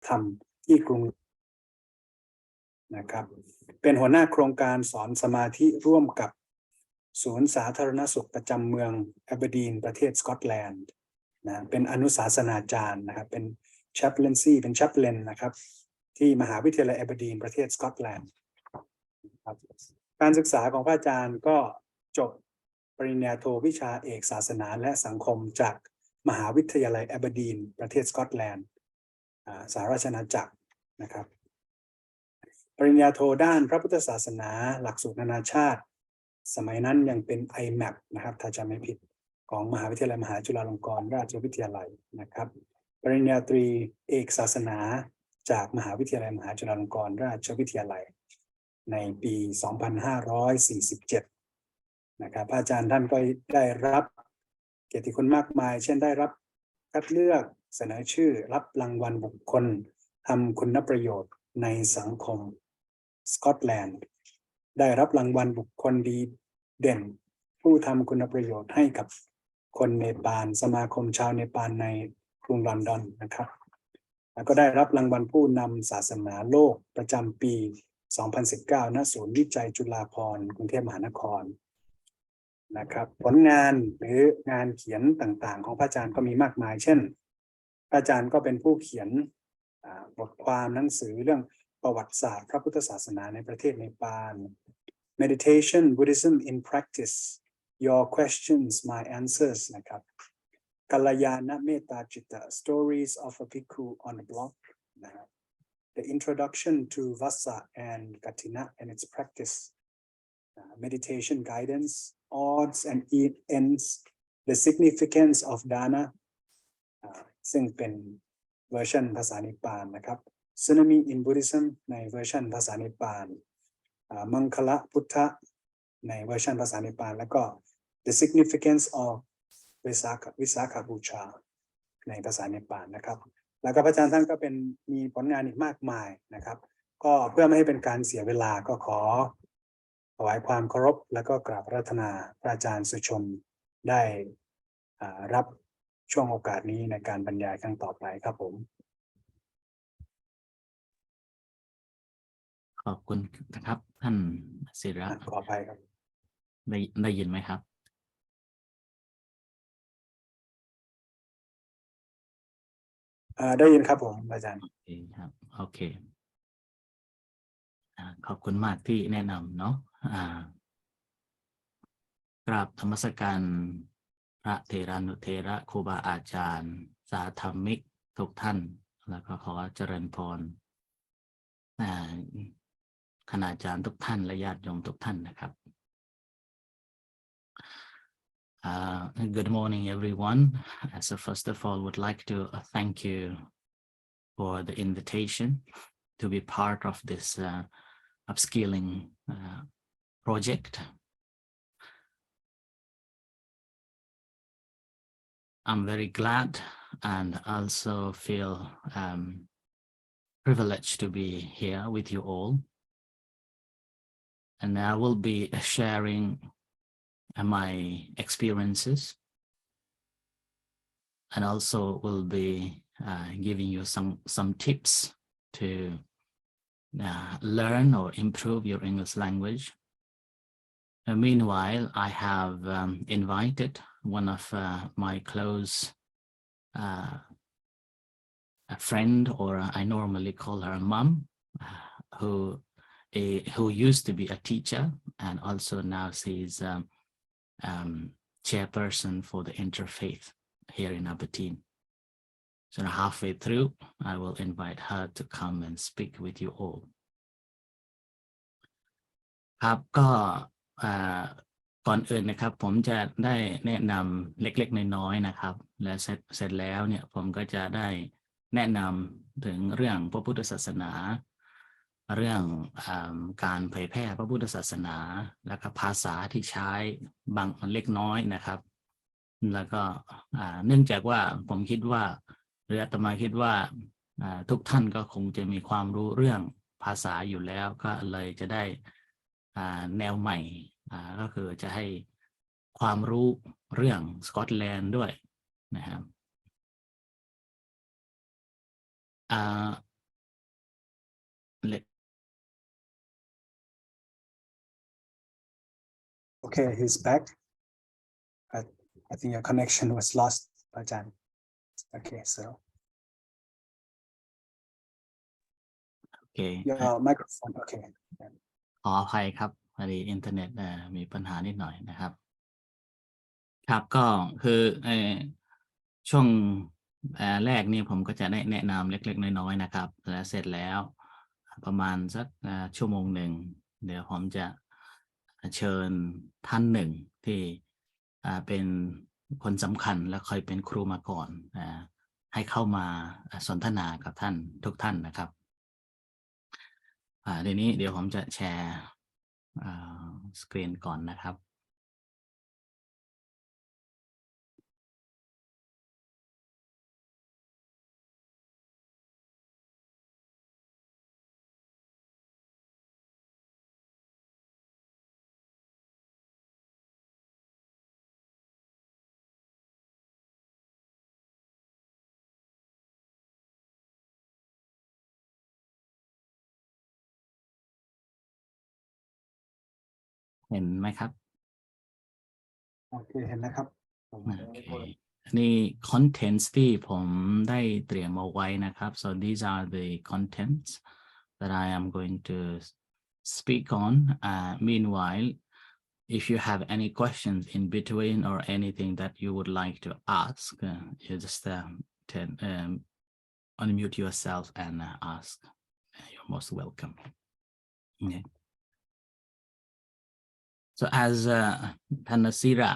ธรรมที่กรุงนะครับเป็นหัวหน้าโครงการสอนสมาธิร่วมกับศูนย์สาธารณสุขประจำเมืองแอบเบอร์ดีนประเทศสกอตแลนด์นะเป็นอนุศาสนาจารย์นะครับเป็น chaplaincy เป็น chaplain นะครับที่มหาวิทยาลัยแอบเบอร์ดีนประเทศสกอตแลนด์ครับการศึกษาของพระอาจารย์ก็จบปริญญาโทวิชาเอกศาสนาและสังคมจากมหาวิทยาลัยแอบเบอร์ดีนประเทศสกอตแลนด์สหราชอาณาจักรนะครับปริญญาโทด้านพระพุทธศาสนาหลักสูตรนานาชาติสมัยนั้นยังเป็น IMAP นะครับถ้าจำไม่ผิดของมหาวิทยาลัยมหาจุฬาลงกรณราชวิทยาลัยนะครับปริญญาตรีเอกศาสนาจากมหาวิทยาลัยมหาจุฬาลงกรณราชวิทยาลัยในปี 2547 นะครับอาจารย์ท่านก็ได้รับเกียรติคุณมากมายเช่นได้รับคัดเลือกเสนอชื่อรับรางวัลบุคคลทำคุณประโยชน์ในสังคมสกอตแลนด์ได้รับรางวัลบุคคลดีเด่นผู้ทำคุณประโยชน์ให้กับคนเนปาลสมาคมชาวเนปาลในกรุงลอนดอนนะครับแล้วก็ได้รับรางวัลผู้นำศาสนาโลกประจำปี 2019 ณ ศูนย์วิจัยจุฬาภรณ์กรุงเทพมหานครนะครับผลงานหรืองานเขียนต่างๆของพระอาจารย์ก็มีมากมายเช่นพระอาจารย์ก็เป็นผู้เขียนบทความหนังสือเรื่องประวัติศาสตร์พระพุทธศาสนาในประเทศเนปาล Meditation Buddhism in Practice Your Questions My Answers นะครับกัลยาณเมตตาจิตต Stories of a Bhikkhu on a Blog นะครับ The Introduction to Vassa and Kathina and its Practice Meditation Guidance Odds and Ends The Significance of Dana ซึ่งเป็นเวอร์ชันภาษาเนปาลนะครับ Tsunami in Buddhism ในเวอร์ชันภาษาเนปาลมังคละพุทธะในเวอร์ชันภาษาเนปาลแล้วก็ The Significance of วิสาขบูชาในภาษาเนปาลนะครับแล้วก็พระอาจารย์ท่านก็มีผลงานอีกมากมายนะครับก็เพื่อไม่ให้เป็นการเสียเวลาก็ขอถวายความเคารพแล้วก็กราบอาราธนาพระอาจารย์สุชนได้รับช่วงโอกาสนี้ในการบรรยายครั้งต่อไปครับผมขอบคุณนะครับท่านศิระขออภัยครับได้ยินไหมครับได้ยินครับผมอาจารย์โอเคครับโอเคขอบคุณมากที่แนะนำเนาะกราบธรรมสการพระเถรานุเถระครูบาอาจารย์สาธรรมิกทุกท่านแล้วก็ขอเจริญพรคณาจารย์ทุกท่านและญาติโยมทุกท่านนะครับGood morning, everyone. So first of all, would like to thank you for the invitation to be part of this upskilling project. I'm very glad and also feel privileged to be here with you all. And I will be sharing my experiences and also will be giving you some tips to learn or improve your English language. Meanwhile, I have invited one of my close a friend, or I normally call her mom, who used to be a teacher and also now she's chairperson for the interfaith here in Aberdeen. So halfway through, I will invite her to come and speak with you all. ครับก็ก่อนอื่นนะครับผมจะได้แนะนำเล็กๆน้อยๆนะครับและเสร็จแล้วเนี่ยผมก็จะได้แนะนำถึงเรื่องพระพุทธศาสนาเรื่องการเผยแพร่พระพุทธศาสนาแล้วก็ภาษาที่ใช้บางเล็กน้อยนะครับแล้วก็เนื่องจากว่าผมคิดว่าหรืออาตมาคิดว่าทุกท่านก็คงจะมีความรู้เรื่องภาษาอยู่แล้วก็เลยจะได้แนวใหม่ก็คือจะให้ความรู้เรื่องสกอตแลนด์ด้วยนะครับ Okay, he's back. I think your connection was lost, อาจารย์ Okay, so Okay. your microphone. Okay. ขออภัยครับพอดีอินเทอร์เน็ตมีปัญหานิดหน่อยนะครับครับก็คือช่วงแรกนี่ผมก็จะได้แนะนำเล็กๆน้อยๆนะครับและเสร็จแล้วประมาณสักชั่วโมงหนึ่งเดี๋ยวผมจะเชิญท่านหนึ่งที่เป็นคนสำคัญและเคยเป็นครูมาก่อนให้เข้ามาสนทนากับท่านทุกท่านนะครับทีนี้เดี๋ยวผมจะแชร์สกรีนก่อนนะครับเห็นไหมครับโอเคเห็นนะครับ โอเคนี่ contents ที่ผมได้เตรียมเอาไว้นะครับ so these are the contents that I am going to speak on meanwhile if you have any questions in between or anything that you would like to ask you just unmute yourself and ask you're most welcome okay. So as Tanasira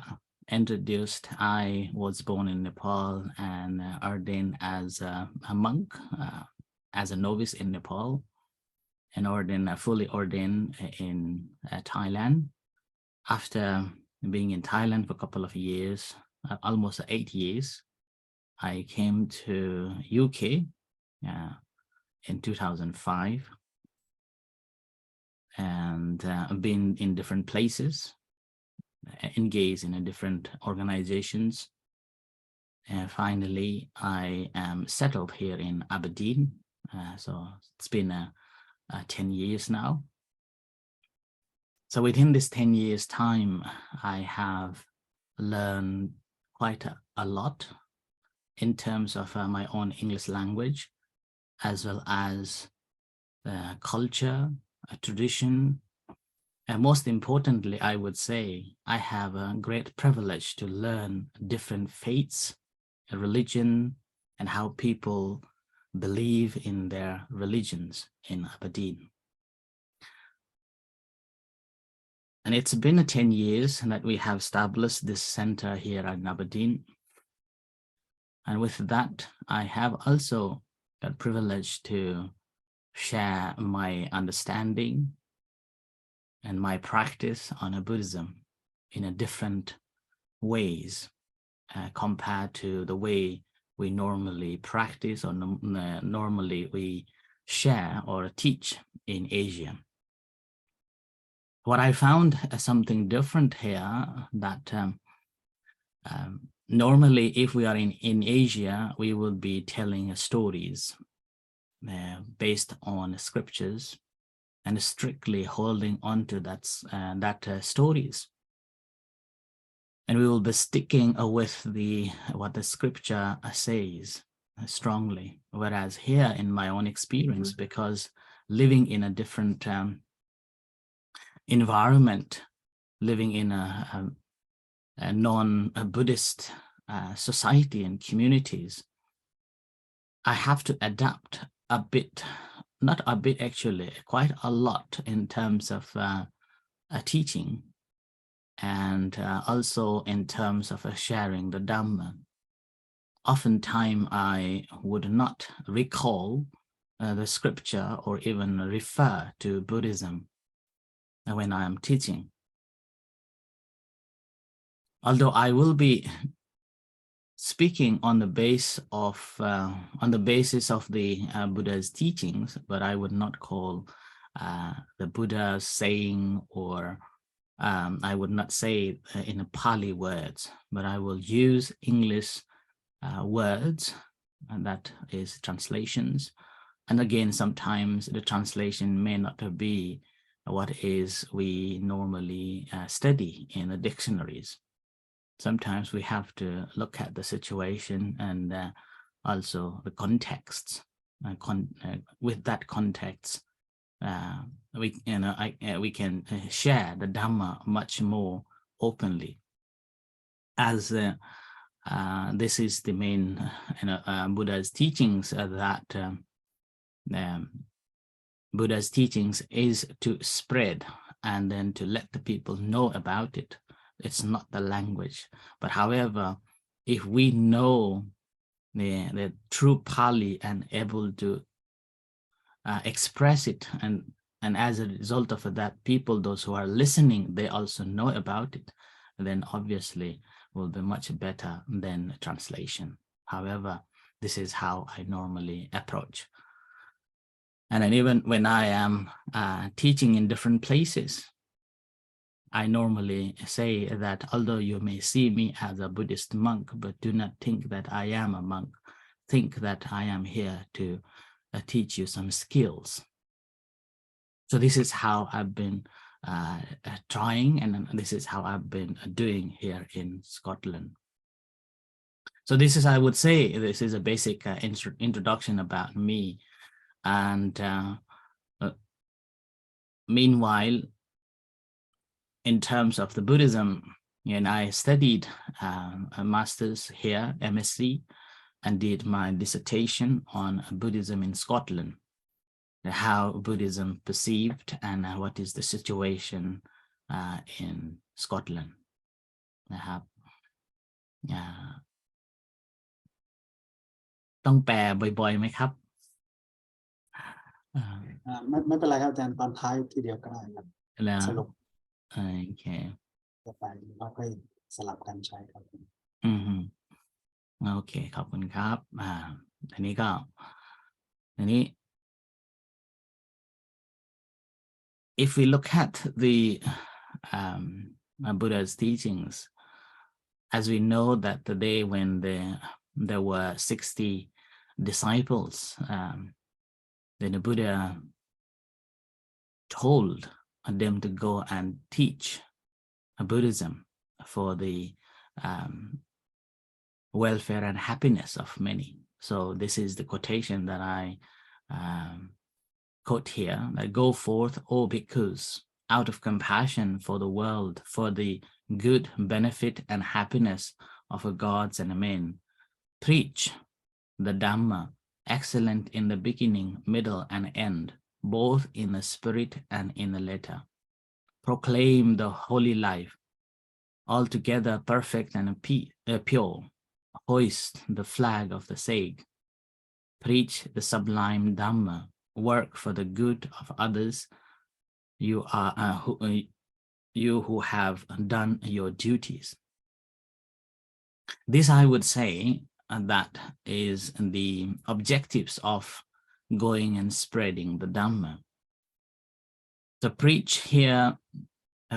introduced, I was born in Nepal and ordained as a monk, as a novice in Nepal, and fully ordained in Thailand. After being in Thailand for a couple of years, almost 8 years, I came to UK in 2005. And been in different places, engaged in different organizations. And finally, I am settled here in Aberdeen. So it's been 10 years now. So within this 10 years time, I have learned quite a lot in terms of my own English language, as well as culture, tradition, and most importantly, I would say I have a great privilege to learn different faiths, religion, and how people believe in their religions in Aberdeen. And it's been 10 years that we have established this center here in Aberdeen. And with that, I have also got privilege to share my understanding and my practice on Buddhism in a different ways compared to the way we normally practice or normally we share or teach in Asia. What I found something different here that normally if we are in Asia, we will be telling stories based on scriptures and strictly holding on to that stories. And we will be sticking with what the scripture says strongly. Whereas here in my own experience, because living in a different environment, living in a non-Buddhist society and communities, I have to adapt a bit, not a bit actually, quite a lot in terms of teaching and also in terms of sharing the Dhamma. Oftentimes I would not recall the scripture or even refer to Buddhism when I am teaching. Although I will be speaking on the basis of the Buddha's teachings, but I would not call the Buddha saying, or I would not say in Pali words, but I will use English words, and that is translations. And again, sometimes the translation may not be what is we normally study in the dictionaries. Sometimes we have to look at the situation and also the context. With that context, we can share the Dhamma much more openly, as this is the main Buddha's teachings, that Buddha's teachings is to spread and then to let the people know about it. It's not the language, but however, if we know the true Pali and able to express it, and as a result of that, people, those who are listening, they also know about it, then obviously will be much better than translation. However, this is how I normally approach. And then even when I am teaching in different places, I normally say that although you may see me as a Buddhist monk, but do not think that I am a monk. Think that I am here to teach you some skills. So this is how I've been trying, and this is how I've been doing here in Scotland. So this is, I would say, this is a basic introduction about me. And meanwhile, in terms of the Buddhism, and I studied a master's here, MSc, and did my dissertation on Buddhism in Scotland, how Buddhism perceived and what is the situation in Scotland. นะครับต้องแปลบ่อยๆไหมครับ ไม่เป็นไรครับอาจารย์ตอนท้ายทีเดียวก็ได้ครับ แล้ว สรุป โอเค จะไปเราค่อยสลับกันใช้ครับ โอเคขอบคุณครับอันนี้ก็อันนี้ if we look at the Buddha's teachings, as we know that the day when there were 60 disciples, then the Buddha told them to go and teach Buddhism for the welfare and happiness of many. So this is the quotation that I quote here, that go forth, O bhikkhus, out of compassion for the world, for the good benefit and happiness of the gods and men, preach the Dhamma, excellent in the beginning, middle, and end, both in the spirit and in the letter. Proclaim the holy life, altogether perfect and pure. Hoist the flag of the sage. Preach the sublime Dhamma. Work for the good of others. You who have done your duties. This, I would say, that is the objectives of going and spreading the Dhamma. To preach here,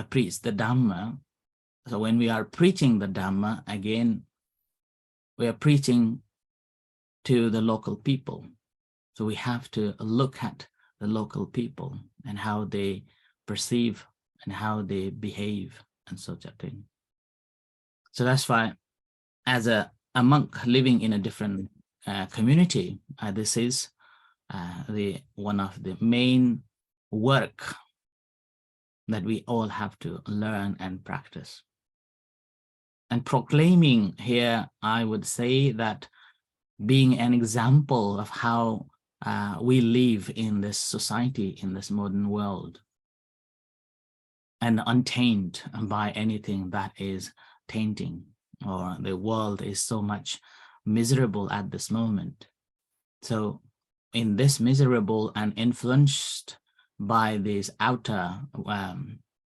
preach the Dhamma. So when we are preaching the Dhamma, again, we are preaching to the local people. So we have to look at the local people and how they perceive and how they behave and such a thing. So that's why, as a monk living in a different community, this is one of the main work that we all have to learn and practice. And proclaiming here, I would say that being an example of how we live in this society, in this modern world, and untainted by anything that is tainting, or the world is so much miserable at this moment. So in this miserable and influenced by this outer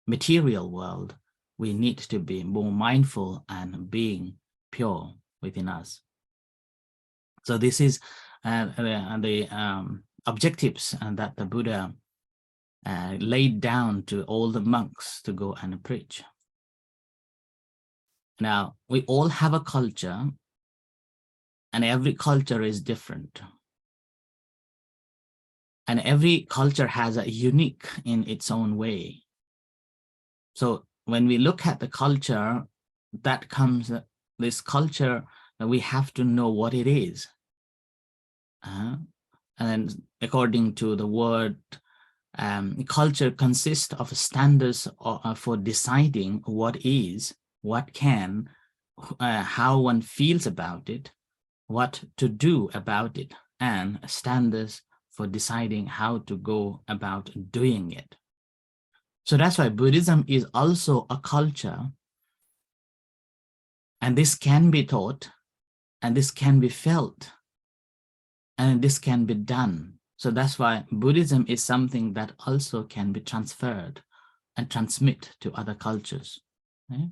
material world, we need to be more mindful and being pure within us. So this is the objectives that the Buddha laid down to all the monks to go and preach. Now, we all have a culture, and every culture is different. And every culture has a unique in its own way. So when we look at the culture, that comes this culture, we have to know what it is. And according to the word, culture consists of standards for deciding what is, what can, how one feels about it, what to do about it, and standards for deciding how to go about doing it. So that's why Buddhism is also a culture, and this can be taught, and this can be felt, and this can be done. So that's why Buddhism is something that also can be transferred and transmit to other cultures. Okay?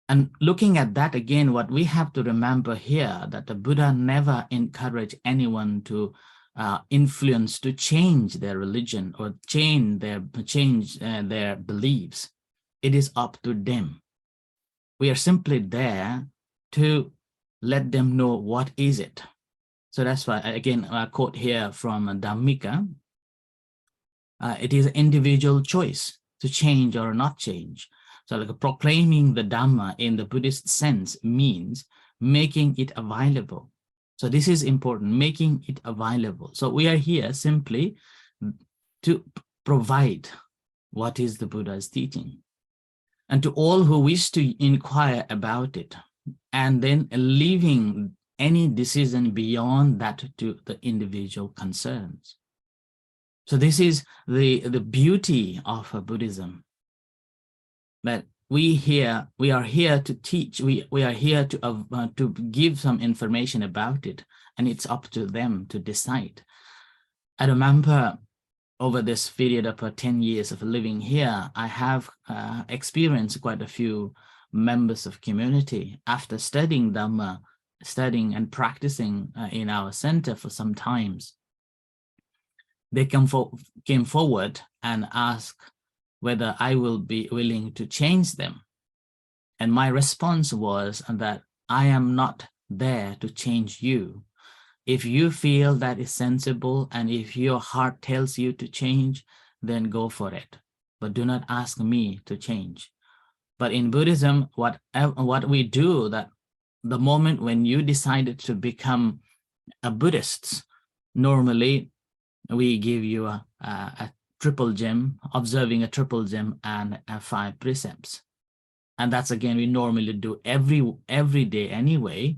And looking at that again, what we have to remember here, that the Buddha never encouraged anyone to influence, to change their religion or change their beliefs. It is up to them. We are simply there to let them know what is it. So that's why, again, a quote here from Dhammika. It is an individual choice to change or not change. So like proclaiming the Dhamma in the Buddhist sense means making it available. So this is important, making it available. So we are here simply to provide what is the Buddha's teaching. And to all who wish to inquire about it, and then leaving any decision beyond that to the individual concerns. So this is the beauty of Buddhism, that we are here to teach, we are here to give some information about it, and it's up to them to decide. I remember over this period of 10 years of living here, I have experienced quite a few members of community after studying Dhamma, studying and practicing in our center for some times. They came forward and asked whether I will be willing to change them. And my response was that I am not there to change you. If you feel that is sensible and if your heart tells you to change, then go for it. But do not ask me to change. But in Buddhism, what we do, that the moment when you decided to become a Buddhist, normally we give you a triple gem, observing a triple gem and 5 precepts. And that's, again, we normally do every day anyway.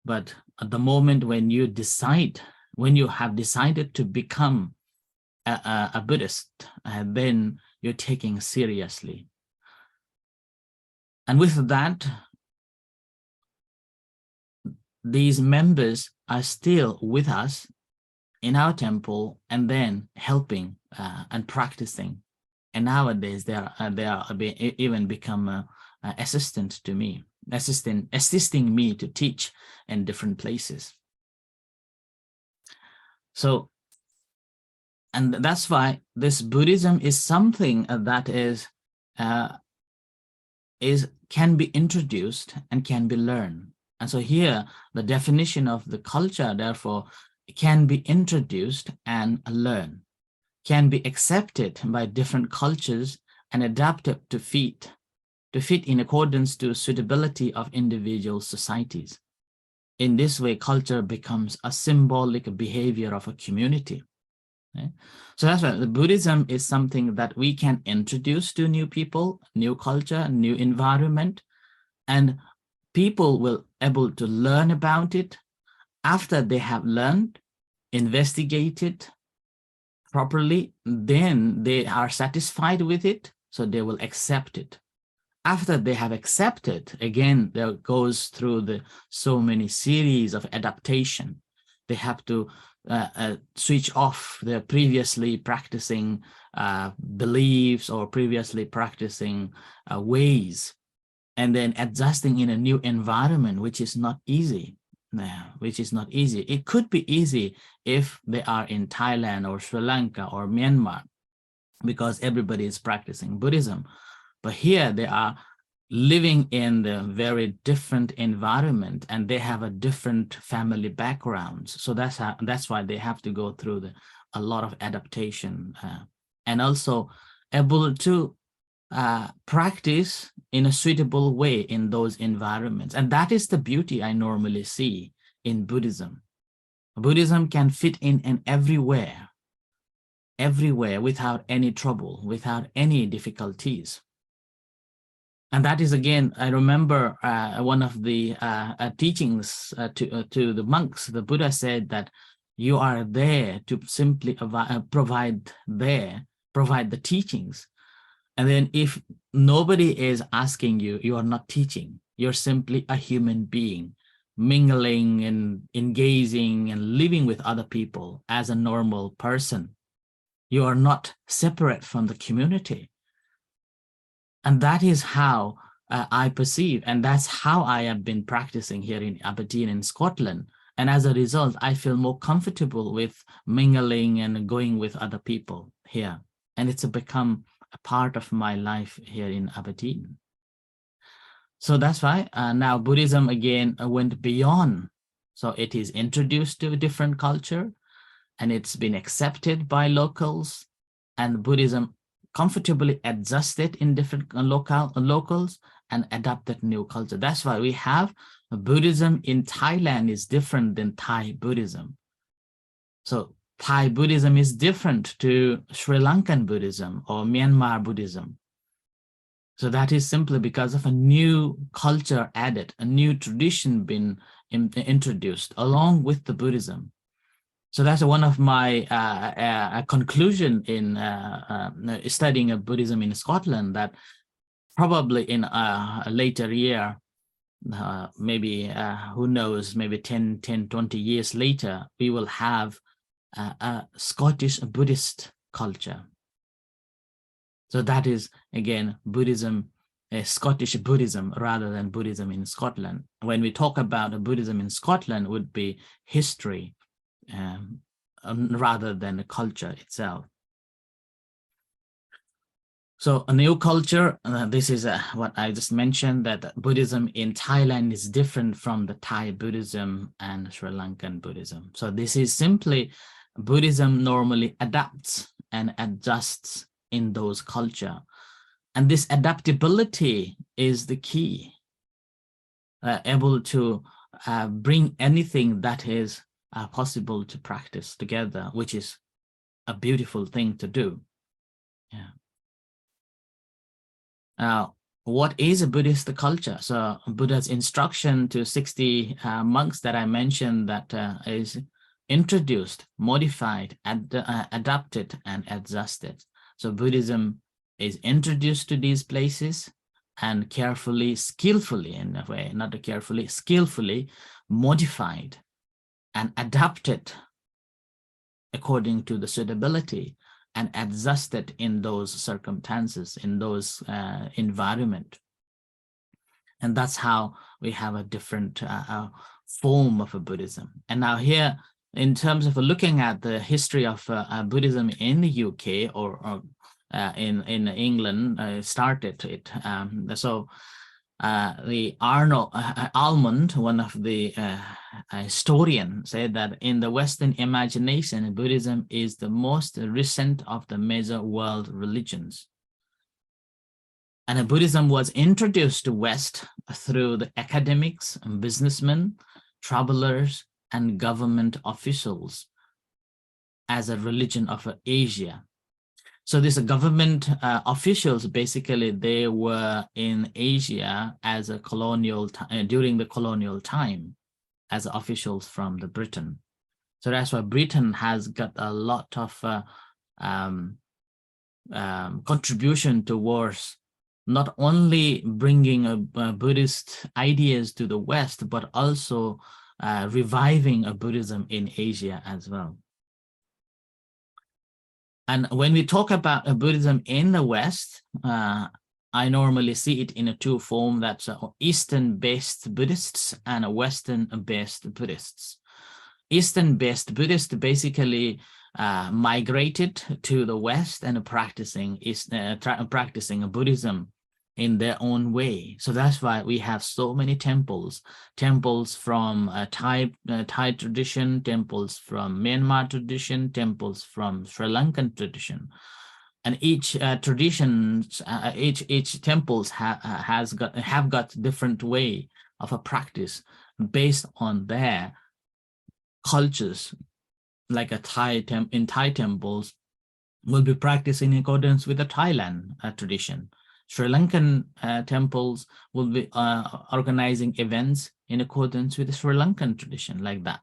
But at the moment when you have decided to become a Buddhist, then you're taking seriously. And with that, these members are still with us in our temple, and then helping and practicing. And nowadays they are even become assistant to me, assisting me to teach in different places. So, and that's why this Buddhism is something that can be introduced and can be learned. And so here, the definition of the culture, therefore, can be introduced and learned, can be accepted by different cultures and adapted to fit in accordance to suitability of individual societies. In this way, culture becomes a symbolic behavior of a community. Okay? So that's why the Buddhism is something that we can introduce to new people, new culture, new environment, and people will be able to learn about it. After they have learned, investigated properly, then they are satisfied with it, so they will accept it. After they have accepted, again, there goes through so many series of adaptation. They have to switch off their previously practicing beliefs or previously practicing ways, and then adjusting in a new environment, which is not easy. It could be easy if they are in Thailand or Sri Lanka or Myanmar, because everybody is practicing Buddhism. But here they are living in the very different environment, and they have a different family backgrounds. So that's why they have to go through a lot of adaptation, and also able to practice in a suitable way in those environments. And that is the beauty I normally see in Buddhism. Buddhism can fit in everywhere without any trouble, without any difficulties. And that is, again, I remember one of the teachings to the monks. The Buddha said that you are there to simply provide the teachings. And then if nobody is asking you, you are not teaching. You're simply a human being, mingling and engaging and living with other people as a normal person. You are not separate from the community. And that is how I perceive, and that's how I have been practicing here in Aberdeen in Scotland. And as a result, I feel more comfortable with mingling and going with other people here. And it's become a part of my life here in Aberdeen. So that's why now Buddhism again went beyond. So it is introduced to a different culture, and it's been accepted by locals, and Buddhism comfortably adjusted in different locals and adapted new culture. That's why we have Buddhism in Thailand is different than Thai Buddhism. So Thai Buddhism is different to Sri Lankan Buddhism or Myanmar Buddhism. So that is simply because of a new culture added, a new tradition been introduced along with the Buddhism. So that's one of my conclusion in studying of Buddhism in Scotland, that probably in a later year, maybe who knows, maybe 10, 20 years later, we will have a Scottish Buddhist culture. So that is, again, Buddhism, Scottish Buddhism rather than Buddhism in Scotland. When we talk about Buddhism in Scotland, would be history, rather than the culture itself. So a new culture, this is what I just mentioned, that Buddhism in Thailand is different from the Thai Buddhism and Sri Lankan Buddhism. So this is simply Buddhism normally adapts and adjusts in those culture. And this adaptability is the key, able to bring anything that is possible to practice together, which is a beautiful thing to do. Yeah. Now, what is a Buddhist culture? So Buddha's instruction to 60 monks that I mentioned, that is introduced, modified, adapted, and adjusted. So Buddhism is introduced to these places and carefully, skillfully in a way, not carefully, skillfully modified and adapted according to the suitability and adjusted in those circumstances, in those environment. And that's how we have a different form of a Buddhism. And now here, in terms of looking at the history of Buddhism in the UK or in England, started it. So the Arnold Almond, one of the historian, said that in the Western imagination, Buddhism is the most recent of the major world religions. And Buddhism was introduced to West through the academics, businessmen, travelers, and government officials as a religion of Asia. So these government officials, basically, they were in Asia as a colonial during the colonial time as officials from the Britain. So that's why Britain has got a lot of contribution towards not only bringing Buddhist ideas to the West, but also reviving Buddhism in Asia as well. And when we talk about Buddhism in the West, I normally see it in a two form, that's Eastern-based Buddhists and Western-based Buddhists. Eastern-based Buddhists basically migrated to the West and practicing Buddhism in their own way. So that's why we have so many temples from Thai tradition, temples from Myanmar tradition, temples from Sri Lankan tradition. And each traditions, each temples have got different way of a practice based on their cultures. Like a in Thai temples will be practiced in accordance with the Thailand tradition. Sri Lankan temples will be organizing events in accordance with the Sri Lankan tradition, like that.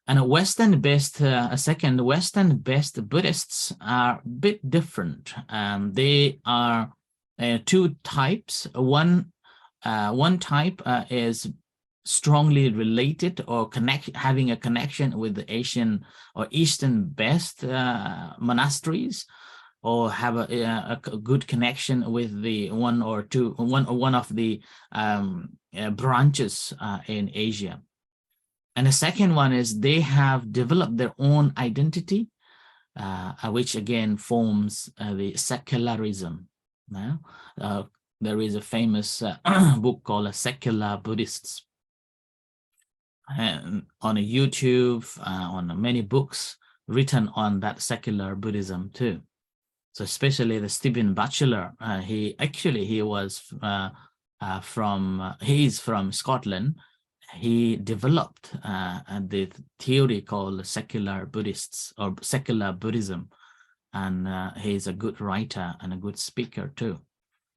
And Western-based Buddhists are a bit different. They are two types. One type is strongly related or having a connection with the Asian or Eastern-based monasteries, or have a good connection with the one of the branches in Asia. And the second one is they have developed their own identity, which again forms the secularism. There is a famous book called Secular Buddhists. And on a YouTube, on many books written on that secular Buddhism too. So especially the Stephen Batchelor, he's from Scotland. He developed the theory called secular Buddhists or secular Buddhism, and he's a good writer and a good speaker too.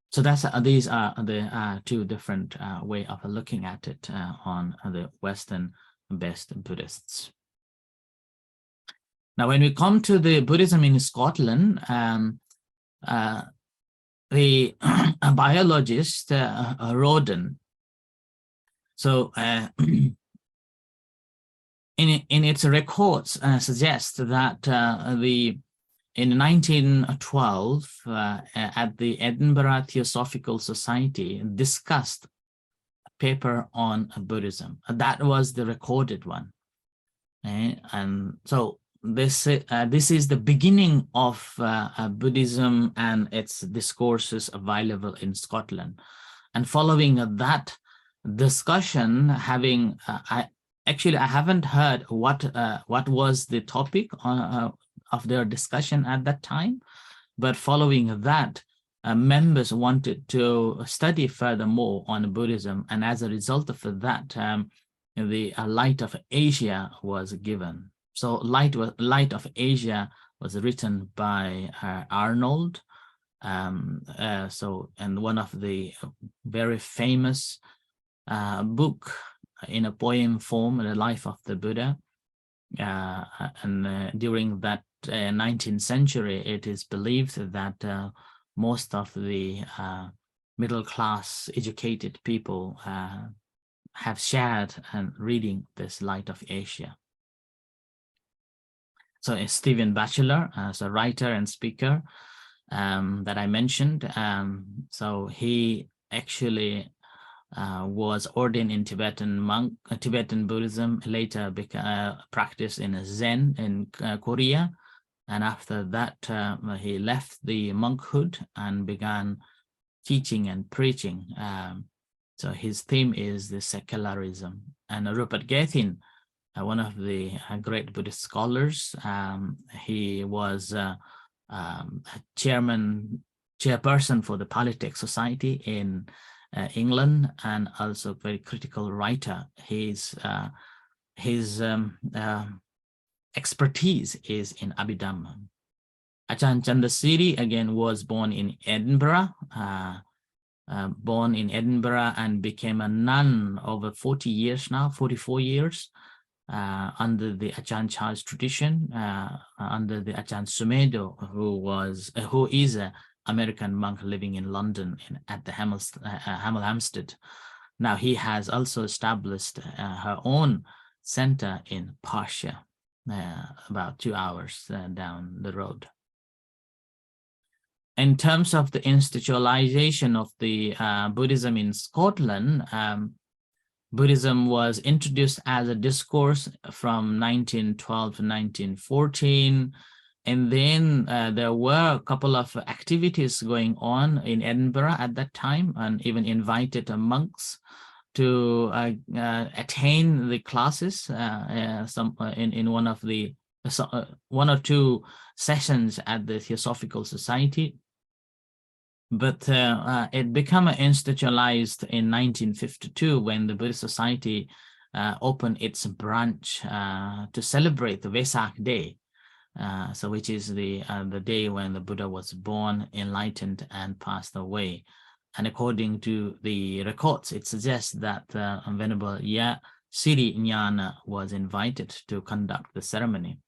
So these are the two different way of looking at it on the Western-based Buddhists. Now, when we come to the Buddhism in Scotland, the biologist Roden, so in its records suggests that in 1912 at the Edinburgh Theosophical Society discussed a paper on Buddhism. That was the recorded one, and so this is the beginning of Buddhism and its discourses available in Scotland. And following that discussion, I haven't heard what was the topic of their discussion at that time, but following that, members wanted to study furthermore on Buddhism, and as a result of that, the Light of Asia was given. So Light of Asia was written by Arnold. And one of the very famous book in a poem form, The Life of the Buddha. And during that 19th century, it is believed that most of the middle class educated people have shared and reading this Light of Asia. So Stephen Batchelor, as a writer and speaker that I mentioned, so he actually was ordained in Tibetan Buddhism, later practiced in Zen in Korea, and after that he left the monkhood and began teaching and preaching. So his theme is the secularism. And Rupert Gethin, one of the great Buddhist scholars, he was chairperson for the Polytech Society in England, and also very critical writer. His expertise is in Abhidhamma. Ajahn Chandasiri again was born in Edinburgh, and became a nun over 40 years now, 44 years, under the Ajahn Chah's tradition, under the Ajahn Sumedho, who is an American monk living in London at the Hemel Hempstead. Now he has also established her own center in Perthshire, about 2 hours down the road. In terms of the institutionalization of the Buddhism in Scotland, Buddhism was introduced as a discourse from 1912 to 1914 And then there were a couple of activities going on in Edinburgh at that time, and even invited monks to attend the classes in one of the one or two sessions at the Theosophical Society. But it became institutionalized in 1952 when the Buddhist Society opened its branch to celebrate the Vesak Day, so which is the day when the Buddha was born, enlightened, and passed away. And according to the records, it suggests that Venerable Siri Nyana was invited to conduct the ceremony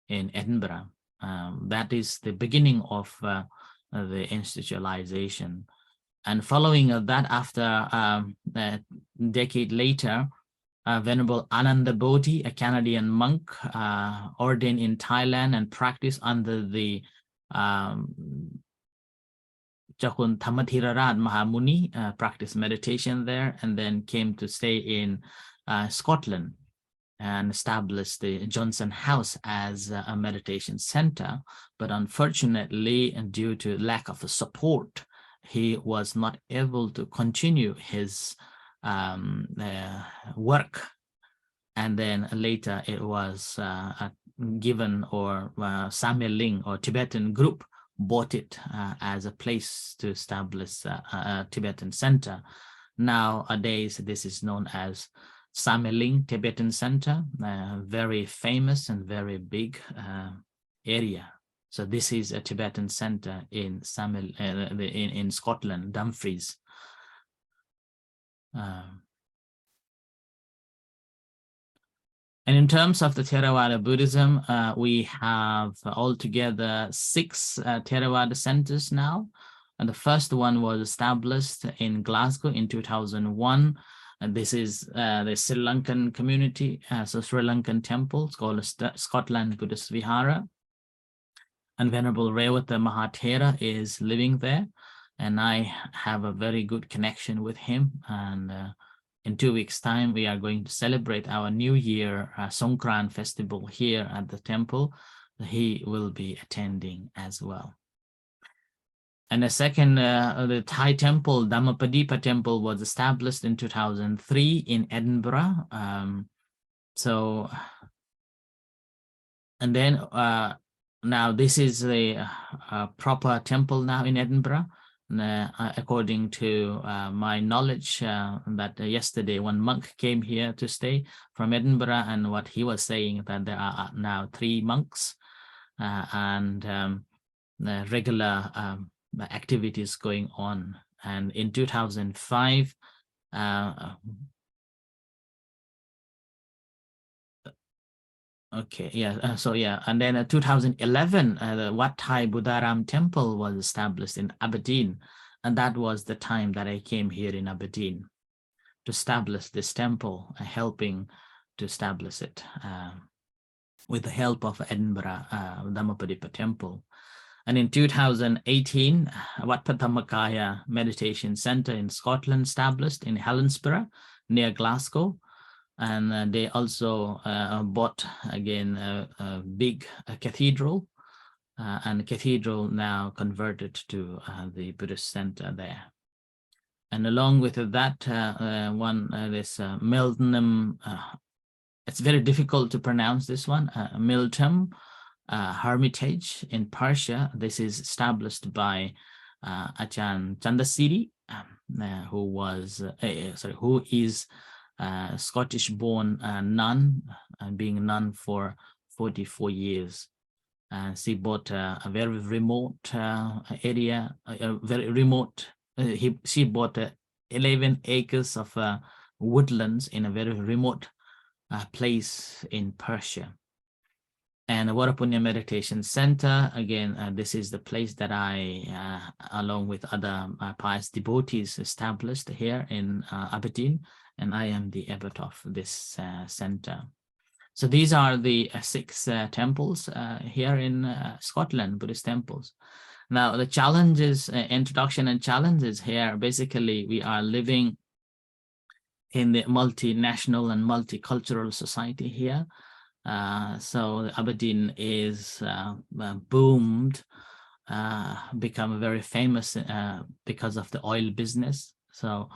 in Edinburgh. That is the beginning of the institutionalization. And following that, after a decade later, Venerable Ananda Bodhi, a Canadian monk, ordained in Thailand and practiced under the Chakun Thamathirarat Mahamuni, practiced meditation there, and then came to stay in Scotland and established the Johnson House as a meditation center. But unfortunately, and due to lack of support, he was not able to continue his work. And then later it was given, or Sameling or Tibetan group bought it as a place to establish a Tibetan center. Nowadays, this is known as Sameling Tibetan Center, very famous and very big area. So this is a Tibetan center in in Scotland, Dumfries. And in terms of the Theravada Buddhism, we have altogether 6 Theravada centers now. And the first one was established in Glasgow in 2001. And this is the Sri Lankan community, so Sri Lankan temple. It's called Scotland Buddhist Vihara. And Venerable Revata Mahathera is living there. And I have a very good connection with him. And in 2 weeks' time, we are going to celebrate our New Year Songkran festival here at the temple. He will be attending as well. And the second, the Thai temple, Dhammapadipa temple, was established in 2003 in Edinburgh. And then now this is a proper temple now in Edinburgh. According to my knowledge, that yesterday one monk came here to stay from Edinburgh, and what he was saying that there are now 3 monks and regular activities going on. And in 2005, okay, yeah, so yeah, and then 2011, the Wat Thai Buddharam Temple was established in Aberdeen, and that was the time that I came here in Aberdeen to establish this temple, helping to establish it with the help of Edinburgh Dhammapadipa Temple. And in 2018, Wat Pathamakaya Meditation Center in Scotland established in Helensburgh near Glasgow. And they also bought again a big cathedral, and the cathedral now converted to the Buddhist center there. And along with that, this Miltenham, it's very difficult to pronounce this one, Miltenham Hermitage in Persia. This is established by Ajahn Chandasiri, who is Scottish-born nun, being a nun for 44 years. She bought a very remote area, she bought 11 acres of woodlands in a very remote place in Persia. And the Varapunya Meditation Center, again, this is the place that I, along with other pious devotees, established here in Aberdeen, and I am the abbot of this center. So these are the 6 temples here in Scotland, Buddhist temples. Now the challenges, introduction and challenges here, basically we are living in the multinational and multicultural society here. So Aberdeen is boomed, become very famous because of the oil business. So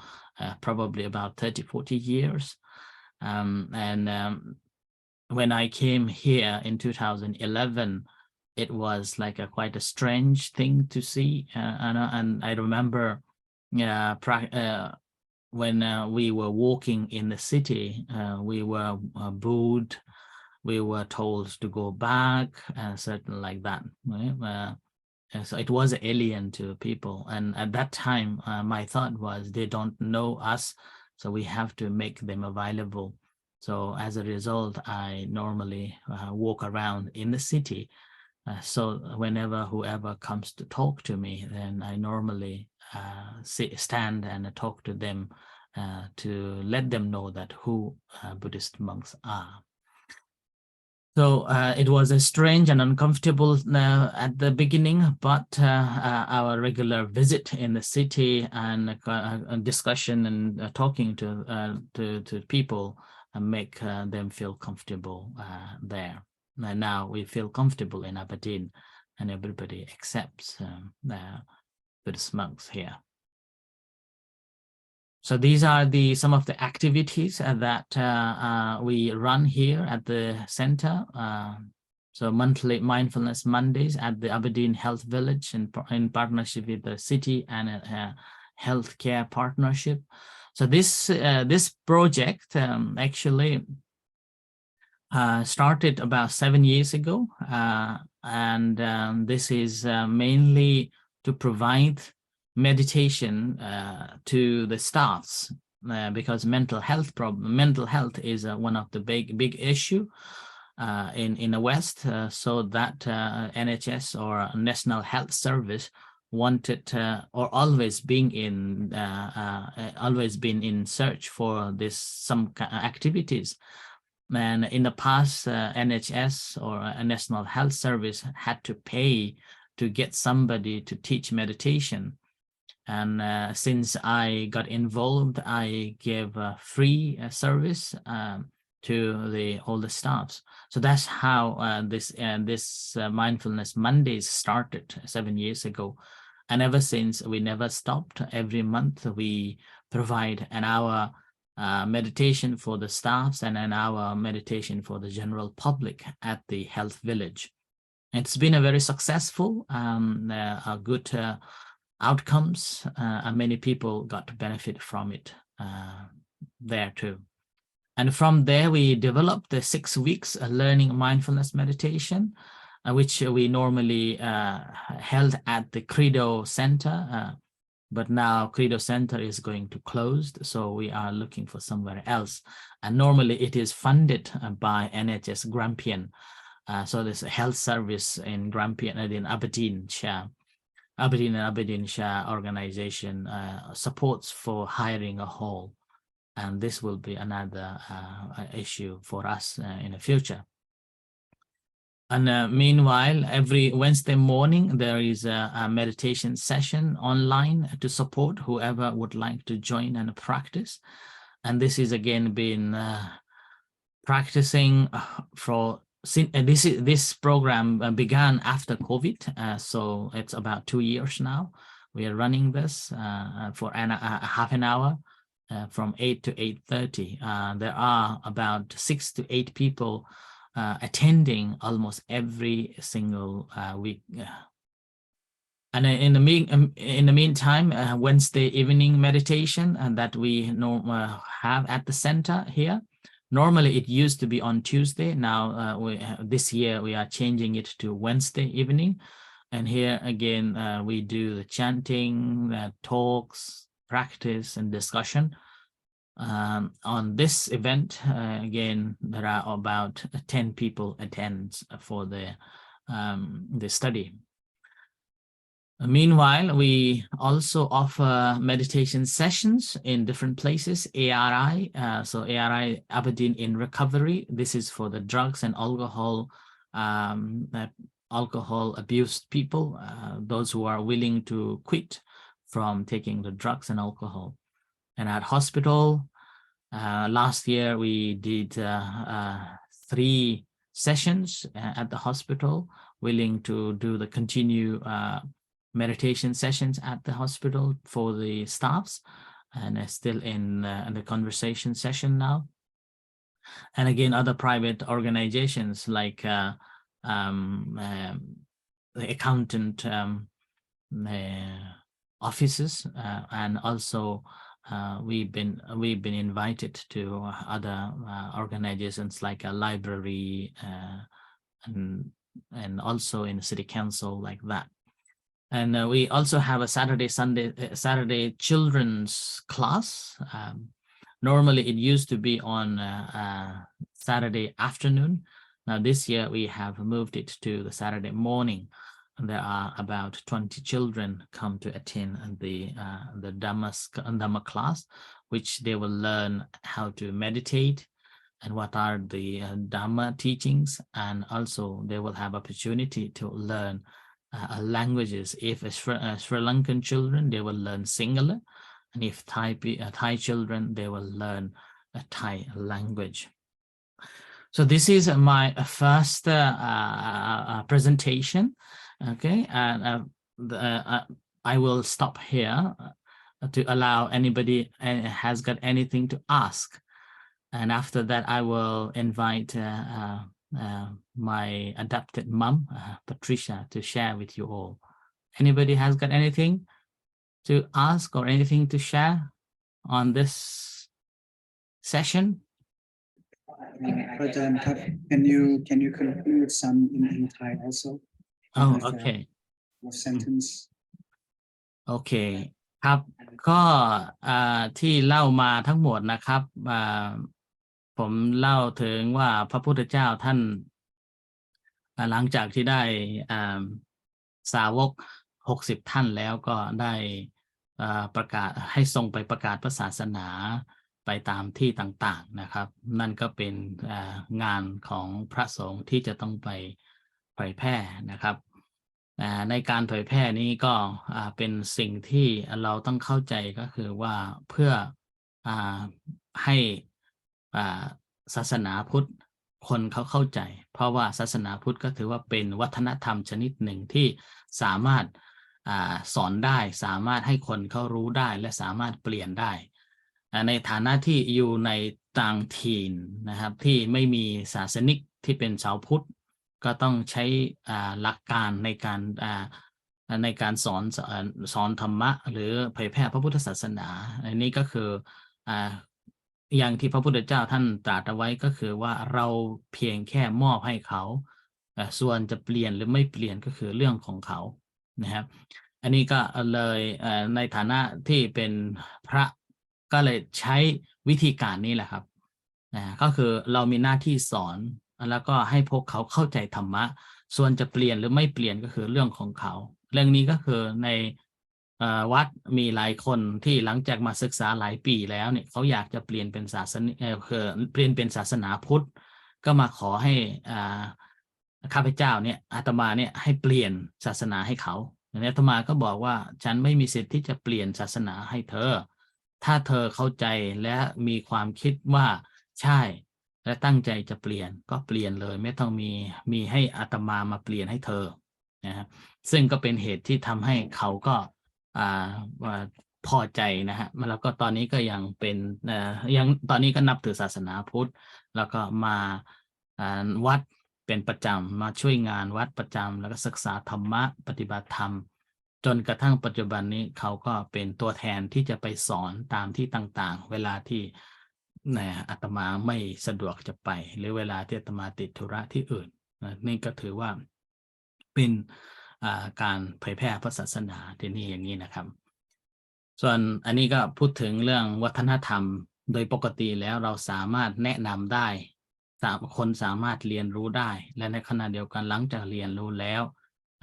probably about 30-40 years. When I came here in 2011, it was like quite a strange thing to see. And I remember when we were walking in the city, we were booed. We were told to go back, something like that. Right? So it was alien to people. And at that time, my thought was they don't know us, so we have to make them available. So as a result, I normally walk around in the city. So whenever whoever comes to talk to me, then I normally stand and talk to them to let them know that who Buddhist monks are. So it was a strange and uncomfortable at the beginning, but our regular visit in the city and discussion and talking to people make them feel comfortable there. And now we feel comfortable in Aberdeen, and everybody accepts Buddhist monks here. So these are some of the activities that we run here at the center. So monthly mindfulness Mondays at the Aberdeen Health Village in partnership with the city and a healthcare partnership. So this project actually started about 7 years ago, and this is mainly to provide meditation to the staffs because mental health is one of the big issue in the West, so that NHS or National Health Service wanted or always been in search for some activities. And in the past, NHS or a National Health Service had to pay to get somebody to teach meditation. And since I got involved, I gave a free service to all the staffs. So that's how this Mindfulness Mondays started 7 years ago. And ever since, we never stopped. Every month, we provide an hour meditation for the staffs and an hour meditation for the general public at the health village. It's been a very successful, good outcomes, and many people got to benefit from it there too. And from there, we developed the 6 weeks learning mindfulness meditation, which we normally held at the Credo Center. But now Credo Center is going to close, so we are looking for somewhere else. And normally it is funded by NHS Grampian. So there's a health service in Grampian and in Aberdeenshire. Aberdeen and Aberdeenshire organization supports for hiring a hall. And this will be another issue for us in the future. And meanwhile, every Wednesday morning, there is a meditation session online to support whoever would like to join and practice. And this is again been practicing this program began after COVID. So it's about 2 years now. We are running this for half an hour from 8 to 8:30. There are about 6 to 8 people attending almost every single week. And in the meantime, Wednesday evening meditation that we have at the center here. Normally it used to be on Tuesday. Now this year we are changing it to Wednesday evening. And here again, we do the chanting, talks, practice, and discussion. On this event, again, there are about 10 people attend for the study. Meanwhile, we also offer meditation sessions in different places. ARI, so ARI Aberdeen in Recovery. This is for the drugs and alcohol abused people, those who are willing to quit from taking the drugs and alcohol. And at hospital, last year we did 3 sessions at the hospital, willing to do the continue meditation sessions at the hospital for the staffs, and still in the conversation session now. And again, other private organizations like the accountant offices, and also we've been invited to other organizations like a library and also in the city council like that. And we also have a Saturday children's class. Normally it used to be on Saturday afternoon. Now this year we have moved it to the Saturday morning. And there are about 20 children come to attend the Dhamma class, which they will learn how to meditate and what are the Dhamma teachings, and also they will have opportunity to learn languages. If it's Sri Lankan children, they will learn Sinhala, and if Thai children, they will learn a Thai language. So this is my first presentation. Okay, and I will stop here to allow anybody has got anything to ask, and after that I will invite my adopted mom, Patricia, to share with you all. Anybody has got anything to ask or anything to share on this session? Can you conclude some in Thai also? Oh, okay. Sentence. โอเคครับก็ที่เล่ามาทั้งหมดนะครับผมเล่าถึงว่าพระพุทธเจ้าท่านหลังจากที่ได้สาวก60ท่านแล้วก็ได้ประกาศให้ทรงไปประกาศพระศาสนาไปตามที่ต่างๆนะครับนั่นก็เป็นงานของพระสงฆ์ที่จะต้องไปเผยแพร่นะครับในการเผยแพร่นี้ก็เป็นสิ่งที่เราต้องเข้าใจก็คือว่าเพื่อให้ศาสนาพุทธคนเขาเข้าใจเพราะว่าศาสนาพุทธก็ถือว่าเป็นวัฒนธรรมชนิดหนึ่งที่สามารถสอนได้สามารถให้คนเขารู้ได้และสามารถเปลี่ยนได้ในฐานะที่อยู่ในต่างถิ่นนะครับที่ไม่มีศาสนิกที่เป็นชาวพุทธก็ต้องใช้หลักการในการสอนธรรมะหรือเผยแพร่พระพุทธศาสนาอันนี้ก็คืออย่างที่พระพุทธเจ้าท่านตรัสเอาไว้ก็คือว่าเราเพียงแค่มอบให้เขาส่วนจะเปลี่ยนหรือไม่เปลี่ยนก็คือเรื่องของเขานะครับอันนี้ก็เลยในฐานะที่เป็นพระก็เลยใช้วิธีการนี้แหละครับก็คือเรามีหน้าที่สอนแล้วก็ให้พวกเขาเข้าใจธรรมะส่วนจะเปลี่ยนหรือไม่เปลี่ยนก็คือเรื่องของเขาเรื่องนี้ก็คือในวัดมีหลายคนที่หลังจากมาศึกษาหลายปีแล้วเนี่ยเขาอยากจะเปลี่ยนเป็นศาสนาเปลี่ยนเป็นศาสนาพุทธก็มาขอให้ข้าพเจ้าเนี่ยอาตมาเนี่ยให้เปลี่ยนศาสนาให้เขาอาตมาก็บอกว่าฉันไม่มีสิทธิ์ที่จะเปลี่ยนศาสนาให้เธอถ้าเธอเข้าใจและมีความคิดว่าใช่และตั้งใจจะเปลี่ยนก็เปลี่ยนเลยไม่ต้องมีให้อาตมามาเปลี่ยนให้เธอนะครับซึ่งก็เป็นเหตุที่ทำให้เขาก็พอใจนะฮะแล้วก็ตอนนี้ก็ยังเป็นยังตอนนี้ก็นับถือศาสนาพุทธแล้วก็มาวัดเป็นประจำมาช่วยงานวัดประจำแล้วก็ศึกษาธรรมะปฏิบัติธรรมจนกระทั่งปัจจุบันนี้เขาก็เป็นตัวแทนที่จะไปสอนตามที่ต่างๆเวลาที่อาตมาไม่สะดวกจะไปหรือเวลาที่อาตมาติดธุระที่อื่นนี่ก็ถือว่าเป็นการเผยแพร่พระศาสนาที่นี่อย่างนี้นะครับส่วนอันนี้ก็พูดถึงเรื่องวัฒนธรรมโดยปกติแล้วเราสามารถแนะนำได้คนสามารถเรียนรู้ได้และในขณะเดียวกันหลังจากเรียนรู้แล้ว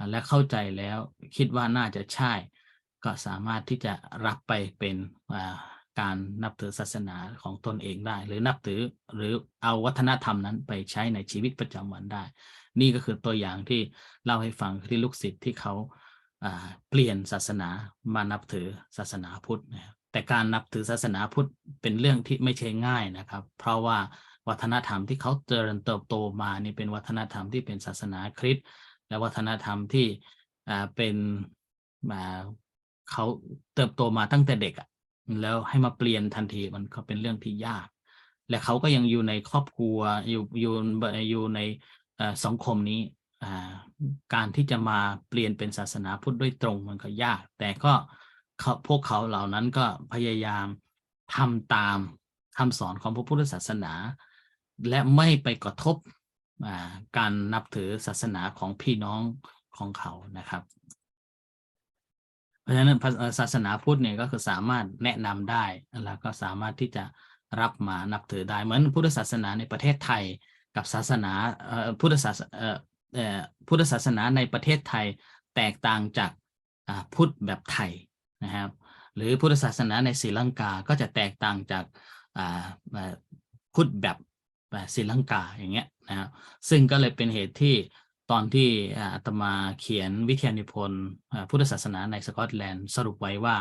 และเข้าใจแล้วคิดว่าน่าจะใช่ก็สามารถที่จะรับไปเป็นการนับถือศาสนาของตนเองได้หรือนับถือหรือเอาวัฒนธรรมนั้นไปใช้ในชีวิตประจำวันได้นี่ก็คือตัวอย่างที่เล่าให้ฟังที่ลูกศิษย์ที่เขาเปลี่ยนศาสนามานับถือศาสนาพุทธนะครับแต่การนับถือศาสนาพุทธเป็นเรื่องที่ไม่ใช่ง่ายนะครับเพราะว่า วัฒนธรรมที่เขาเจริญเติบโตมานี่เป็นวัฒนธรรมที่เป็นศาสนาคริสต์และวัฒนธรรมที่เป็นเขาเติบโตมาตั้งแต่เด็กแล้วให้มาเปลี่ยนทันทีมันก็เป็นเรื่องที่ยากและเขาก็ยังอยู่ในครอบครัวอยู่ในสังคมนี้การที่จะมาเปลี่ยนเป็นศาสนาพุทธโดยตรงมันก็ยากแต่ก็พวกเขาเหล่านั้นก็พยายามทำตามคำสอนของพระพุทธศาสนาและไม่ไปกระทบการนับถือศาสนาของพี่น้องของเขานะครับเพราะฉะนั้นศาสนาพุทธเนี่ยก็คือสามารถแนะนำได้แล้วก็สามารถที่จะรับมานับถือได้เหมือนพุทธศาสนาในประเทศไทยกับศาสนาพุทธศาสนาในประเทศไทยแตกต่างจากพุทธแบบไทยนะครับหรือพุทธศาสนาในศรีลังกาก็จะแตกต่างจากพุทธแบบศรีลังกาอย่างเงี้ยนะครับซึ่งก็เลยเป็นเหตุที่ตอนที่อาตมาเขียนวิทยานิพนธ์พุทธศาสนาในสกอตแลนด์สรุปไว้ว่า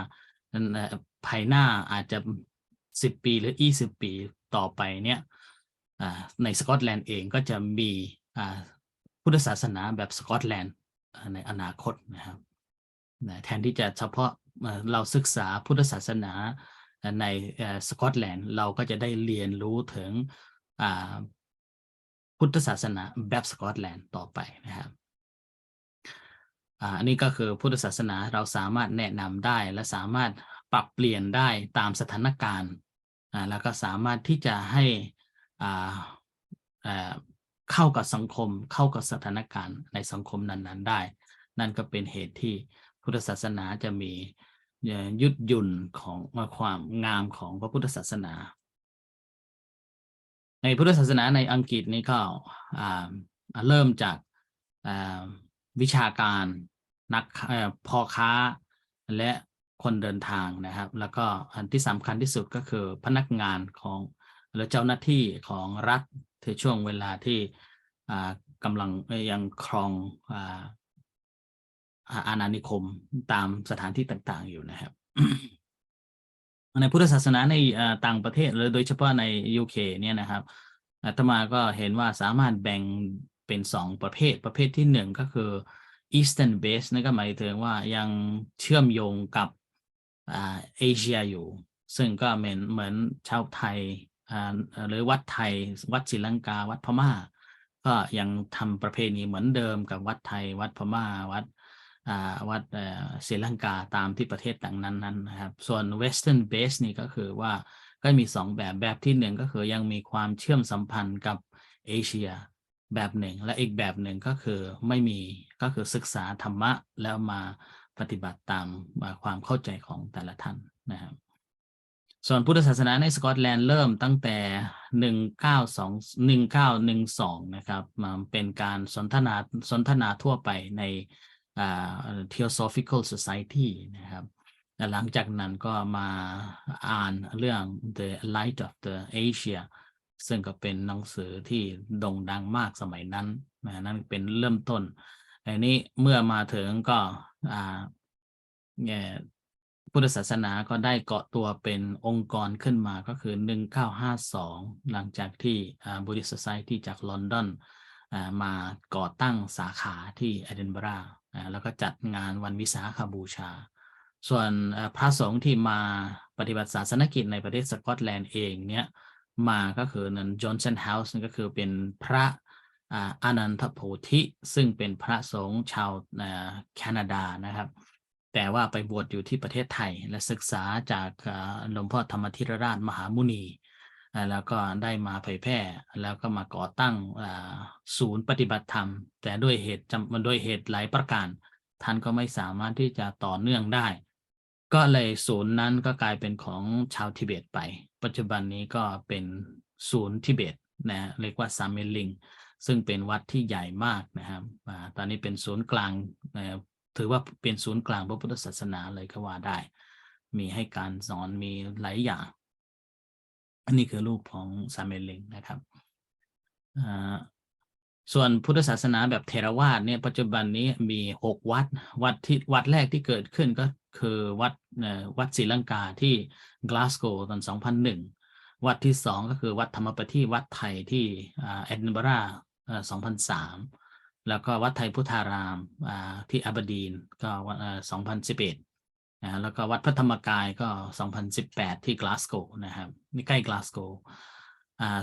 ภายหน้าอาจจะ10 ปีหรือ20 ปีต่อไปเนี่ยในสกอตแลนด์เองก็จะมีพุทธศาสนาแบบสกอตแลนด์ในอนาคตนะครับแทนที่จะเฉพาะเราศึกษาพุทธศาสนาในสกอตแลนด์เราก็จะได้เรียนรู้ถึงพุทธศาสนาแบบสกอตแลนด์ต่อไปนะครับอันนี้ก็คือพุทธศาสนาเราสามารถแนะนำได้และสามารถปรับเปลี่ยนได้ตามสถานการณ์แล้วก็สามารถที่จะให้เข้ากับสังคมเข้ากับสถานการณ์ในสังคมนั้นๆได้นั่นก็เป็นเหตุที่พุทธศาสนาจะมียุดหยุ่นของความงามของพระพุทธศาสนาในพุทธศาสนาในอังกฤษนี่ก็เริ่มจากวิชาการนักพ่อค้าและคนเดินทางนะครับแล้วก็อันที่สำคัญที่สุดก็คือพนักงานของหรือเจ้าหน้าที่ของรัฐในช่วงเวลาที่กำลังยังครองอาณานิคมตามสถานที่ต่างๆอยู่นะครับ ในพุทธศาสนาในต่างประเทศหรือโดยเฉพาะใน UK เนี่ยนะครับอาตมาก็เห็นว่าสามารถแบ่งเป็น2ประเภทที่1ก็คือ Eastern Base นั่นก็หมายถึงว่ายังเชื่อมโยงกับเอเชียอยู่ซึ่งก็เหมือนชาวไทยหรือวัดไทยวัดศรีลังกาวัดพม่าก็ยังทำประเพณีเหมือนเดิมกับวัดไทยวัดพม่าวัดศรีลังกาตามที่ประเทศต่างนั้นนะครับส่วน Western Base นี่ก็คือว่าก็มี2แบบที่1ก็คือยังมีความเชื่อมสัมพันธ์กับเอเชียแบบหนึ่งและอีกแบบหนึ่งก็คือไม่มีก็คือศึกษาธรรมะแล้วมาปฏิบัติตามความเข้าใจของแต่ละท่านนะครับส่วนพุทธศาสนาในสกอตแลนด์เริ่มตั้งแต่1912นะครับมาเป็นการสนทนาทั่วไปในTheosophical Society นะครับและหลังจากนั้นก็มาอ่านเรื่อง The Light of the Asia ซึ่งก็เป็นหนังสือที่โด่งดังมากสมัยนั้นนั่นเป็นเริ่มต้นอันนี้เมื่อมาถึงก็พุทธศาสนาก็ได้เกาะตัวเป็นองค์กรขึ้นมาก็คือ1952หลังจากที่Buddhist Society จากลอนดอนมาก่อตั้งสาขาที่เอดินบะระแล้วก็จัดงานวันวิสาขบูชาส่วนพระสงฆ์ที่มาปฏิบัติศาสนกิจในประเทศสกอตแลนด์เองเนี่ยมาก็คือนั้นจอห์นสันเฮาส์ก็คือเป็นพระอนันทโพธิซึ่งเป็นพระสงฆ์ชาวแคนาดานะครับแต่ว่าไปบวชอยู่ที่ประเทศไทยและศึกษาจากหลวงพ่อธรรมธิรราชมหามุนีแล้วก็ได้มาเผยแพร่แล้วก็มาก่อตั้งศูนย์ปฏิบัติธรรมแต่ด้วยเหตุหลายประการท่านก็ไม่สามารถที่จะต่อเนื่องได้ก็เลยศูนย์นั้นก็กลายเป็นของชาวทิเบตไปปัจจุบันนี้ก็เป็นศูนย์ทิเบตนะเรียกว่าซาเมลิงซึ่งเป็นวัดที่ใหญ่มากนะครับตอนนี้เป็นศูนย์กลางถือว่าเป็นศูนย์กลางพระพุทธศาสนาเลยก็ว่าได้มีให้การสอนมีหลายอย่างอันนี้คือรูปของซาเมลิงนะครับส่วนพุทธศาสนาแบบเถรวาทเนี่ยปัจจุบันนี้มี6วัดแรกที่เกิดขึ้นก็คือวัดศรีลังกาที่กลาสโกว์ตอน2001 วัดที่สองก็คือวัดธรรมประทีปวัดไทยที่เอดินบะระ2003แล้วก็วัดไทยพุทธารามที่อับดีนก็2011แล้วก็วัดพระธรรมกายก็2018ที่กลาสโกว์นะครับนี่ใกล้กลาสโกว์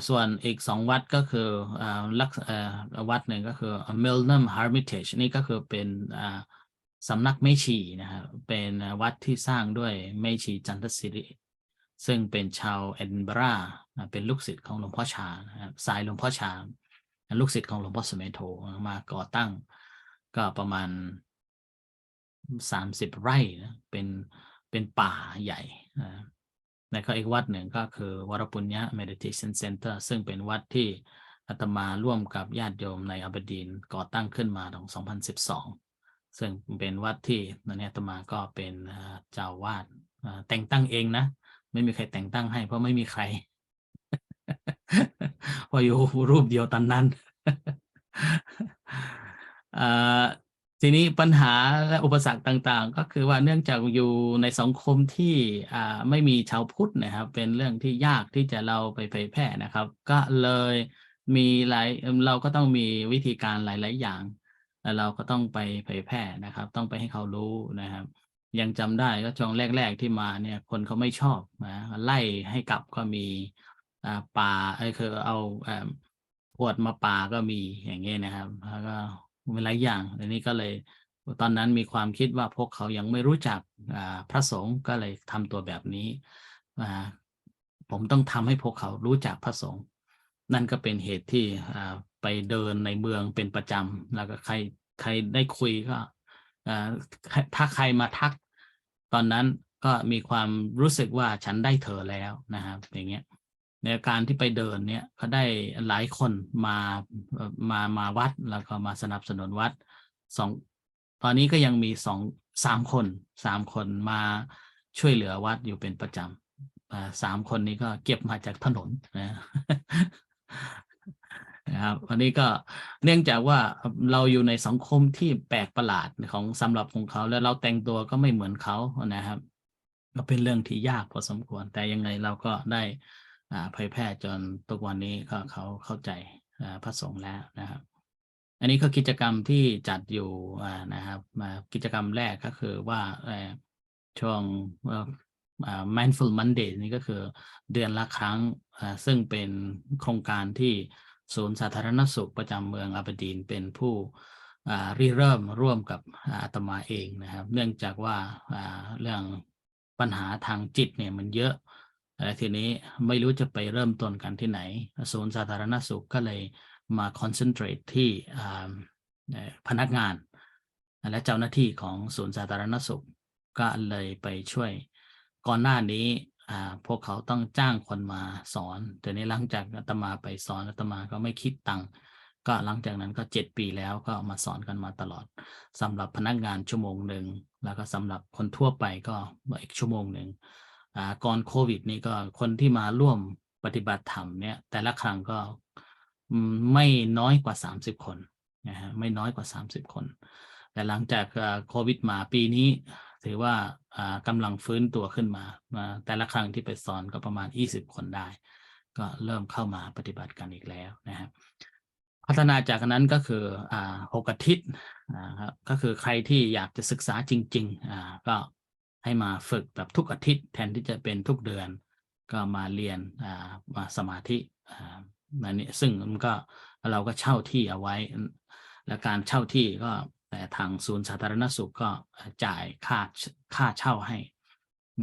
ส่วนอีก2วัดก็คือวัดหนึ่งก็คือ Milnham Hermitage นี่ก็คือเป็นสำนักแม่ชีนะครับเป็นวัดที่สร้างด้วยแม่ชีจันทศิริซึ่งเป็นชาวเอดินบะระเป็นลูกศิษย์ของหลวงพ่อชานะครับสายหลวงพ่อชาลูกศิษย์ของหลวงพ่อสมัยโทมาก่อตั้งก็ประมาณ30 ไร่นะเป็นป่าใหญ่แล้วก็อีกวัดหนึ่งก็คือวรปุญญะ Meditation Center ซึ่งเป็นวัดที่อาตมาร่วมกับญาติโยมในอับดีนก่อตั้งขึ้นมาใน2012ซึ่งเป็นวัดที่ตอนนี้อาตมาก็เป็นเจ้าวาดแต่งตั้งเองนะไม่มีใครแต่งตั้งให้เพราะไม่มีใคร พออยู่รูปเดียวตอนนั้นทีนี้ปัญหาและอุปสรรคต่างๆก็คือว่าเนื่องจากอยู่ในสังคมที่ไม่มีชาวพุทธนะครับเป็นเรื่องที่ยากที่จะเราไปเผยแพร่นะครับก็เลยมีเราก็ต้องมีวิธีการหลายๆอย่างแล้วเราก็ต้องไปเผยแพร่นะครับต้องไปให้เขารู้นะครับยังจำได้ก็ช่วงแรกๆที่มาเนี่ยคนเขาไม่ชอบนะไล่ให้กลับก็มีป่าคือเอาขวดมาป่าก็มีอย่างเงี้ยนะครับแล้วก็หลายอย่างอันนี้ก็เลยตอนนั้นมีความคิดว่าพวกเขายังไม่รู้จักพระสงฆ์ก็เลยทำตัวแบบนี้ผมต้องทำให้พวกเขารู้จักพระสงฆ์นั่นก็เป็นเหตุที่ไปเดินในเมืองเป็นประจำแล้วก็ใครได้คุยก็ถ้าใครมาทักตอนนั้นก็มีความรู้สึกว่าฉันได้เธอแล้วนะครับอย่างเงี้ยในการที่ไปเดินเนี่ยก็ได้หลายคนมาวัดแล้วก็มาสนับสนุนวัดตอนนี้ก็ยังมี3 คนมาช่วยเหลือวัดอยู่เป็นประจำ3 คนนี้ก็เก็บมาจากถนนนะครับอันนี้ก็เนื่องจากว่าเราอยู่ในสังคมที่แปลกประหลาดสำหรับของเขาแล้วเราแต่งตัวก็ไม่เหมือนเขานะครับก็เป็นเรื่องที่ยากพอสมควรแต่ยังไงเราก็ได้เผยแพร่จนทุกวันนี้ก็เขาเข้าใจพระสงฆ์แล้วนะครับอันนี้ก็กิจกรรมที่จัดอยู่นะครับกิจกรรมแรกก็คือว่าช่วงMindful Monday นี่ก็คือเดือนละครั้งซึ่งเป็นโครงการที่ศูนย์สาธารณสุขประจำเมืองอับดีนเป็นผู้ริเริ่มร่วมกับอาตมาเองนะครับเนื่องจากว่าเรื่องปัญหาทางจิตเนี่ยมันเยอะและทีนี้ไม่รู้จะไปเริ่มต้นกันที่ไหนศูนย์สาธารณสุขก็เลยมาคอนเซนเทรตที่พนักงานและเจ้าหน้าที่ของศูนย์สาธารณสุขก็เลยไปช่วยก่อนหน้านี้พวกเขาต้องจ้างคนมาสอนแต่นี้หลังจากอาตมาไปสอนอาตมาก็ไม่คิดตังค์ก็หลังจากนั้นก็7 ปีแล้วก็มาสอนกันมาตลอดสำหรับพนักงาน1 ชั่วโมงแล้วก็สำหรับคนทั่วไปก็อีก1 ชั่วโมงก่อนโควิดนี่ก็คนที่มาร่วมปฏิบัติธรรมเนี่ยแต่ละครั้งก็ไม่น้อยกว่า30 คนนะฮะไม่น้อยกว่า30 คนแต่หลังจากโควิดมาปีนี้ถือว่ากำลังฟื้นตัวขึ้นมาแต่ละครั้งที่ไปสอนก็ประมาณ20 คนได้ก็เริ่มเข้ามาปฏิบัติกันอีกแล้วนะครับพัฒนาจากนั้นก็คือ6 อาทิตย์ครับก็คือใครที่อยากจะศึกษาจริงๆก็ให้มาฝึกแบบทุกอาทิตย์แทนที่จะเป็นทุกเดือนก็มาเรียนมาสมาธินั่นนี่ซึ่งมันก็เราก็เช่าที่เอาไว้และการเช่าที่ก็แต่ทางศูนย์สาธารณสุขก็จ่ายค่าเช่าให้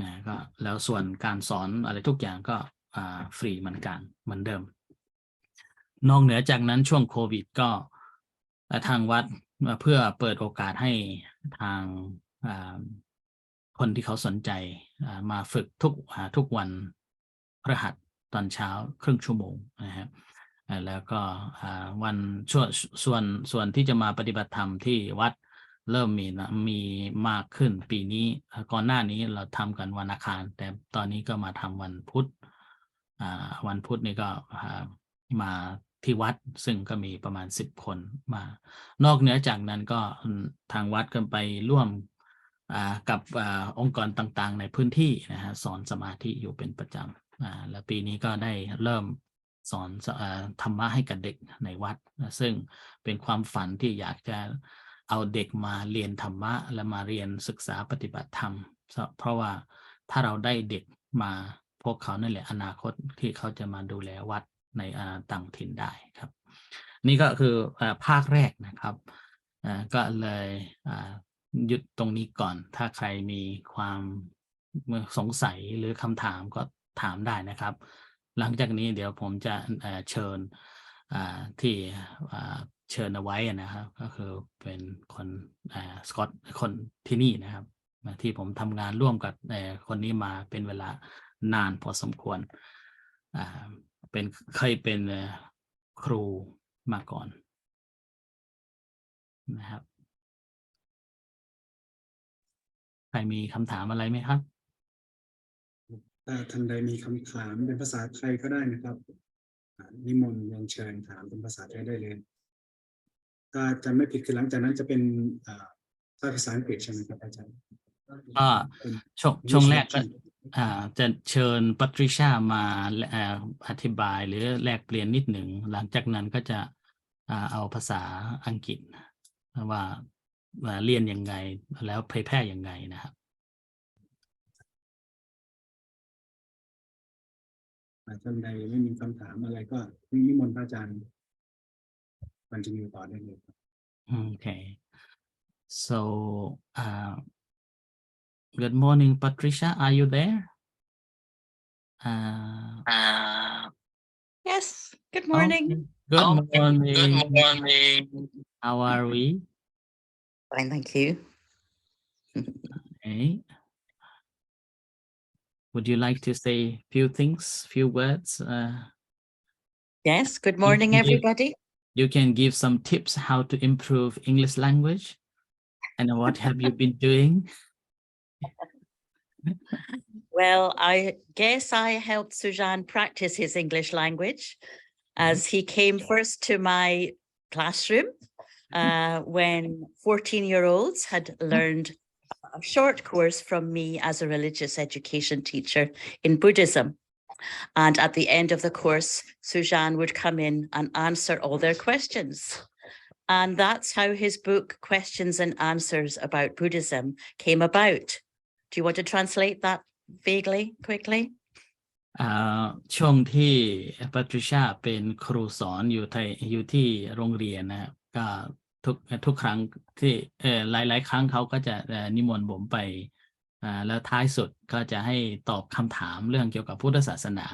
นะก็แล้วส่วนการสอนอะไรทุกอย่างก็ฟรีเหมือนกันเหมือนเดิมนอกเหนือจากนั้นช่วงโควิดก็ทางวัดเพื่อเปิดโอกาสให้ทางคนที่เขาสนใจมาฝึกทุกวันพฤหัสตอนเช้า1/2 ชั่วโมงนะครับแล้วก็วันส่วนที่จะมาปฏิบัติธรรมที่วัดเริ่มมีมากขึ้นปีนี้ก่อนหน้านี้เราทำกันวันอังคารแต่ตอนนี้ก็มาทำวันพุธนี่ก็มาที่วัดซึ่งก็มีประมาณ10 คนมานอกเหนือจากนั้นก็ทางวัดก็ไปร่วมกับองค์กรต่างๆในพื้นที่นะฮะสอนสมาธิอยู่เป็นประจ แล้วปีนี้ก็ได้เริ่มสอนธรรมะให้กับเด็กในวัดซึ่งเป็นความฝันที่อยากจะเอาเด็กมาเรียนธรรมะและมาเรียนศึกษาปฏิบัติธรรมเพราะว่าถ้าเราได้เด็กมาพวกเขานั่นแหละอนาคตที่เขาจะมาดูแลวัดในต่างถิ่นได้ครับนี่ก็คือภาคแรกนะครับก็เลยหยุดตรงนี้ก่อนถ้าใครมีความสงสัยหรือคำถามก็ถามได้นะครับ หลังจากนี้เดี๋ยวผมจะเชิญที่เชิญเอาไว้นะครับก็คือเป็นคนสกอตคนที่นี่นะครับที่ผมทำงานร่วมกับคนนี้มาเป็นเวลานานพอสมควรเคยเป็นครูมาก่อนนะครับใครมีคำถามอะไรไหมครับถ้าท่านใดมีคำถามเป็นภาษาไทยก็ได้นะครับนิมนต์เรียนเชิญถามเป็นภาษาไทยได้เลยถ้าจะไม่ผิดคือหลังจากนั้นจะเป็นภาษาอังกฤษใช่ไหมครับอาจารย์ช่วงแรกก็จะเชิญปัตริชามาอธิบายหรือแลกเปลี่ยนนิดหนึ่งหลังจากนั้นก็จะเอาภาษาอังกฤษว่าเรียนยังไงแล้วเผยแพร่ยังไงนะครับท่านใดไม่มีคำถามอะไรก็นิมนต์พระอาจารย์คอนติเนียต่อได้เลยครับ Okay so good morning Patricia are you there Yes, good morning. Good morning. Good morning. How are we? Fine, thank you. Okay. Would you like to say few things, few words? Yes, good morning, everybody. You can give some tips how to improve English language. And what have you been doing? Well, I guess I helped Sujan practice his English language as he came first to my classroom when 14-year-olds had learned a short course from me as a religious education teacher in Buddhism. And at the end of the course, Sujan would come in and answer all their questions. And that's how his book, Questions and Answers About Buddhism, came about. Do you want to translate that vaguely, quickly? ช่วงที่ปัตริชาเป็นครูสอนอยู่ที่โรงเรียนนะครับก็ทุกครั้งที่หลายครั้งเขาก็จะนิมนต์ผมไปแล้วท้ายสุดก็จะให้ตอบคำถามเรื่องเกี่ยวกับพุทธศาสนา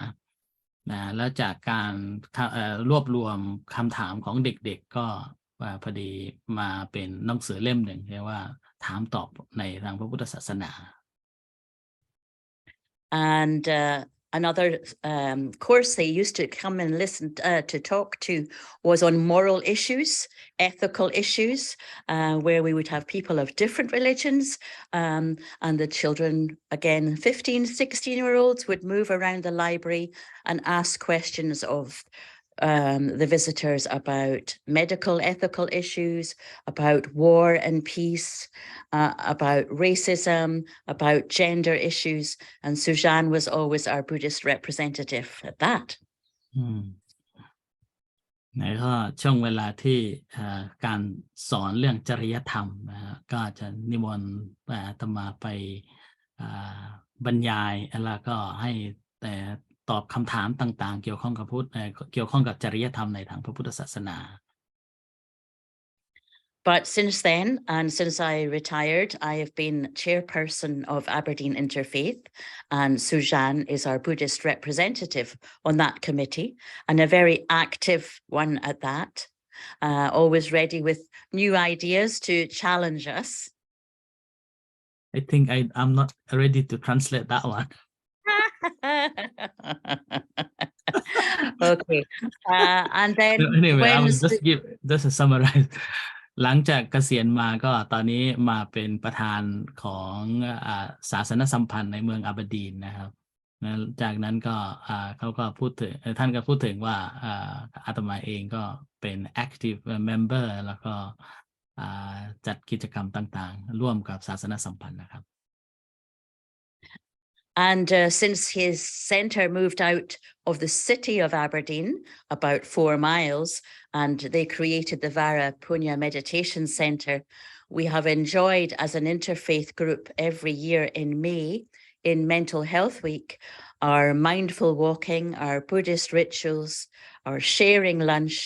แล้วจากการรวบรวมคำถามของเด็กๆก็พอดีมาเป็นหนังสือเล่มหนึ่งเรียกว่าถามตอบในทางพระพุทธศาสนา And another course they used to come and listen to talk to was on moral issues, ethical issues, where we would have people of different religions, and the children, again, 15, 16-year-olds would move around the library and ask questions of the visitors about medical ethical issues, about war and peace, about racism, about gender issues. And Sujan was always our Buddhist representative at that. ไหนก็ช่วงเวลาที่การสอนเรื่องจริยธรรมก็จะนิมนต์อาตมาไปบรรยายแล้วก็ให้ตอบคำถามต่างๆเกี่ยวข้องกับจริยธรรมในทางพระพุทธศาสนา But since then, and since I retired, I have been chairperson of Aberdeen Interfaith, and Sujan is our Buddhist representative on that committee, and a very active one at that, always ready with new ideas to challenge us. I think I'm not ready to translate that one. Okay. And then anyway, I when will just summarize. หลังจากเกษียณมาก็ตอนนี้มาเป็นประธานของศาสนสัมพันธ์ในเมืองอาบดีนนะครับจากนั้นก็เขาก็พูดถึงท่านก็พูดถึงว่าอาตมาเองก็เป็น active member แล้วก็จัดกิจกรรมต่างๆร่วมกับศาสนสัมพันธ์นะครับ And since his centre moved out of the city of Aberdeen, about 4 miles, and they created the Vara Punya Meditation Centre, we have enjoyed as an interfaith group every year in May, in Mental Health Week, our mindful walking, our Buddhist rituals, our sharing lunch,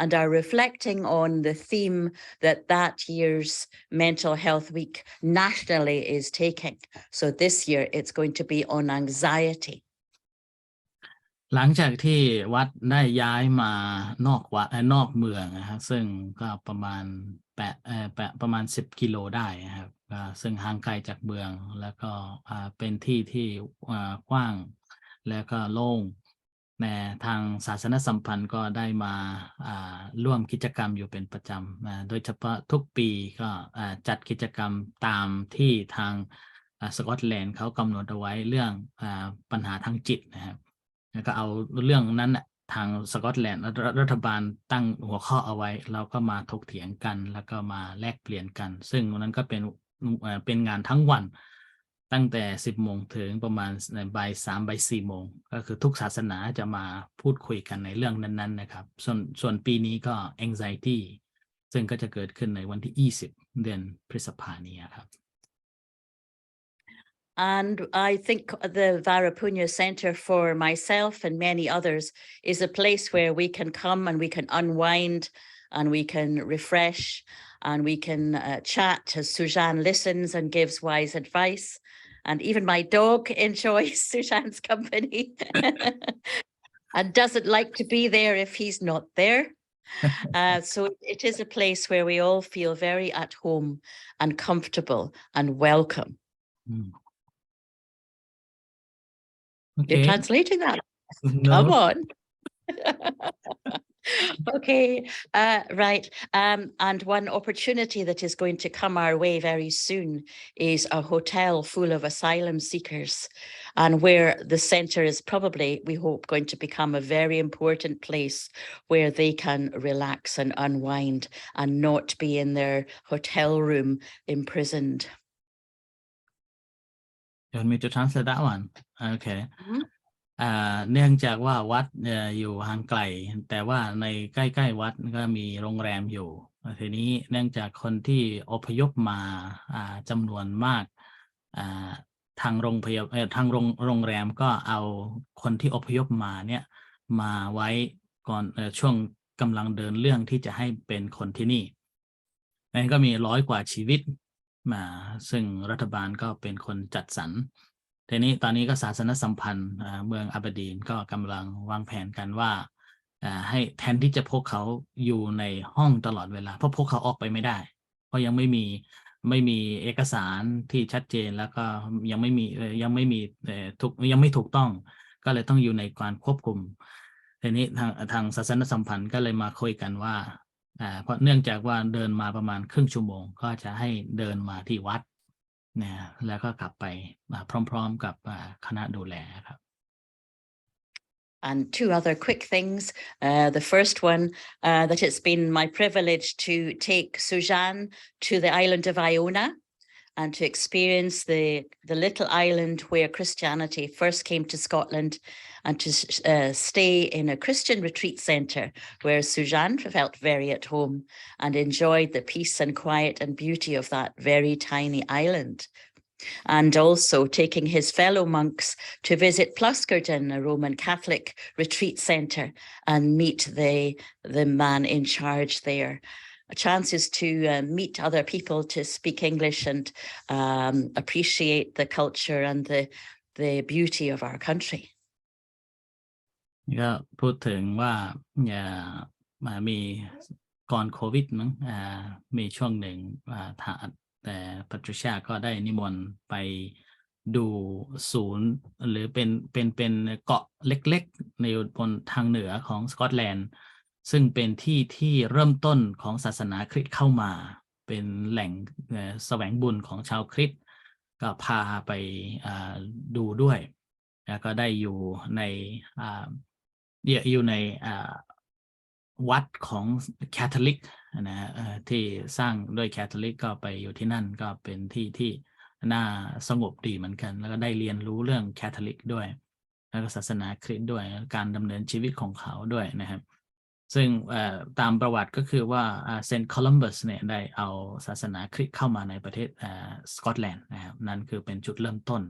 and our reflecting on the theme that that year's Mental Health Week nationally is taking. So this year it's going to be on anxiety. หลังจากที่วัดได้ย้ายมานอกวัดนอกเมืองนะครับซึ่งก็ประมาณประมาณ10 กิโลได้นะครับซึ่งห่างไกลจากเมืองแล้วก็เป็นที่ที่กว้างแล้วก็โล่งแต่ทางศาสนสัมพันธ์ก็ได้มาร่วมกิจกรรมอยู่เป็นประจำโดยเฉพาะทุกปีก็จัดกิจกรรมตามที่ทางสกอตแลนด์เขากำหนดเอาไว้เรื่องปัญหาทางจิตนะครับแล้วก็เอาเรื่องนั้นทางสกอตแลนด์รัฐบาลตั้งหัวข้อเอาไว้เราก็มาถกเถียงกันแล้วก็มาแลกเปลี่ยนกันซึ่งวันนั้นก็เป็นงานทั้งวันตั้งแต่10 โมงถึงประมาณบ่าย 3 บ่าย 4 โมงก็คือทุกศาสนาจะมาพูดคุยกันในเรื่องนั้นๆนะครับส่วนปีนี้ก็ anxiety ซึ่งก็จะเกิดขึ้นในวันที่20 เดือนพฤษภาคมนี้ครับAnd I think the Varapunya Centre for myself and many others is a place where we can come and we can unwind and we can refresh and we can chat as Suzanne listens and gives wise advice. And even my dog enjoys Suzanne's company and doesn't like to be there if he's not there. So it is a place where we all feel very at home and comfortable and welcome. Okay. You're translating that? No. Come on. Okay, right. And one opportunity that is going to come our way very soon is a hotel full of asylum seekers, and where the centre is probably, we hope, going to become a very important place where they can relax and unwind and not be in their hotel room imprisoned. You want me to translate that one? Okay. เนื่องจากว่าวัดอยู่ห่างไกลแต่ว่าในใกล้ๆวัดก็มีโรงแรมอยู่ทีนี้เนื่องจากคนที่อพยพมาจำนวนมากทางโรงแรมก็เอาคนที่อพยพมาเนี่ยมาไว้ก่อนช่วงกำลังเดินเรื่องที่จะให้เป็นคนที่นี่นั่นก็มี100 กว่าชีวิตมาซึ่งรัฐบาลก็เป็นคนจัดสรรทีนี้ตอนนี้ก็ศาสนสัมพันธ์เมืองอาบดีนก็กำลังวางแผนกันว่าให้แทนที่จะพกเขาอยู่ในห้องตลอดเวลาเพราะพกเขาออกไปไม่ได้เพราะยังไม่มีเอกสารที่ชัดเจนแล้วก็ยังไม่ถูกต้องก็เลยต้องอยู่ในการควบคุมทีนี้ทางศาสนสัมพันธ์ก็เลยมาคุยกันว่าเพราะเนื่องจากว่าเดินมาประมาณครึ่งชั่วโมงก็จะให้เดินมาที่วัดแล้วก็กลับไปพร้อมๆกับคณะดูแลครับ And 2 other quick things. The first one, that it's been my privilege to take Suzanne to the island of Iona and to experience the little island where Christianity first came to Scotland, and to stay in a Christian retreat centre where Suzanne felt very at home and enjoyed the peace and quiet and beauty of that very tiny island. And also taking his fellow monks to visit Pluskerton, a Roman Catholic retreat centre, and meet the man in charge there. Chances to meet other people, to speak English and appreciate the culture and the beauty of our country. ก็พูดถึงว่ามีก่อนโควิดมั้งมีช่วงหนึ่งแต่ปัตริชาก็ได้นิมนต์ไปดูศูนย์หรือเป็นเกาะเล็กๆในบนทางเหนือของสกอตแลนด์ซึ่งเป็นที่เริ่มต้นของศาสนาคริสต์เข้ามาเป็นแหล่งแสวงบุญของชาวคริสต์ก็พาไปดูด้วยแล้วก็ได้อยู่ในวัดของแคทอลิกนะที่สร้างโดยแคทอลิกก็ไปอยู่ที่นั่นก็เป็นที่ น่าสงบดีเหมือนกันแล้วก็ได้เรียนรู้เรื่องแคทอลิกด้วยแล้วก็ศาสนาคริสต์ด้วยการดำเนินชีวิตของเขาด้วยนะครับซึ่งตามประวัติก็คือว่าเซนต์โคลัมบัสเนี่ยได้เอาศาสนาคริสต์เข้ามาในประเทศสกอตแลนด์นะครับนั่นคือเป็นจุดเริ่มต้น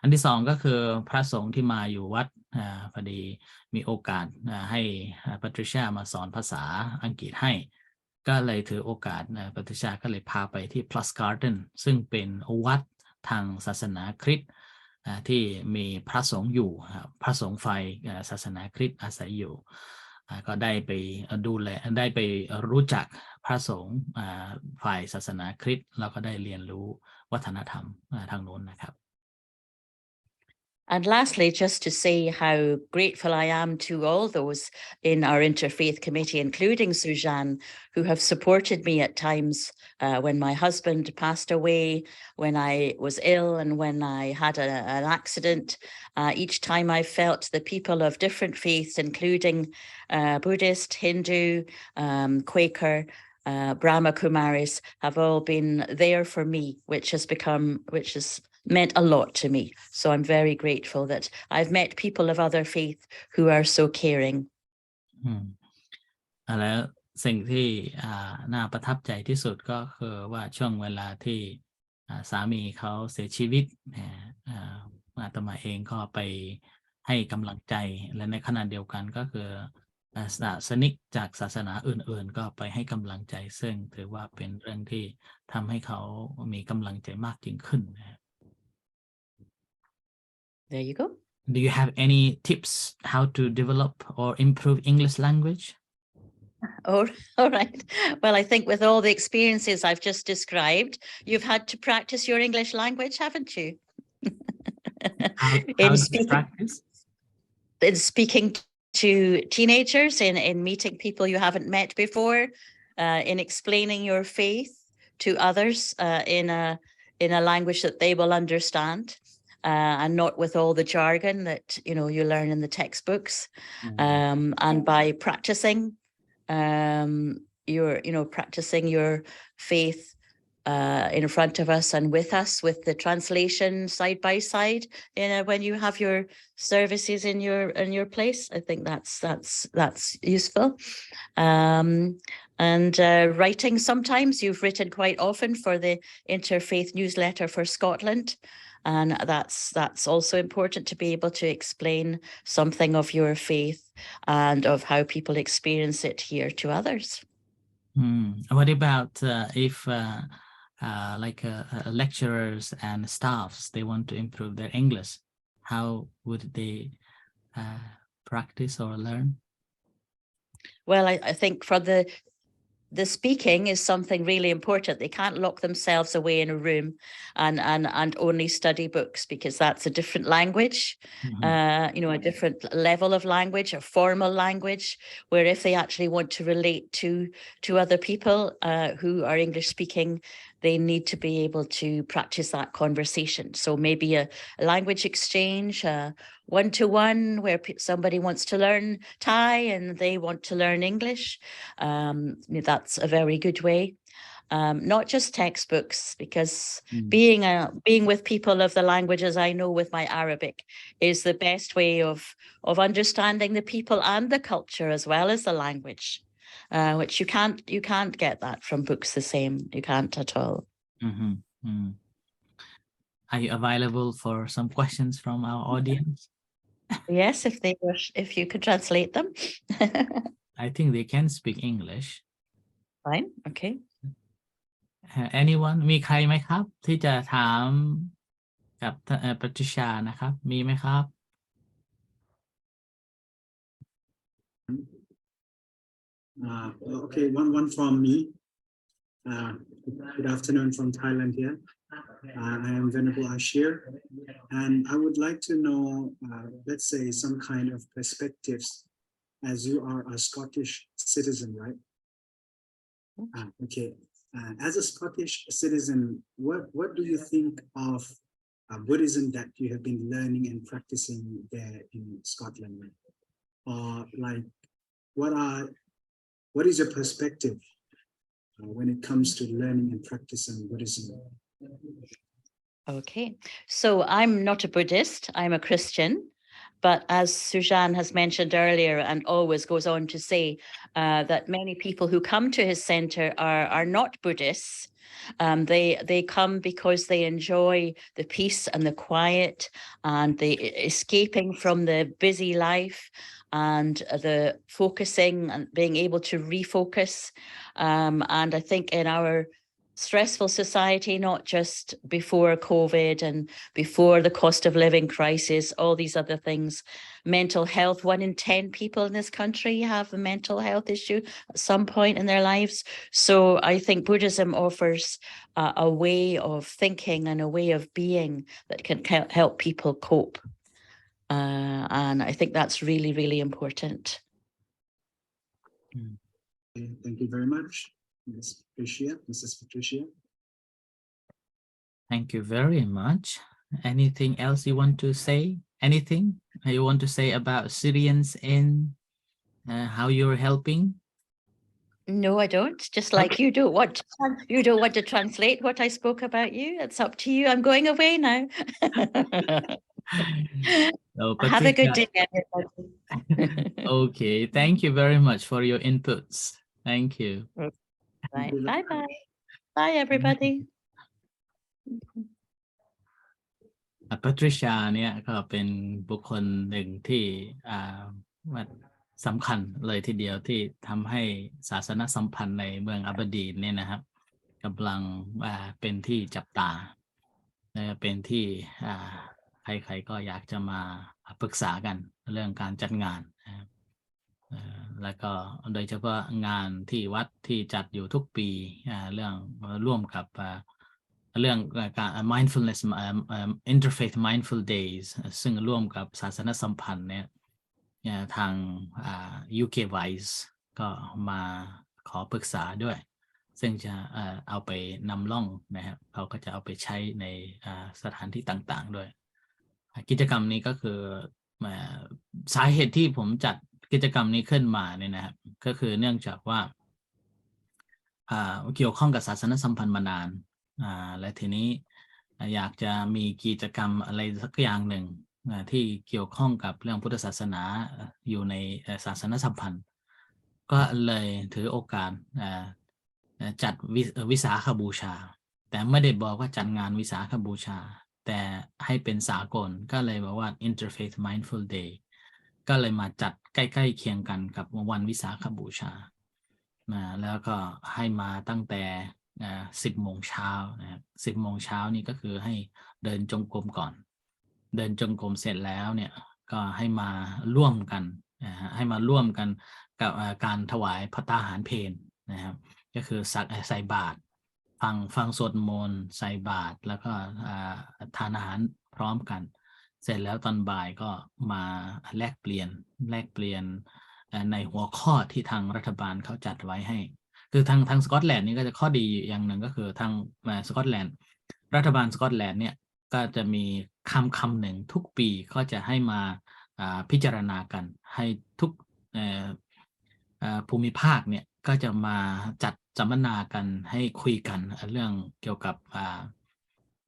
อันที่สองก็คือพระสงฆ์ที่มาอยู่วัดพอดีมีโอกาสให้แพทริเชียมาสอนภาษาอังกฤษให้ก็เลยถือโอกาสแพทริเชียก็เลยพาไปที่ Plus Garden ซึ่งเป็นวัดทางศาสนาคริสต์ที่มีพระสงฆ์อยู่พระสงฆ์ฝ่ายศาสนาคริสต์อาศัยอยู่ก็ได้ไปดูแลได้ไปรู้จักพระสงฆ์ฝ่ายศาสนาคริสต์แล้วก็ได้เรียนรู้วัฒนธรรมทางโน้นนะครับ And lastly, just to say how grateful I am to all those in our interfaith committee, including Suzanne, who have supported me at times when my husband passed away, when I was ill, and when I had an accident. Each time I felt the people of different faiths, including Buddhist, Hindu, Quaker, Brahma Kumaris, have all been there for me, which has meant a lot to me. So I'm very grateful that I've met people of other faith who are so caring. แล้วสิ่งที่น่าประทับใจที่สุดก็คือว่าช่วงเวลาที่สามีเขาเสียชีวิตอาตมาเองก็ไปให้กำลังใจและในขณะเดียวกันก็คือศาสนิกจากศาสนาอื่นๆก็ไปให้กำลังใจซึ่งถือว่าเป็นเรื่องที่ทำให้เขามีกำลังใจมากยิ่งขึ้นนะครับ There you go. Do you have any tips how to develop or improve English language? Oh, all right. Well, I think with all the experiences I've just described, you've had to practice your English language, haven't you? How do you practice? In speaking to teenagers, in meeting people you haven't met before, in explaining your faith to others in a language that they will understand. And not with all the jargon that you learn in the textbooks, and by practicing practicing your faith in front of us and with us, with the translation side by side, when you have your services in your place. I think that's useful. And writing, sometimes you've written quite often for the Interfaith newsletter for Scotland. And that's also important to be able to explain something of your faith and of how people experience it here to others. What about if lecturers and staffs, they want to improve their English? How would they practice or learn? Well, I think for the speaking is something really important. They can't lock themselves away in a room and only study books, because that's a different language, a different level of language, a formal language, where if they actually want to relate to other people who are English speaking, they need to be able to practice that conversation. So maybe a language exchange, one-to-one, where somebody wants to learn Thai and they want to learn English. That's a very good way. Not just textbooks, because being with people of the languages I know with my Arabic is the best way of understanding the people and the culture as well as the language, which you can't get that from books the same. You can't at all. Are you available for some questions from our audience? Yes, if you could translate them. I think they can speak English. Fine. Okay. Anyone มีใครไหมครับที่จะถามกับปัทริชานะครับมีไหมครับ Okay, one from me. Good afternoon from Thailand here. I am Venerable Ashir, and I would like to know, let's say, some kind of perspectives, as you are a Scottish citizen, right? Okay. As a Scottish citizen, what do you think of Buddhism that you have been learning and practicing there in Scotland? Or like, what is your perspective when it comes to learning and practicing Buddhism? Okay, so I'm not a Buddhist, I'm a Christian. But as Suzanne has mentioned earlier, and always goes on to say, that many people who come to his center are not Buddhists. They come because they enjoy the peace and the quiet and the escaping from the busy life and the focusing and being able to refocus. And I think in our stressful society, not just before COVID and before the cost of living crisis, all these other things, mental health, 1 in 10 people in this country have a mental health issue at some point in their lives. So I think Buddhism offers a way of thinking and a way of being that can help people cope. And I think that's really, really important. Okay, thank you very much, Mrs. Patricia. Thank you very much. Anything else you want to say? Anything you want to say about Syrians and how you're helping? No, I don't. Just like you don't want to translate what I spoke about you. It's up to you. I'm going away now. So, Have a good Patricia, day, everybody. okay, thank you very much for your inputs. Thank you. Right. Bye bye. Bye, everybody. Patricia เนี่ยก็เป็นบุคคลหนึ่งที่ว่าสำคัญเลยทีเดียวที่ทำให้ศาสนสัมพันธ์ในเมืองอับดีนเนี่ยนะครับกำลังเป็นที่จับตาเป็นที่ใครๆก็อยากจะมาปรึกษากันเรื่องการจัดงานนะครับแล้วก็โดยเฉพาะงานที่วัดที่จัดอยู่ทุกปีเรื่องร่วมกับเรื่องการ mindfulness interfaith mindful days ซึ่งร่วมกับศาสนสัมพันธ์เนี่ยทาง UK Wise ก็มาขอปรึกษาด้วยซึ่งจะเอาไปนำล่องนะครับเขาก็จะเอาไปใช้ในสถานที่ต่างๆด้วยกิจกรรมนี้ก็คือสาเหตุที่ผมจัดกิจกรรมนี้ขึ้นมาเนี่ยนะครับก็คือเนื่องจากว่าเกี่ยวข้องกับศาสนสัมพันธ์มานานและทีนี้อยากจะมีกิจกรรมอะไรสักอย่างหนึ่งที่เกี่ยวข้องกับเรื่องพุทธศาสนาอยู่ในศาสนสัมพันธ์ก็เลยถือโอกาสจัดวิสาขบูชาแต่ไม่ได้บอกว่าจัดงานวิสาขบูชาแต่ให้เป็นสากลก็เลยบอกว่า Interfaith Mindful Day ก็เลยมาจัดใกล้ๆเคียงกันกับวันวิสาขบูชาแล้วก็ให้มาตั้งแต่10 โมงเช้านะครับ10 โมงเช้านี่ก็คือให้เดินจงกรมก่อนเดินจงกรมเสร็จแล้วเนี่ยก็ให้มาร่วมกันให้มาร่วมกันกับการถวายภัตตาหารเพลนะครับก็คือใส่บาตรฟังสวดมนต์ใส่บาตรแล้วก็ทานอาหารพร้อมกันเสร็จแล้วตอนบ่ายก็มาแลกเปลี่ยนในหัวข้อที่ทางรัฐบาลเขาจัดไว้ให้คือทางสกอตแลนด์นี่ก็จะข้อดีอย่างหนึ่งก็คือทางสกอตแลนด์รัฐบาลสกอตแลนด์เนี่ยก็จะมีคำหนึ่งทุกปีก็จะให้มาพิจารณากันให้ทุกภูมิภาคเนี่ยก็จะมาจัดสัมมนากันให้คุยกันเรื่องเกี่ยวกับ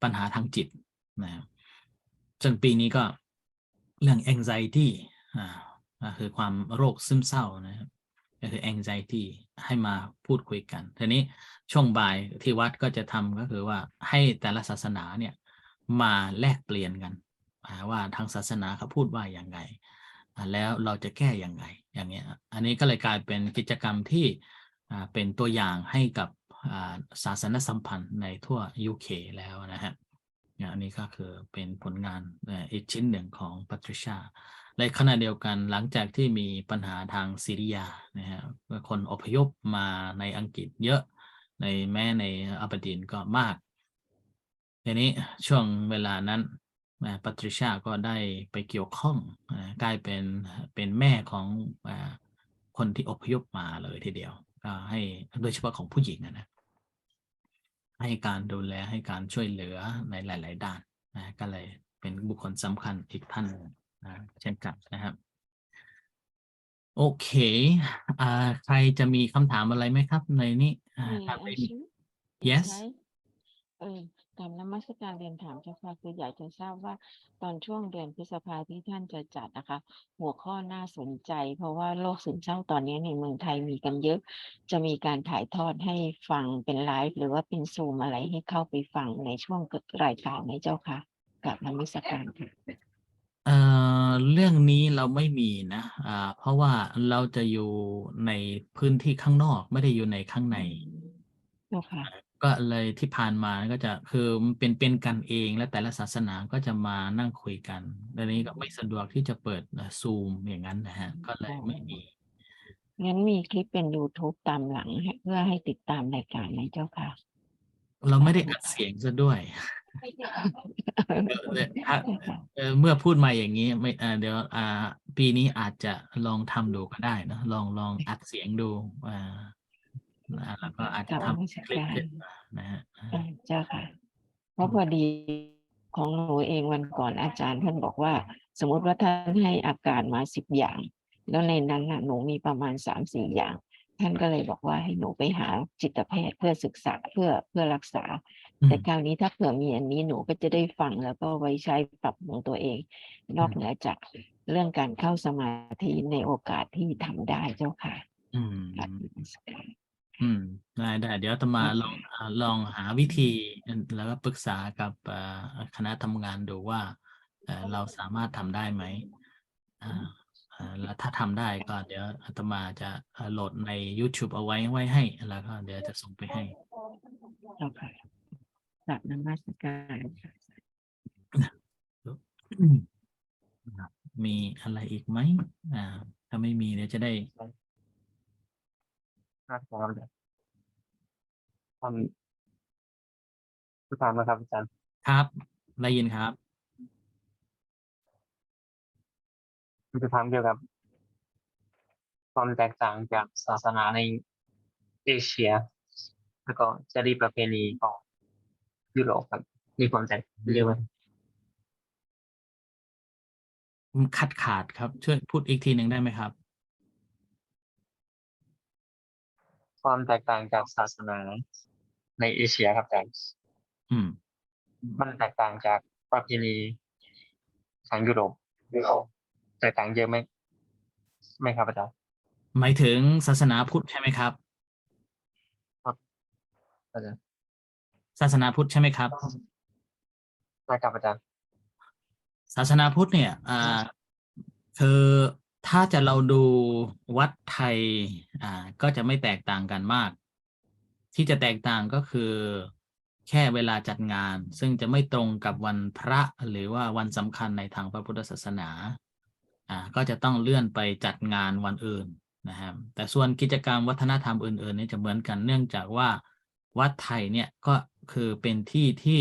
ปัญหาทางจิตนะซึ่งปีนี้ก็เรื่อง anxiety คือความโรคซึมเศร้านะครับก็คือ anxiety ให้มาพูดคุยกันทีนี้ช่วงบ่ายที่วัดก็จะทำก็คือว่าให้แต่ละศาสนาเนี่ยมาแลกเปลี่ยนกันว่าทางศาสนาเขาพูดว่าอย่างไรแล้วเราจะแก้อย่างไรอย่างเงี้ยอันนี้ก็เลยกลายเป็นกิจกรรมที่เป็นตัวอย่างให้กับศาสนสัมพันธ์ในทั่ว UK แล้วนะฮะอันนี้ก็คือเป็นผลงานอีกชิ้นหนึ่งของ Patricia ในขณะเดียวกันหลังจากที่มีปัญหาทางซีเรียนะฮะคนอพยพมาในอังกฤษเยอะแม้ในอับดีนก็มากทีนี้ช่วงเวลานั้นPatricia ก็ได้ไปเกี่ยวข้องกลายเป็นแม่ของคนที่อพยพมาเลยทีเดียวก็ให้โดยเฉพาะของผู้หญิงนะให้การดูแลให้การช่วยเหลือในหลายๆด้านก็เลยเป็นบุคคลสำคัญอีกท่านเช่นกันนะครับโอเคใครจะมีคำถามอะไรไหมครับในนี้May I ask you? Yes Okay. กับนมัสการเรียนถามเจ้าค่ะคืออยากจะทราบว่าตอนช่วงเดือนพฤษภาที่ท่านจะจัดนะคะหัวข้อน่าสนใจเพราะว่าโรคซึมเศร้าตอนนี้ในเมืองไทยมีกันเยอะจะมีการถ่ายทอดให้ฟังเป็นไลฟ์หรือว่าเป็นซูมอะไรให้เข้าไปฟังในช่วงรายการไหมเจ้าค่ะกับนมัสการค่ะ เรื่องนี้เราไม่มีนะเพราะว่าเราจะอยู่ในพื้นที่ข้างนอกไม่ได้อยู่ในข้างใน เจ้าค่ะ ก็เลยที่ผ่านมาก็จะคือมันเป็นกันเองและแต่ละศาสนาก็จะมานั่งคุยกันดังนี้ก็ไม่สะดวกที่จะเปิดซูมอย่างนั้นนะฮะก็เลยไม่มี งั้นมีคลิปเป็น YouTube ตามหลังเพื่อให้ติดตามรายการไหมเจ้าค่ะ เราไม่ได้อัดเสียงซะด้วย ถ้าเมื่อพูดมาอย่างนี้ไม่เดี๋ยวปีนี้อาจจะลองทำดูก็ได้นะลองอัดเสียงดูแล้วก็อาจจะทำคลิปขึ้นมานะฮะ เจ้าค่ะ เพราะพอดีของหนูเองวันก่อนอาจารย์ท่านบอกว่า สมมติว่าท่านให้อาการมา10 อย่าง แล้วในนั้นน่ะหนูมีประมาณ3-4 อย่าง ท่านก็เลยบอกว่าให้หนูไปหาจิตแพทย์เพื่อศึกษาเพื่อรักษา แต่คราวนี้ถ้าเผื่อมีอันนี้หนูก็จะได้ฟังแล้วก็ไว้ใช้ปรับปรุงตัวเอง นอกเหนือจากเรื่องการเข้าสมาธิในโอกาสที่ทำได้เจ้าค่ะ ได้เดี๋ยวอาตมาลองหาวิธีแล้วก็ปรึกษากับคณะทำงานดูว่าเราสามารถทำได้ไหมแล้วถ้าทำได้ก็เดี๋ยวอาตมาจะโหลดใน YouTube เอาไว้ให้แล้วก็เดี๋ยวจะส่งไปให้ เจ้าค่ะกราบนมัสการค่ะ มีอะไรอีกไหมถ้าไม่มีเดี๋ยวจะได้ครับผู้ถามนะครับอาจารย์ ครับได้ยินครับ คือจะถามเกี่ยวกับความแตกต่างจากศาสนาในเอเชีย แล้วก็จารีตประเพณีของยุโรปครับมีความแตกต่างเยอะไหม ขาดครับช่วยพูดอีกทีหนึ่งได้ไหมครับ ความแตกต่างจากศาสนาในเอเชียครับอาจารย์ มันแตกต่างจากประเพณีทางยุโรปแตกต่างเยอะไหมไม่ครับอาจารย์ หมายถึงศาสนาพุทธใช่ไหมครับ อาจารย์ ศาสนาพุทธใช่ไหมครับ ใช่ครับอาจารย์ ศาสนาพุทธเนี่ยคือถ้าจะเราดูวัดไทยก็จะไม่แตกต่างกันมาก ที่จะแตกต่างก็คือแค่เวลาจัดงาน ซึ่งจะไม่ตรงกับวันพระหรือว่าวันสำคัญในทางพระพุทธศาสนาก็จะต้องเลื่อนไปจัดงานวันอื่นนะครับแต่ส่วนกิจกรรมวัฒนธรรมอื่นๆนี่จะเหมือนกันเนื่องจากว่าวัดไทยเนี่ยก็คือเป็นที่ที่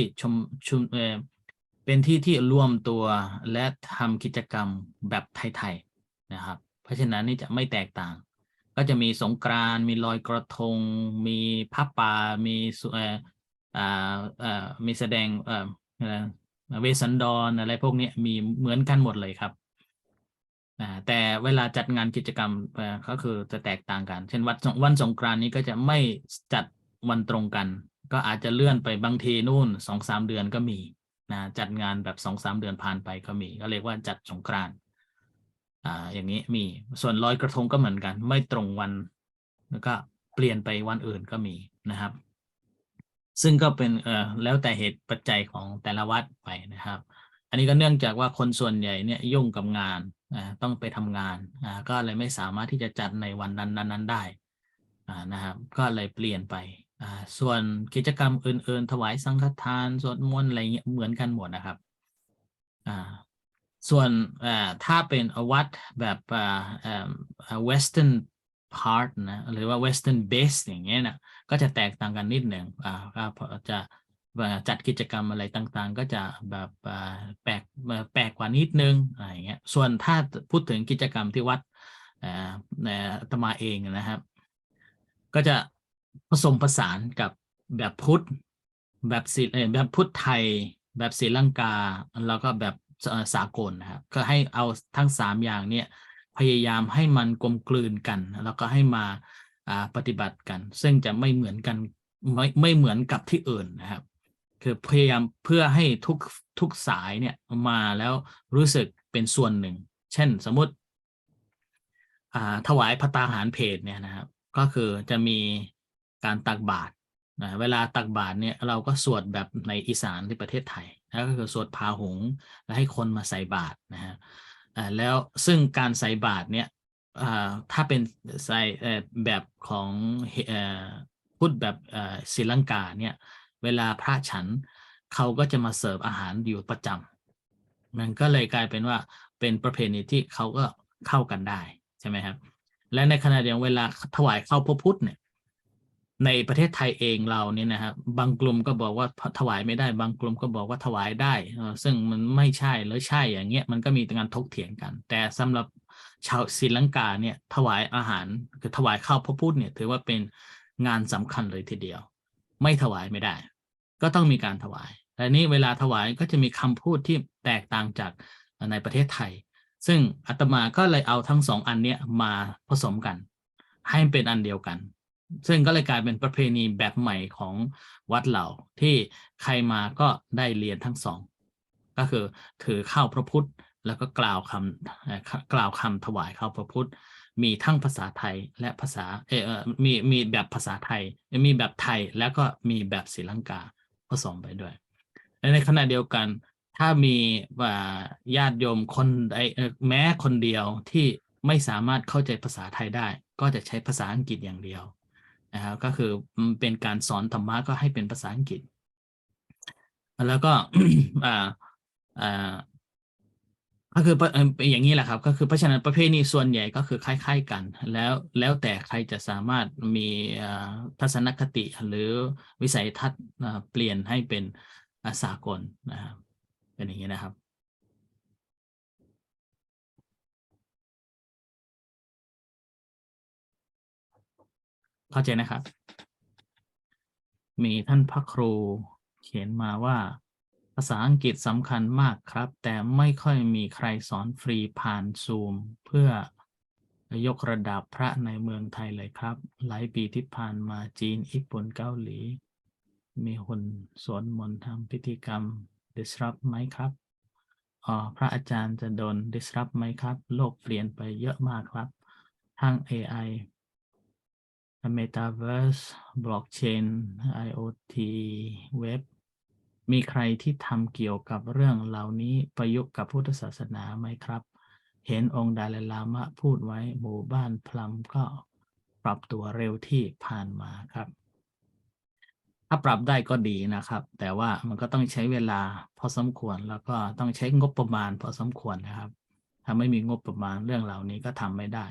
เป็นที่ที่รวมตัวและทำกิจกรรมแบบไทยๆนะครับเพราะฉะนั้นนี่จะไม่แตกต่าง ก็จะมีสงกรานต์มีลอยกระทงมีผ้าป่ามีมีแสดงเวสสันดรอะไรพวกนี้มีเหมือนกันหมดเลยครับแต่เวลาจัดงานกิจกรรมก็คือจะแตกต่างกันเช่นวันสงกรานต์นี้ก็จะไม่จัดวันตรงกัน ก็อาจจะเลื่อนไปบางทีนู่น2-3 เดือนก็มีจัดงานแบบ2-3 เดือนผ่านไปก็มีก็เรียกว่าจัดสงกรานต์อย่างนี้มีส่วนลอยกระทงก็เหมือนกันไม่ตรงวันแล้วก็เปลี่ยนไปวันอื่นก็มีนะครับซึ่งก็เป็นแล้วแต่เหตุปัจจัยของแต่ละวัดไปนะครับอันนี้ก็เนื่องจากว่าคนส่วนใหญ่เนี่ยยุ่งกับงานต้องไปทำงานก็เลยไม่สามารถที่จะจัดในวันนั้นได้นะครับก็เลยเปลี่ยนไปส่วนกิจกรรมอื่นๆถวายสังฆทานสวดมนต์อะไรเงี้ยเหมือนกันหมดนะครับส่วนถ้าเป็นวัดแบบwestern part นะหรือว่า western base อย่างเงี้ยนะก็จะแตกต่างกันนิดหนึ่งก็จะจัดกิจกรรมอะไรต่างๆก็จะแบบแปลกกว่านิดนึงอะไรอย่างเงี้ยส่วนถ้าพูดถึงกิจกรรมที่วัดอาตมาเองนะครับก็จะผสมผสานกับแบบพุทธแบบพุทธไทยแบบศรีลังกาแล้วก็แบบสากลนะครับก็ให้เอาทั้ง3อย่างเนี่ยพยายามให้มันกลมกลืนกันแล้วก็ให้มาปฏิบัติกันซึ่งจะไม่เหมือนกันไม่เหมือนกับที่อื่นนะครับ คือพยายามเพื่อให้ทุกสายเนี่ยมาแล้วรู้สึกเป็นส่วนหนึ่งเช่นสมมติถวายภัตตาหารเพลเนี่ยนะครับก็คือจะมีการตักบาตรเวลาตักบาตรเนี่ยเราก็สวดแบบในอีสานที่ประเทศไทยแล้วก็คือสวดพาหงส์แล้วให้คนมาใส่บาตรนะฮะแล้วซึ่งการใส่บาตรเนี่ยถ้าเป็นใส่แบบของพุทธแบบศรีลังกาเนี่ยเวลาพระฉันเขาก็จะมาเสิร์ฟอาหารอยู่ประจำมันก็เลยกลายเป็นว่าเป็นประเพณีที่เขาก็เข้ากันได้ใช่ไหมครับและในขณะเดียวกันเวลาถวายข้าวพระพุทธเนี่ยในประเทศไทยเองเราเนี่ยนะครับบางกลุ่มก็บอกว่าถวายไม่ได้บางกลุ่มก็บอกว่าถวายได้ซึ่งมันไม่ใช่หรือใช่อย่างเงี้ยมันก็มีการถกเถียงกันแต่สำหรับชาวศรีลังกาเนี่ยถวายอาหารคือถวายข้าวพระพุทธเนี่ยถือว่าเป็นงานสำคัญเลยทีเดียวไม่ถวายไม่ได้ก็ต้องมีการถวายแต่นี้เวลาถวายก็จะมีคำพูดที่แตกต่างจากในประเทศไทยซึ่งอาตมาก็เลยเอาทั้งสองอันเนี้ยมาผสมกันให้เป็นอันเดียวกันซึ่งก็เลยกลายเป็นประเพณีแบบใหม่ของวัดเหล่าที่ใครมาก็ได้เรียนทั้งสองก็คือถือข้าวพระพุทธแล้วก็กล่าวคำถวายข้าวพระพุทธมีทั้งภาษาไทยและภาษามีแบบภาษาไทยมีแบบไทยแล้วก็มีแบบศรีลังกาผสมไปด้วยและในขณะเดียวกันถ้ามีญาติโยมคนใดแม้คนเดียวที่ไม่สามารถเข้าใจภาษาไทยได้ก็จะใช้ภาษาอังกฤษอย่างเดียวนะครับก็คือเป็นการสอนธรรมะก็ให้เป็นภาษาอังกฤษแล้วก็ ก็คืออย่างนี้แหละครับก็คือเพราะฉะนั้นประเพณีส่วนใหญ่ก็คือคล้ายๆกันแล้วแต่ใครจะสามารถมีทัศนคติหรือวิสัยทัศน์เปลี่ยนให้เป็นสากลนะครับเป็นอย่างนี้นะครับเข้าใจนะครับมีท่านพระครูเขียนมาว่าภาษาอังกฤษสำคัญมากครับแต่ไม่ค่อยมีใครสอนฟรีผ่านซูมเพื่อยกระดับพระในเมืองไทยเลยครับหลายปีที่ผ่านมาจีนญี่ปุ่นเกาหลีมีคนสวดมนต์ทำพิธีกรรม disrupt ไหมครับพระอาจารย์จะโดน disrupt ไหมครับโลกเปลี่ยนไปเยอะมากครับทั้ง AI Metaverse Blockchain IoT Web มีใครที่ทำเกี่ยวกับเรื่องเหล่านี้ประยุกต์กับพุทธศาสนาไหมครับเห็นองค์ดาลัยลามะพูดไว้หมู่บ้านพลัมก็ปรับตัวเร็วที่ผ่านมาครับถ้าปรับได้ก็ดีนะครับแต่ว่ามันก็ต้องใช้เวลาพอสมควรแล้วก็ต้องใช้งบประมาณพอสมควรนะครับถ้าไม่มีงบประมาณเรื่องเหล่านี้ก็ทำไม่ได้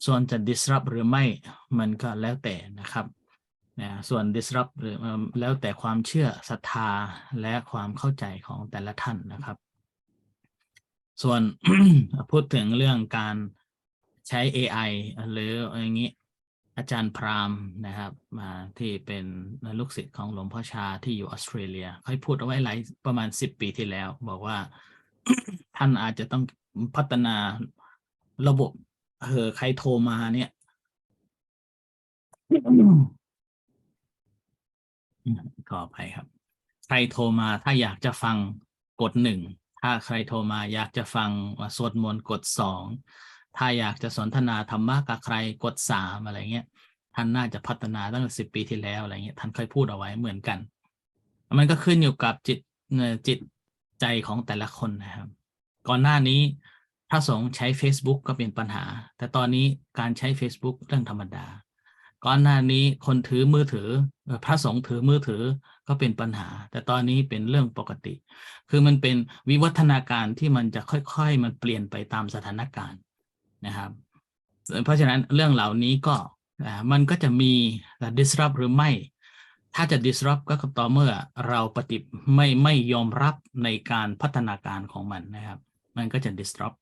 ส่วนจะ disrupt หรือไม่มันก็แล้วแต่นะครับส่วน disrupt หรือแล้วแต่ความเชื่อศรัทธาและความเข้าใจของแต่ละท่านนะครับส่วน พูดถึงเรื่องการใช้ AI หรืออย่างนี้อาจารย์พราหมณ์นะครับที่เป็นลูกศิษย์ของหลวงพ่อชาที่อยู่ออสเตรเลียเขาพูดเอาไว้ประมาณ10 ปีที่แล้วบอกว่า ท่านอาจจะต้องพัฒนาระบบใครโทรมาเนี่ยขออภัยครับใครโทรมาถ้าอยากจะฟังกด1ถ้าใครโทรมาอยากจะฟังสวดมนต์กด2ถ้าอยากจะสนทนาธรรมะกับใครกด3อะไรเงี้ยท่านน่าจะพัฒนาตั้งแต่10 ปีที่แล้วอะไรเงี้ยท่านเคยพูดเอาไว้เหมือนกันมันก็ขึ้นอยู่กับจิตใจของแต่ละคนนะครับก่อนหน้านี้พระสงฆ์ใช้ Facebook ก็เป็นปัญหาแต่ตอนนี้การใช้ Facebook เรื่องธรรมดาก่อนหน้านี้คนถือมือถือพระสงฆ์ถือมือถือก็เป็นปัญหาแต่ตอนนี้เป็นเรื่องปกติคือมันเป็นวิวัฒนาการที่มันจะค่อยๆมันเปลี่ยนไปตามสถานการณ์นะครับเพราะฉะนั้นเรื่องเหล่านี้ก็มันก็จะมี disrupt หรือไม่ถ้าจะ disrupt ก็ต่อเมื่อเราไม่ยอมรับในการพัฒนาการของมันนะครับมันก็จะ disrupt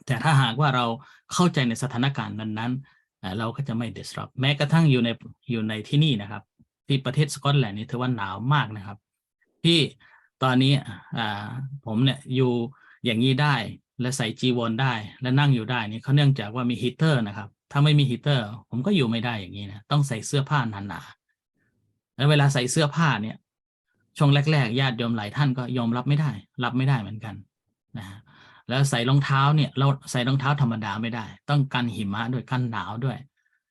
แต่ถ้าหากว่าเราเข้าใจในสถานการณ์นั้นๆเราก็จะไม่ disrupt แม้กระทั่งอยู่ในที่นี่นะครับที่ประเทศสกอตแลนด์นี่ถือว่าหนาวมากนะครับที่ตอนนี้ผมเนี่ยอยู่อย่างนี้ได้และใส่จีวรได้และนั่งอยู่ได้นี่เขาเนื่องจากว่ามีฮีเตอร์นะครับถ้าไม่มีฮีเตอร์ผมก็อยู่ไม่ได้อย่างนี้นะต้องใส่เสื้อผ้าหนาๆแล้วเวลาใส่เสื้อผ้าเนี่ย ช่วงแรกๆญาติโยมหลายท่านก็ยอมรับไม่ได้เหมือนกันนะฮะแล้วใส่รองเท้าเนี่ยเราใส่รองเท้าธรรมดาไม่ได้ต้องกันหิมะด้วยกันหนาวด้วย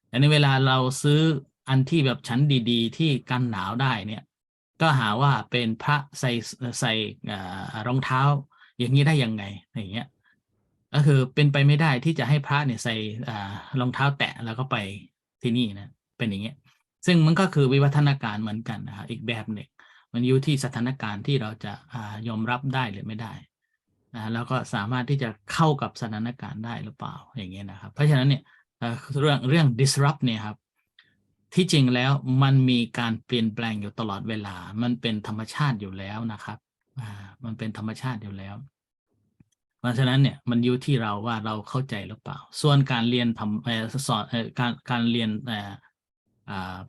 แต่ในเวลาเราซื้ออันที่แบบชั้นดีๆที่กันหนาวได้เนี่ยก็หาว่าเป็นพระใส่รองเท้าอย่างนี้ได้ยังไงอย่างเงี้ยก็คือเป็นไปไม่ได้ที่จะให้พระเนี่ยใส่รองเท้าแตะแล้วก็ไปที่นี่นะเป็นอย่างเงี้ยซึ่งมันก็คือวิวัฒนาการเหมือนกันนะครับอีกแบบหนึ่งมันอยู่ที่สถานการณ์ที่เราจะยอมรับได้หรือไม่ได้แล้วก็สามารถที่จะเข้ากับสถานการณ์ได้หรือเปล่าอย่างเงี้ยนะครับเพราะฉะนั้นเนี่ยเรื่อง disrupt เนี่ยครับที่จริงแล้วมันมีการเปลี่ยนแปลงอยู่ตลอดเวลามันเป็นธรรมชาติอยู่แล้วนะครับมันเป็นธรรมชาติอยู่แล้วเพราะฉะนั้นเนี่ยมันอยู่ที่เราว่าเราเข้าใจหรือเปล่าส่วนการเรียนสอนการเรียน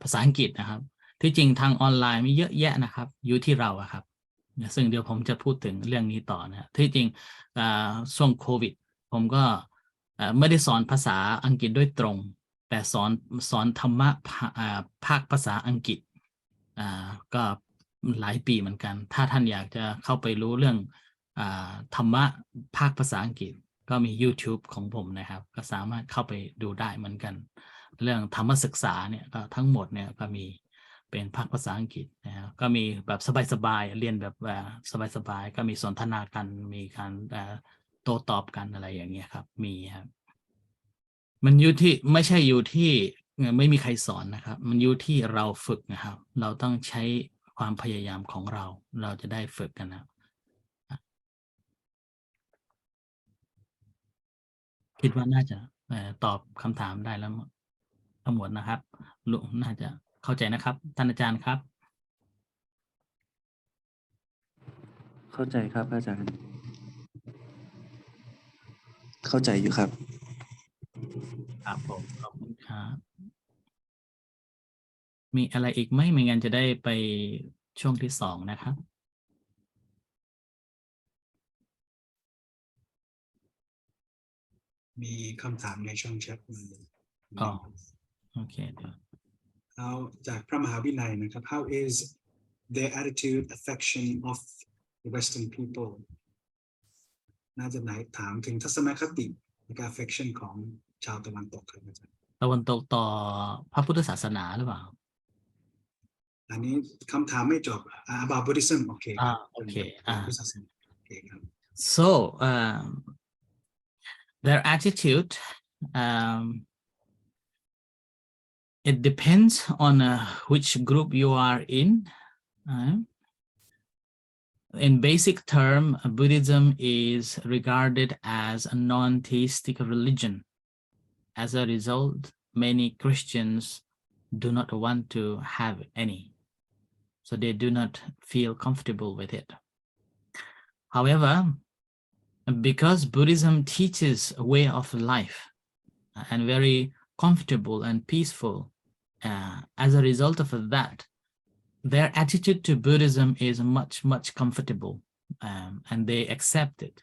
ภาษาอังกฤษนะครับที่จริงทางออนไลน์มีเยอะแยะนะครับอยู่ที่เราอะครับซึ่งเดี๋ยวผมจะพูดถึงเรื่องนี้ต่อนะที่จริงช่วงโควิดผมก็ไม่ได้สอนภาษาอังกฤษโดยตรงแต่สอนธรรมะภาคภาษาอังกฤษก็หลายปีเหมือนกันถ้าท่านอยากจะเข้าไปรู้เรื่องธรรมะภาคภาษาอังกฤษก็มี YouTube ของผมนะครับก็สามารถเข้าไปดูได้เหมือนกันเรื่องธรรมศึกษาเนี่ยก็ทั้งหมดเนี่ยก็มีเป็นภาคภาษาอังกฤษนะครับก็มีแบบสบายๆเรียนแบบสบายๆก็มีสนทนากันมีการโต้ตอบกันอะไรอย่างเงี้ยครับมีครับมันอยู่ที่ไม่ใช่อยู่ที่ไม่มีใครสอนนะครับมันอยู่ที่เราฝึกนะครับเราต้องใช้ความพยายามของเราจะได้ฝึกกันนะคิดว่าน่าจะตอบคำถามได้แล้วทั้งหมดนะครับลุงน่าจะเข้าใจนะครับท่านอาจารย์ครับเข้าใจครับอาจารย์เข้าใจอยู่ครับครับผมขอบคุณครับมีอะไรอีกไหมไม่งั้นจะได้ไปช่วงที่2นะครับมีคำถามในช่องแชทมาโอเคเอาจากพระมหาวินัยนะครับ How is their attitude affection of the Western people น่าจะไหนถามถึงทัศนคติในการ affection ของชาวตะวันตกครับอาจารย์ตะวันตกต่อพระพุทธศาสนาหรือเปล่าอันนี้คำถามไม่จบ about Buddhism โอเคครับโอเคพุทธศาสนาโอเคครับ so their attitude it depends on which group you are in in basic term Buddhism is regarded as a non-theistic religion as a result many Christians do not want to have any so they do not feel comfortable with it however because Buddhism teaches a way of life and very comfortable and peaceful as a result of that their attitude to Buddhism is much comfortable and they accept it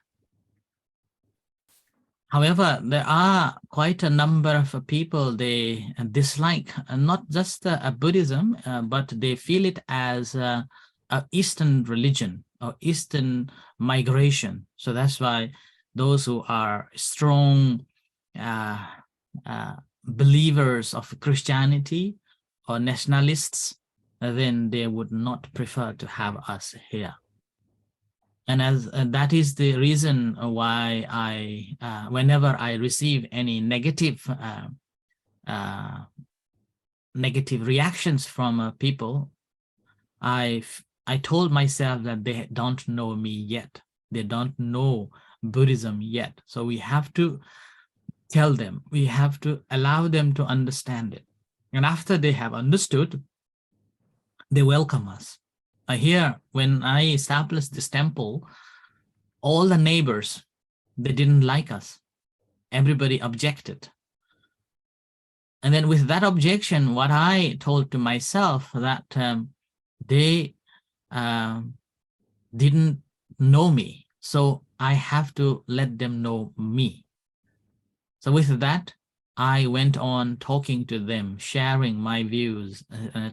however there are quite a number of people they dislike not just Buddhism but they feel it as a Eastern religion or Eastern migration so that's why those who are strong believers of Christianity or nationalists then they would not prefer to have us here and as that is the reason why I whenever I receive any negative reactions from people I told myself that they don't know me yet they don't know Buddhism yet so we have to tell them we have to allow them to understand it and after they have understood they welcome us here when I established this temple all the neighbors they didn't like us everybody objected and then with that objection what I told to myself that they didn't know me so I have to let them know me so with that I went on talking to them sharing my views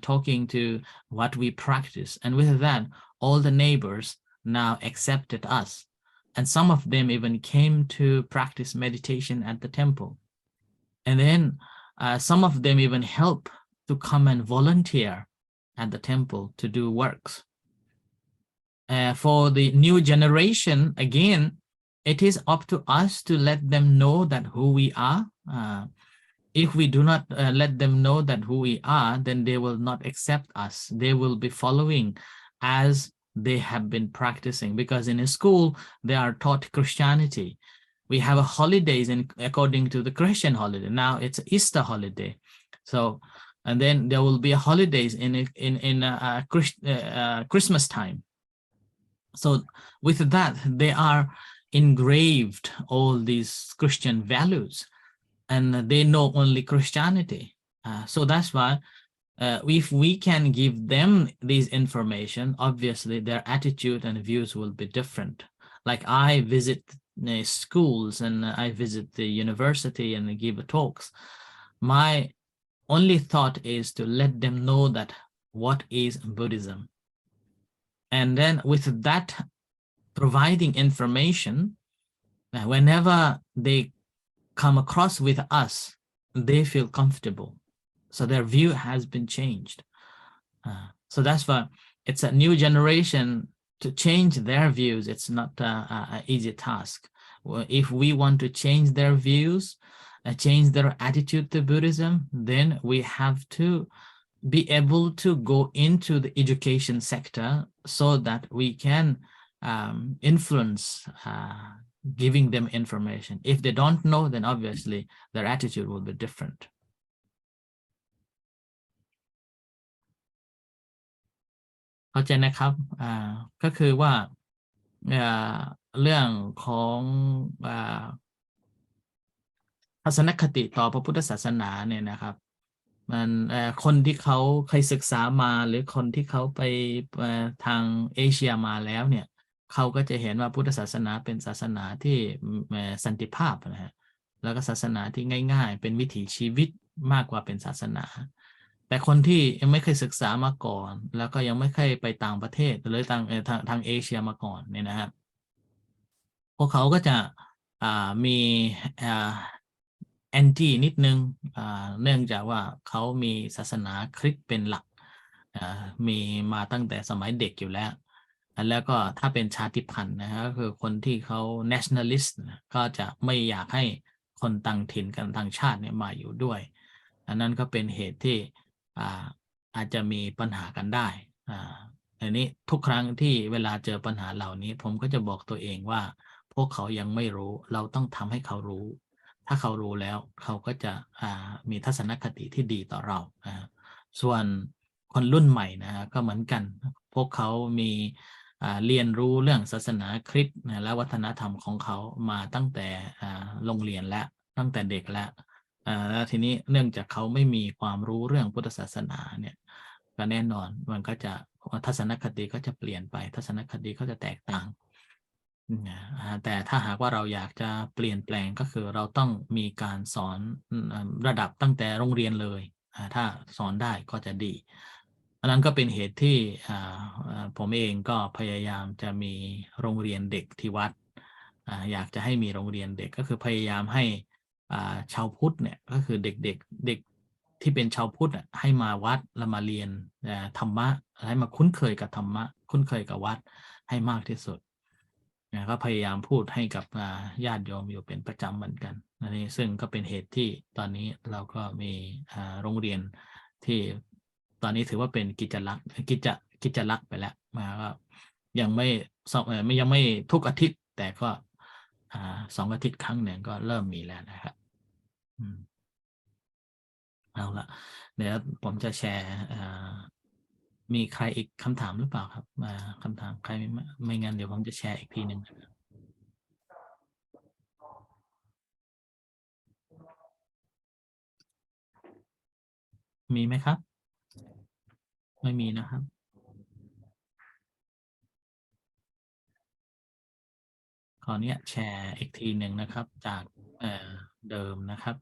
talking to what we practice and with that all the neighbors now accepted us. And some of them even came to practice meditation at the temple. And then some of them even help to come and volunteer at the temple to do works. For the new generation, again, it is up to us to let them know that who we are. If we do not let them know that who we are, then they will not accept us. They will be following as they have been practicing, because in a school, they are taught Christianity. We have a holidays according to the Christian holiday. Now it's Easter holiday. So, and then there will be a holidays in Christmas time. So with that, they are engraved all these Christian values, and they know only Christianity. So that's why if we can give them this information, obviously their attitude and views will be different. Like I visit schools and I visit the university and give talks. My only thought is to let them know that what is Buddhism. And then with that providing information, whenever they come across with us, they feel comfortable. So their view has been changed. So that's why it's a new generation to change their views. It's not an easy task. If we want to change their views, change their attitude to Buddhism, then we have to be able to go into the education sector so that we can influence giving them information. If they don't know, then obviously their attitude will be different. เข้าใจนะครับก็คือว่าเรื่องของทัศนคติต่อพระพุทธศาสนาเนี่ยนะครับมันคนที่เขาเคยศึกษามาหรือคนที่เขาไปทางเอเชียมาแล้วเนี่ยเขาก็จะเห็นว่าพุทธศาสนาเป็นศาสนาที่สันติภาพนะฮะแล้วก็ศาสนาที่ง่ายๆเป็นวิถีชีวิตมากกว่าเป็นศาสนาแต่คนที่ยังไม่เคยศึกษามาก่อนแล้วก็ยังไม่เคยไปต่างประเทศหรือทางเอเชียมาก่อนเนี่ยนะครับพวกเขาก็จะมีแอนตี้นิดนึงเนื่องจากว่าเขามีศาสนาคริสต์เป็นหลักมีมาตั้งแต่สมัยเด็กอยู่แล้วก็ถ้าเป็นชาติพันธุ์นะฮะก็คือคนที่เขา nationalist ก็จะไม่อยากให้คนต่างถิ่นกันต่างชาติเนี่ยมาอยู่ด้วยอันนั้นก็เป็นเหตุที่อาจจะมีปัญหากันได้อันนี้ทุกครั้งที่เวลาเจอปัญหาเหล่านี้ผมก็จะบอกตัวเองว่าพวกเขายังไม่รู้เราต้องทำให้เขารู้ถ้าเขารู้แล้วเขาก็จะมีทัศนคติที่ดีต่อเราส่วนคนรุ่นใหม่นะก็เหมือนกันพวกเขามีเรียนรู้เรื่องศาสนาคริสต์และวัฒนธรรมของเขามาตั้งแต่โรงเรียนและตั้งแต่เด็กแล้วทีนี้เนื่องจากเขาไม่มีความรู้เรื่องพุทธศาสนาเนี่ยก็แน่นอนมันก็จะทัศนคติก็จะเปลี่ยนไปทัศนคติก็จะแตกต่างแต่ถ้าหากว่าเราอยากจะเปลี่ยนแปลงก็คือเราต้องมีการสอนระดับตั้งแต่โรงเรียนเลยถ้าสอนได้ก็จะดีอันนั้นก็เป็นเหตุที่ผมเองก็พยายามจะมีโรงเรียนเด็กที่วัดอยากจะให้มีโรงเรียนเด็กก็คือพยายามให้ชาวพุทธเนี่ยก็คือเด็กที่เป็นชาวพุทธให้มาวัดแล้วมาเรียนธรรมะให้มาคุ้นเคยกับธรรมะคุ้นเคยกับวัดให้มากที่สุดก็พยายามพูดให้กับญาติโยมอยู่เป็นประจำเหมือนกันอันนี้ซึ่งก็เป็นเหตุที่ตอนนี้เราก็มีโรงเรียนที่ตอนนี้ถือว่าเป็นกิจลักษณ์ไปแล้วก็ยังไม่ทุกอาทิตย์แต่ก็2 อาทิตย์ครั้งหนึ่งก็เริ่มมีแล้วนะครับเอาละเดี๋ยวผมจะแชร์มีใครอีกคำถามหรือเปล่าครับคำถามใครไม่งั้นเดี๋ยวผมจะแชร์อีกทีหนึ่งมีไหมครับไม่มีนะครับขออนุญาตแชร์อีกทีหนึ่งนะครับจากเดิมนะครับ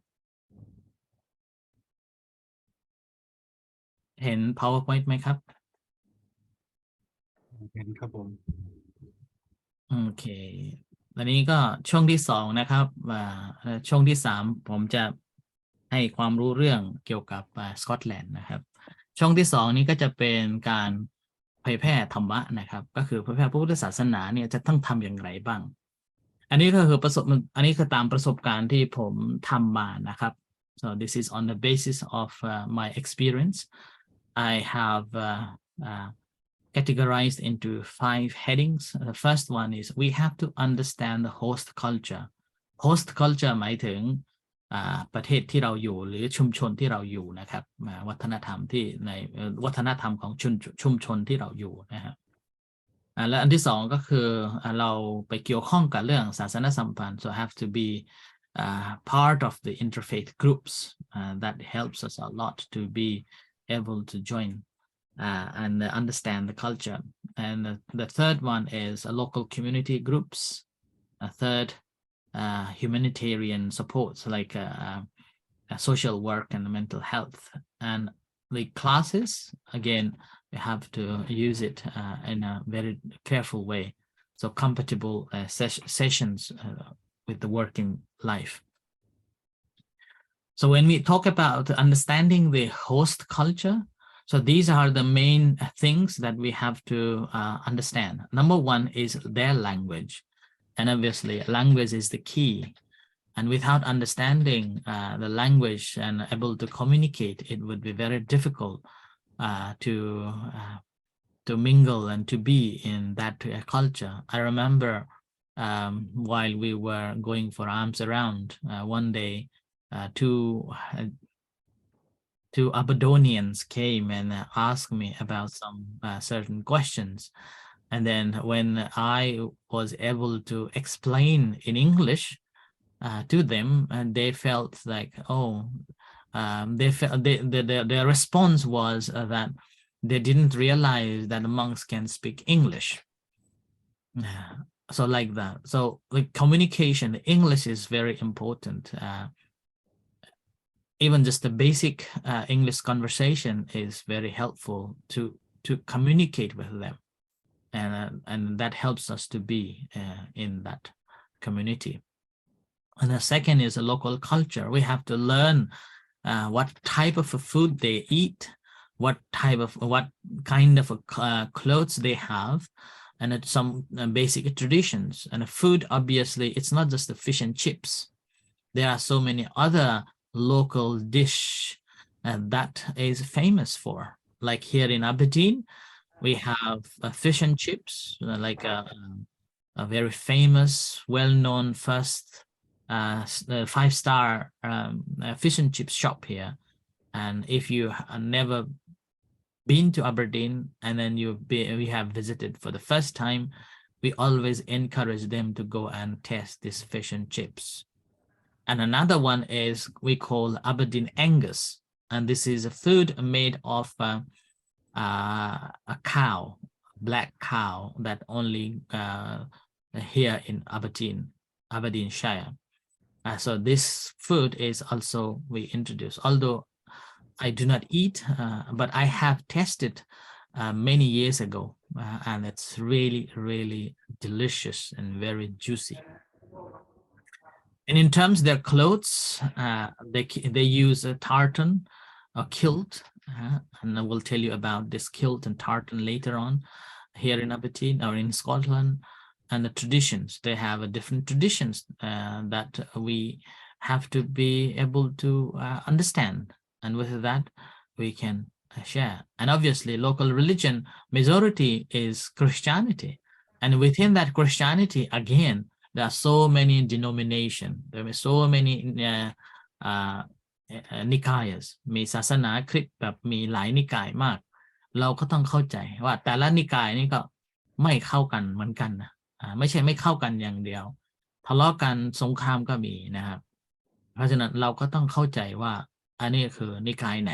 เห็น PowerPoint ไหมครับ เป็นครับผม โอเคอันนี้ก็ช่วงที่สองนะครับช่วงที่สามผมจะให้ความรู้เรื่องเกี่ยวกับสกอตแลนด์นะครับช่วงที่สองนี้ก็จะเป็นการเผยแพร่ธรรมะนะครับก็คือเผยแพร่พระพุทธศาสนาเนี่ยจะต้องทำอย่างไรบ้างอันนี้ก็คืออันนี้คือตามประสบการณ์ที่ผมทำมานะครับ so this is on the basis of my experience I have categorized into 5 headings. The first one is we have to understand the host culture. Host culture หมายถึงประเทศที่เราอยู่หรือชุมชนที่เราอยู่นะครับวัฒนธรรมที่ในวัฒนธรรมของชุมชนที่เราอยู่นะครับและอันที่สองก็คือเราไปเกี่ยวข้องกับเรื่องศาสนสัมพันธ์ so have to be part of the interfaith groups that helps us a lot to be able to join and understand the culture. And the third one is local community groups. A third, humanitarian supports like social work and mental health. And the classes, again, we have to use it in a very careful way. So compatible sessions with the working life. So when we talk about understanding the host culture, so these are the main things that we have to understand. Number one is their language. And obviously language is the key. And without understanding the language and able to communicate, it would be very difficult to mingle and to be in that culture. I remember while we were going for arms around one day, two Aberdonians came and asked me about some certain questions. And then when I was able to explain in English to them, and they felt like, their response was that they didn't realize that the monks can speak English. So like that. So the communication, English is very important. Even just the basic English conversation is very helpful to communicate with them, and that helps us to be in that community. And the second is a local culture. We have to learn what type of food they eat, what kind of clothes they have, and some basic traditions. And food, obviously, it's not just the fish and chips. There are so many other local dish that is famous for. Like here in Aberdeen, we have fish and chips, like a very famous, well-known first 5-star fish and chip shop here. And if you have never been to Aberdeen and then you have visited for the first time, we always encourage them to go and test this fish and chips. And another one is we call Aberdeen Angus, and this is a food made of a cow, black cow, that only here in Aberdeenshire. So this food is also we introduce, although I do not eat, but I have tested many years ago, and it's really, really delicious and very juicy. And in terms of their clothes, they use a tartan or kilt, and I will tell you about this kilt and tartan later on here in Aberdeen or in Scotland. And the traditions, they have different traditions that we have to be able to understand, and with that we can share. And obviously local religion, majority is Christianity, and within that Christianity, again, there are so many denominations, there are so many nikayas. มีศาสนาคริสต์แบบมีหลายนิกายมาก เราก็ต้องเข้าใจว่าแต่ละนิกายนี่ก็ไม่เข้ากันเหมือนกันนะไม่ใช่ไม่เข้ากันอย่างเดียวทะเลาะกันสงครามก็มีนะครับเพราะฉะนั้นเราก็ต้องเข้าใจว่าอันนี้คือนิกายไหน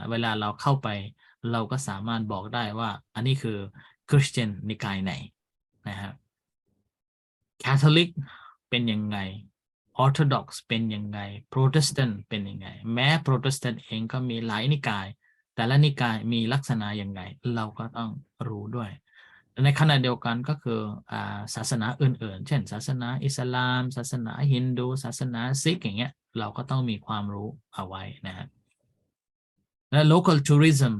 เวลาเราเข้าไปเราก็สามารถบอกได้ว่าอันนี้คือคริสเตียนนิกายไหนนะครับแคทอลิกเป็นยังไงออร์โธดอกซ์เป็นยังไงโปรเตสแตนต์เป็นยังไงแม้โปรเตสแตนต์เองก็มีหลายนิกายแต่ละนิกายมีลักษณะยังไงเราก็ต้องรู้ด้วย ในขณะเดียวกันก็คือศาสนาอื่นๆเช่นศาสนาอิสลามศาสนาฮินดูศาสนาซิกอย่างเงี้ยเราก็ต้องมีความรู้เอาไว้นะฮะlocal tourism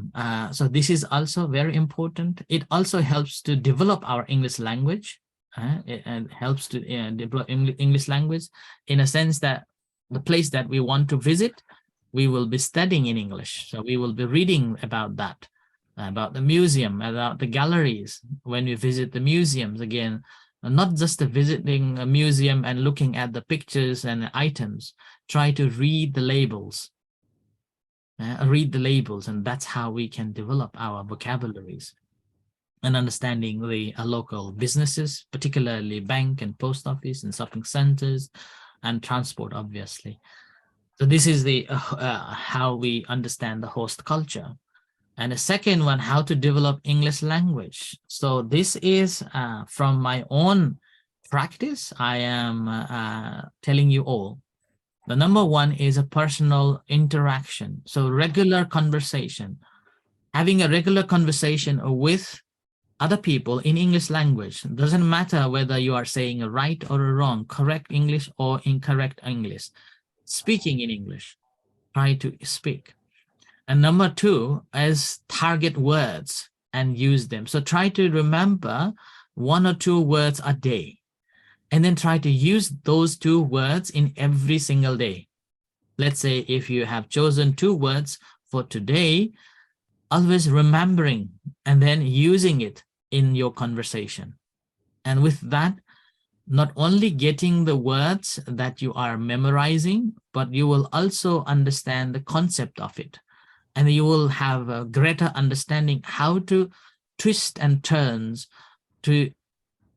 so this is also very important. It also helps to develop our English language. It helps to develop English language in a sense that the place that we want to visit, we will be studying in English, so we will be reading about that, about the museum, about the galleries. When we visit the museums, again, not just visiting a museum and looking at the pictures and the items, try to read the labels. Read the labels, and that's how we can develop our vocabularies and understanding the local businesses, particularly bank and post office and shopping centers and transport, obviously. So this is the how we understand the host culture. And the second one, how to develop English language. So this is from my own practice. I am telling you all. The number one is a personal interaction. So regular conversation, having a regular conversation with other people in English language. Doesn't matter whether you are saying a right or a wrong, correct English or incorrect English. Speaking in English, try to speak. And number two is target words and use them. So try to remember 1 or 2 words a day. And then try to use those 2 words in every single day. Let's say if you have chosen 2 words for today, always remembering and then using it in your conversation. And with that, not only getting the words that you are memorizing, but you will also understand the concept of it. And you will have a greater understanding how to twist and turns to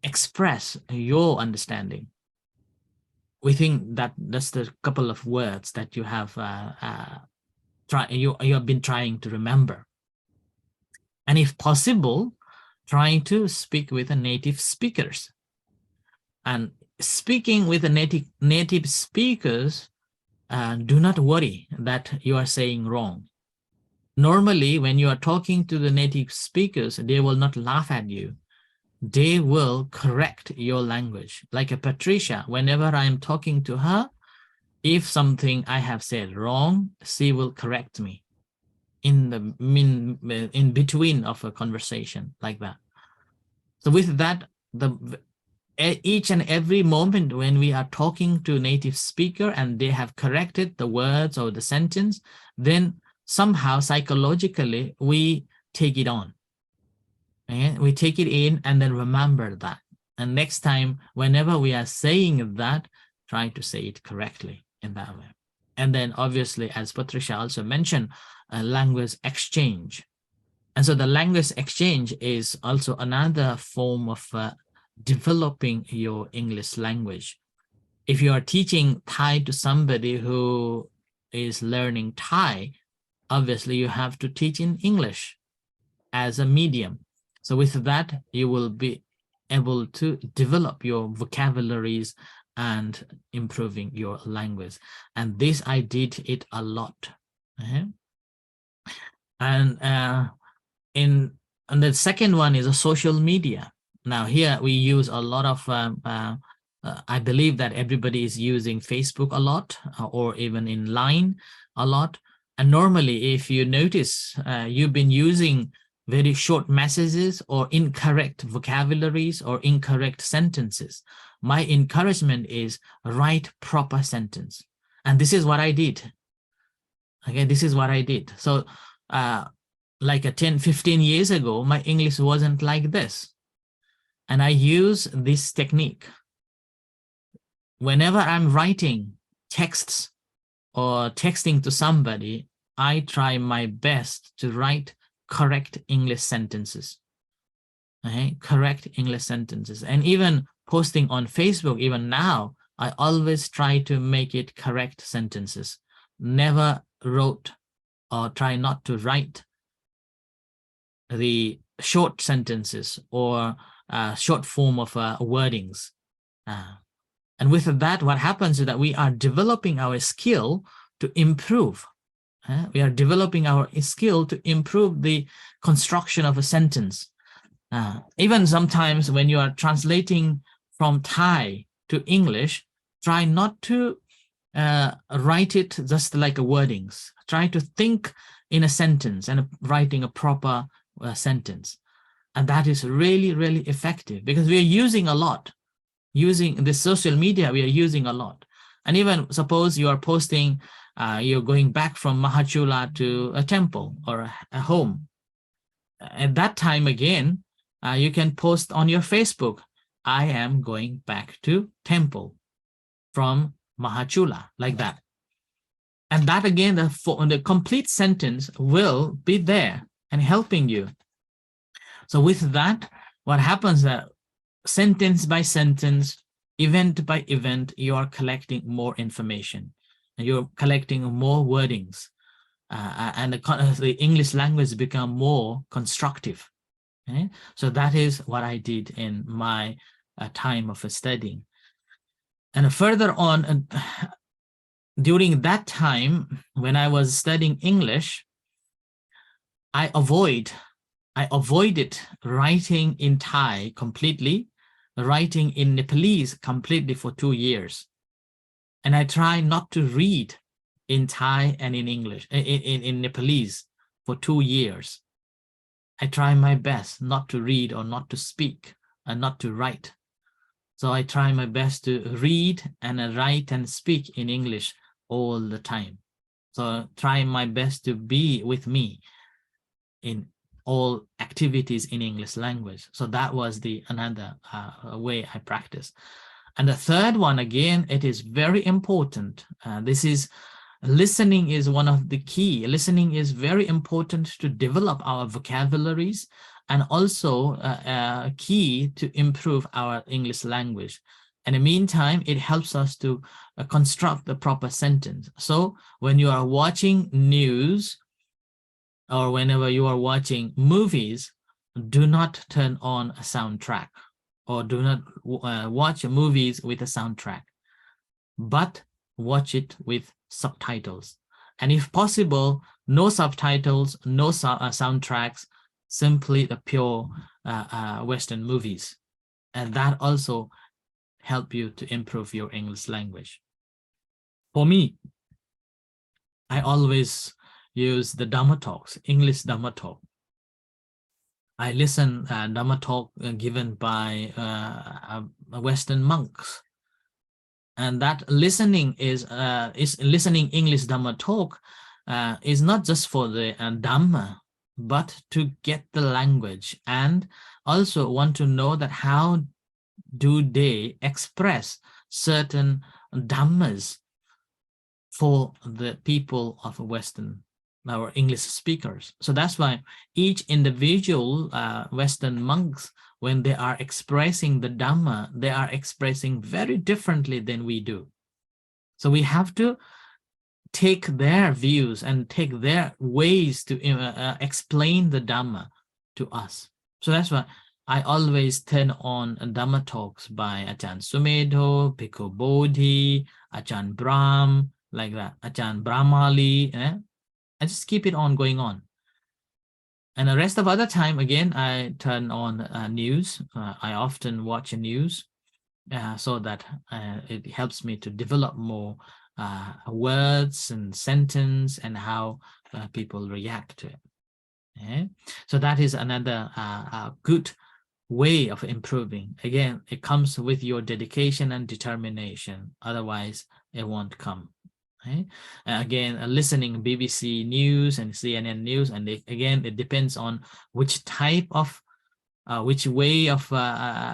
express your understanding. We think that that's the couple of words that you have you have been trying to remember. And if possible, trying to speak with the native speakers. And speaking with the native speakers, do not worry that you are saying wrong. Normally, when you are talking to the native speakers, they will not laugh at you. They will correct your language. Like a Patricia, whenever I am talking to her, if something I have said wrong, she will correct me in between of a conversation like that. So with that, each and every moment when we are talking to a native speaker and they have corrected the words or the sentence, then somehow psychologically we take it on. Okay? We take it in and then remember that. And next time, whenever we are saying that, try to say it correctly in that way. And then obviously, as Patricia also mentioned, language exchange. And so the language exchange is also another form of developing your English language. If you are teaching Thai to somebody who is learning Thai, obviously you have to teach in English as a medium. So with that, you will be able to develop your vocabularies and improving your language. And this, I did it a lot. And the second one is a social media. Now here we use a lot of, I believe that everybody is using Facebook a lot, or even in Line a lot. And normally, if you notice, you've been using very short messages or incorrect vocabularies or incorrect sentences. My encouragement is write proper sentence. And this is what I did. Okay, this is what I did. So like 10-15 years ago, my English wasn't like this. And I use this technique. Whenever I'm writing texts or texting to somebody, I try my best to write correct English sentences. Okay? Correct English sentences. And even posting on Facebook, even now, I always try to make it correct sentences. Never wrote or try not to write the short sentences or short form of wordings. And with that, what happens is that we are developing our skill to improve. We are developing our skill to improve the construction of a sentence. Even sometimes when you are translating from Thai to English, try not to write it just like wordings. Try to think in a sentence and writing a proper sentence. And that is really, really effective because we are using a lot. Using the social media, we are using a lot. And even suppose you are posting, you're going back from Mahachula to a temple or a home. At that time again, you can post on your Facebook, I am going back to temple from Mahachula, like that. And that again, the complete sentence will be there and helping you. So with that, what happens that sentence by sentence, event by event, you are collecting more information and you're collecting more wordings, and the English language become more constructive. Okay? So that is what I did in my time of studying. And further on, during that time when I was studying English, I avoided writing in Thai completely, writing in Nepalese completely for 2 years. And I try not to read in Thai and in English, in Nepalese for 2 years. I try my best not to read or not to speak and not to write. So I try my best to read and write and speak in English all the time. So try my best to be with me in all activities in English language. So that was the another way I practice. And the third one, again, it is very important. This is listening is one of the key. Listening is very important to develop our vocabularies and also key to improve our English language. In the meantime, it helps us to construct the proper sentence. So when you are watching news or whenever you are watching movies, do not turn on a soundtrack or do not watch movies with a soundtrack, but watch it with subtitles. And if possible, no subtitles, no soundtracks, simply the pure Western movies. And that also help you to improve your English language. For me, I always use the Dhamma talks, English Dhamma talk. I listen Dhamma talk given by Western monks. And that listening is listening English Dhamma talk is not just for the Dhamma, but to get the language and also want to know that how do they express certain Dhammas for the people of Western, our English speakers. So that's why each individual Western monks, when they are expressing the Dhamma, they are expressing very differently than we do. So we have to take their views and take their ways to explain the Dhamma to us. So that's why I always turn on Dhamma talks by Ajahn Sumedho, Bhikkhu Bodhi, Ajahn Brahm, like that, Ajahn Brahmali. I just keep it on going on. And the rest of other time, again, I turn on news. I often watch news so that it helps me to develop more words and sentence and how people react to it. Okay? So that is another good way of improving. Again, it comes with your dedication and determination. Otherwise, it won't come. Okay? Again, listening BBC News and CNN News, and again, it depends on which type of, which way of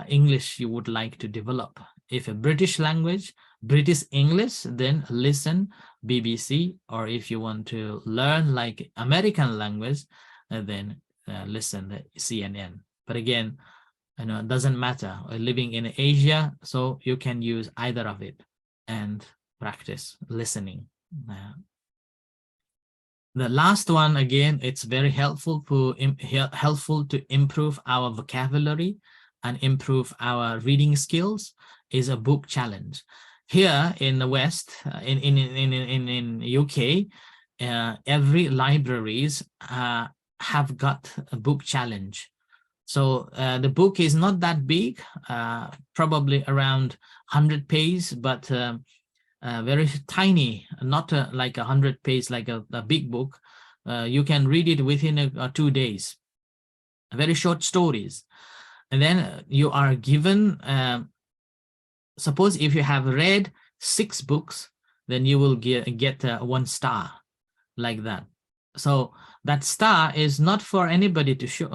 English you would like to develop. If a British language, British English, then listen BBC, or if you want to learn like American language, then listen to CNN. But again, it doesn't matter. Living in Asia, so you can use either of it and practice listening. The last one, again, it's very helpful to improve our vocabulary and improve our reading skills, is a book challenge. Here in the West, in UK, every libraries have got a book challenge. So the book is not that big, probably around 100 pages, but very tiny, not like 100 pages like a big book. You can read it within 2 days. Very short stories. And then you are given, suppose if you have read 6 books, then you will get 1 star, like that. So that star is not for anybody to show,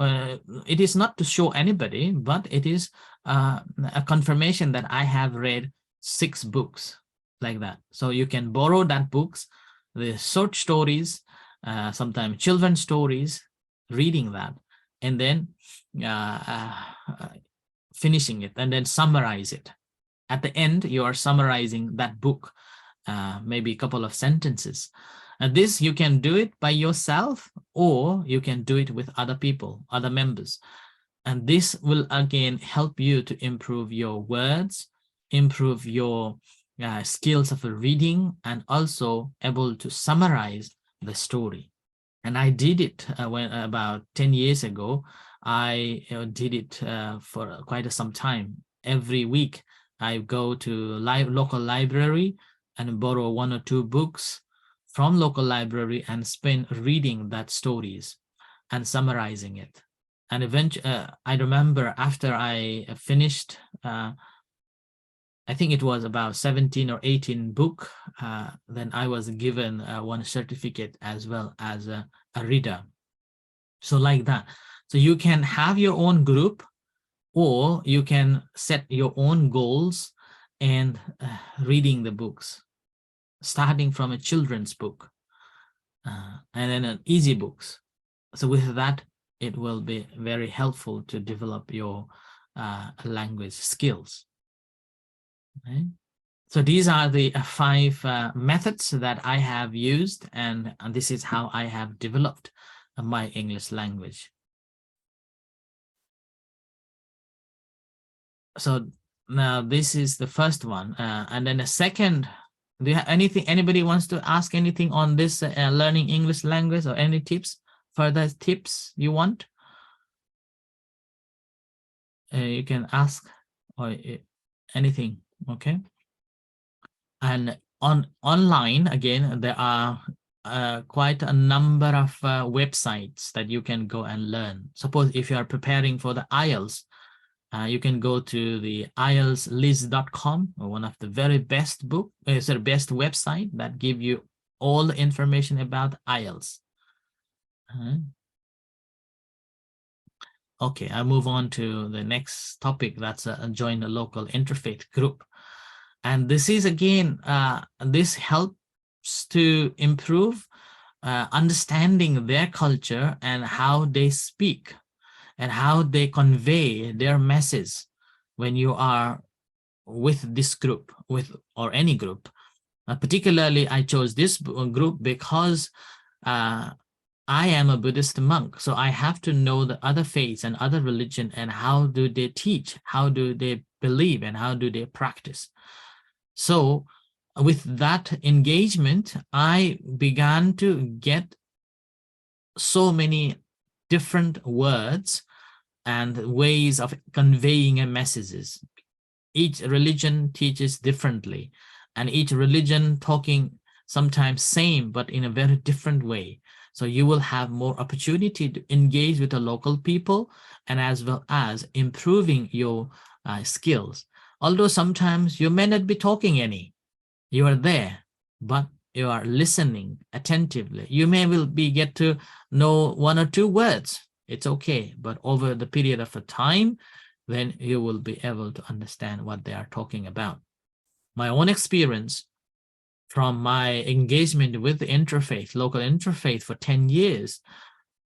it is not to show anybody, but it is a confirmation that I have read 6 books, like that. So you can borrow that books, the short stories, sometimes children's stories, reading that, and then finishing it, and then summarize it. At the end, you are summarizing that book, maybe a couple of sentences. And this, you can do it by yourself, or you can do it with other people, other members. And this will again help you to improve your words, improve your skills of reading, and also able to summarize the story. And I did it when about 10 years ago. I did it for quite some time. Every week, I go to local library and borrow 1 or 2 books from local library and spend reading that stories and summarizing it. And eventually, I remember after I finished, I think it was about 17 or 18 book, then I was given 1 certificate as well as a reader. So like that. So you can have your own group, or you can set your own goals and reading the books, starting from a children's book and then an easy books. So with that, it will be very helpful to develop your language skills. Okay. So these are the 5 methods that I have used, and this is how I have developed my English language. So now this is the first one, and then the second. Do you have anything? Anybody wants to ask anything on this learning English language, or any tips? Further tips you want? You can ask, or anything. Okay. And online again, there are quite a number of websites that you can go and learn. Suppose if you are preparing for the IELTS, you can go to the IELTSlist.com, or one of the very best best website that give you all the information about IELTS. Okay, I move on to the next topic. That's join a local interfaith group. And this is again, this helps to improve understanding their culture and how they speak and how they convey their message when you are with this group, or any group. Particularly, I chose this group because I am a Buddhist monk, so I have to know the other faiths and other religion, and how do they teach, how do they believe, and how do they practice. So with that engagement, I began to get so many different words and ways of conveying messages. Each religion teaches differently, and each religion talking sometimes same, but in a very different way. So you will have more opportunity to engage with the local people, and as well as improving your skills. Although sometimes you may not be talking any, you are there, but you are listening attentively. You may get to know 1 or 2 words. It's okay, but over the period of a time, then you will be able to understand what they are talking about. My own experience from my engagement with the interfaith, local interfaith for 10 years,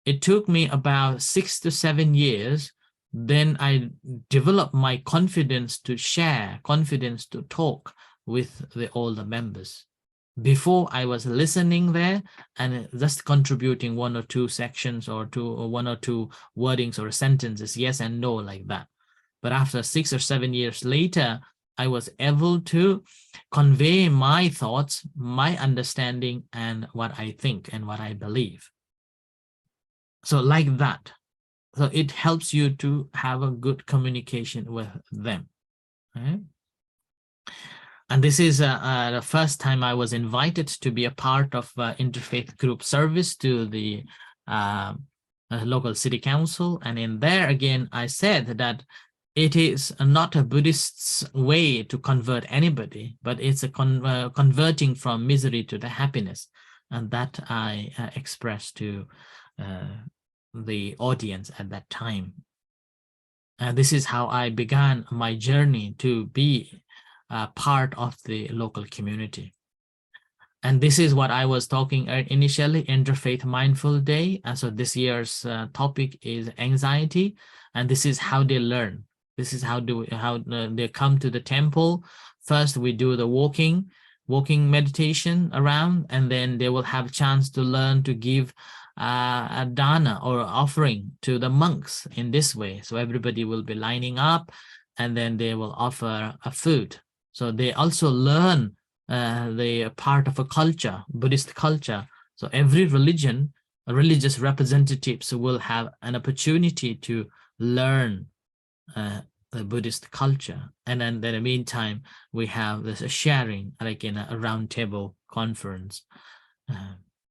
it took me about 6 to 7 years. Then I developed my confidence to share, confidence to talk with the older members. Before, I was listening there and just contributing 1 or 2 sections, or 1 or 2 wordings or sentences, yes and no, like that. But after 6 or 7 years later, I was able to convey my thoughts, my understanding, and what I think and what I believe. So like that. So it helps you to have a good communication with them. Right? And this is the first time I was invited to be a part of interfaith group service to the local city council. And in there, again, I said that it is not a Buddhist's way to convert anybody, but it's a converting from misery to the happiness. And that I expressed to the audience at that time. This is how I began my journey to be part of the local community. And this is what I was talking initially, Interfaith Mindful Day. And so this year's topic is anxiety, and this is how they learn. This is how they come to the temple. First, we do the walking meditation around, and then they will have a chance to learn to give a dana or offering to the monks in this way. So everybody will be lining up, and then they will offer a food. So they also learn the part of a culture, Buddhist culture. So every religion, religious representatives will have an opportunity to learn the Buddhist culture. And then in the meantime, we have this sharing, like in a round table conference.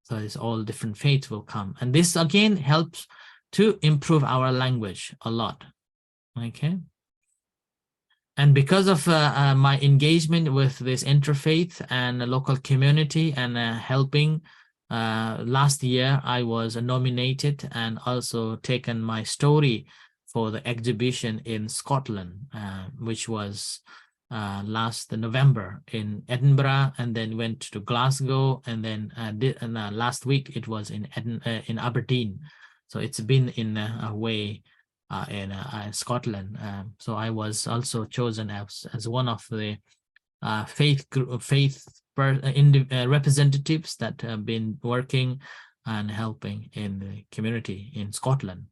So it's all different faiths will come. And this again helps to improve our language a lot. Okay. And because of my engagement with this interfaith and the local community and helping, last year I was nominated and also taken my story for the exhibition in Scotland, which was last November in Edinburgh, and then went to Glasgow, and then last week it was in Aberdeen. So it's been in a way in Scotland. So I was also chosen as one of the faith representatives that have been working and helping in the community in Scotland.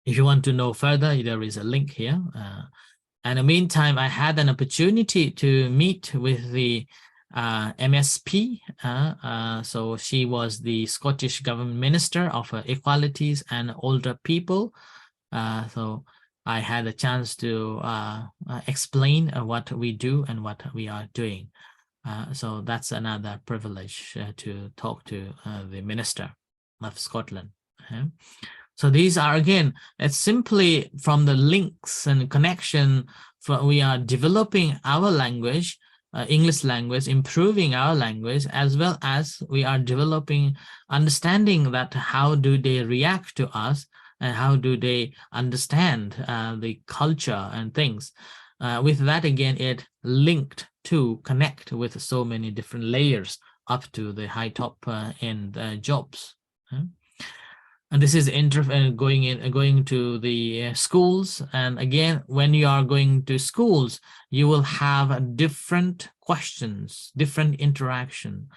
If you want to know further, there is a link here. And in the meantime, I had an opportunity to meet with the MSP. So she was the Scottish Government Minister of Equalities and Older People. So I had a chance to explain what we do and what we are doing. So that's another privilege to talk to the Minister of Scotland. So these are, again, it's simply from the links and connection. We are developing our language, English language, improving our language, as well as we are developing understanding that how do they react to us and how do they understand the culture and things. With that, again, it linked to connect with so many different layers up to the high top end jobs. And this is going to the schools. And again, when you are going to schools, you will have different questions, different interaction.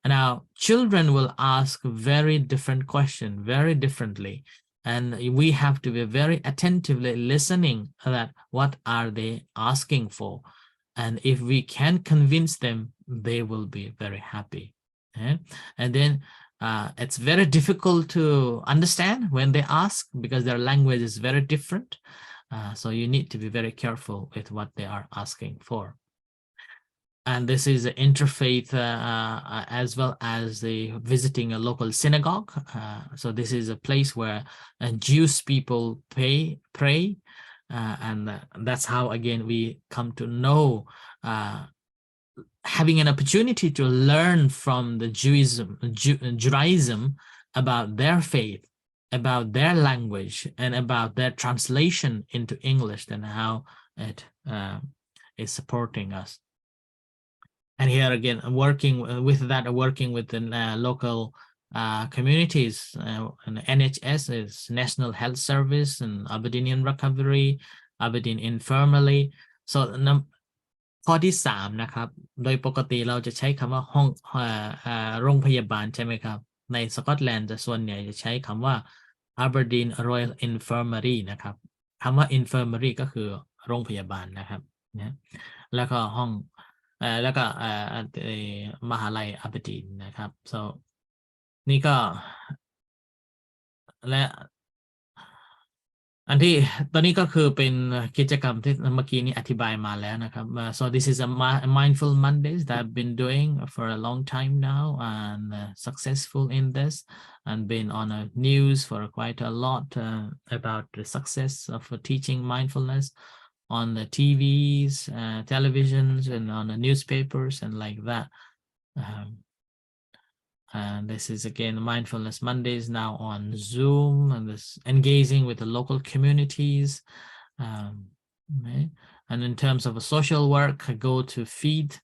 And now children will ask very different questions, very differently. And we have to be very attentively listening that what are they asking for. And if we can convince them, they will be very happy. Okay? And then it's very difficult to understand when they ask because their language is very different. So you need to be very careful with what they are asking for. And this is interfaith as well as the visiting a local synagogue. So this is a place where Jewish people pray. And that's how, again, we come to know having an opportunity to learn from the Judaism about their faith, about their language, and about their translation into English and how it is supporting us. And here again, working with the local communities, and NHS is National Health Service and Aberdeen Recovery, Aberdeen Infirmary. So ข้อที่3นะครับโดยปกติเราจะใช้คำว่าห้องโรงพยาบาลใช่ไหมครับในสกอตแลนด์จะส่วนใหญ่จะใช้คำว่า Aberdeen Royal Infirmary นะครับคำว่า Infirmary ก็คือโรงพยาบาลนะครับนะแล้วก็ห้องแล้วก็มหาลัย Aberdeen นะครับ so นี่ก็และ อันที่ตอนนี้ก็คือเป็นกิจกรรมที่เมื่อกี้นี้อธิบายมาแล้วนะครับ so this is a mindful Mondays that I've been doing for a long time now and successful in this and been on a news for quite a lot about the success of teaching mindfulness on the TVs, televisions and on the newspapers and like that. And this is again Mindfulness Mondays now on Zoom and this engaging with the local communities. Okay. And in terms of a social work, I go to feed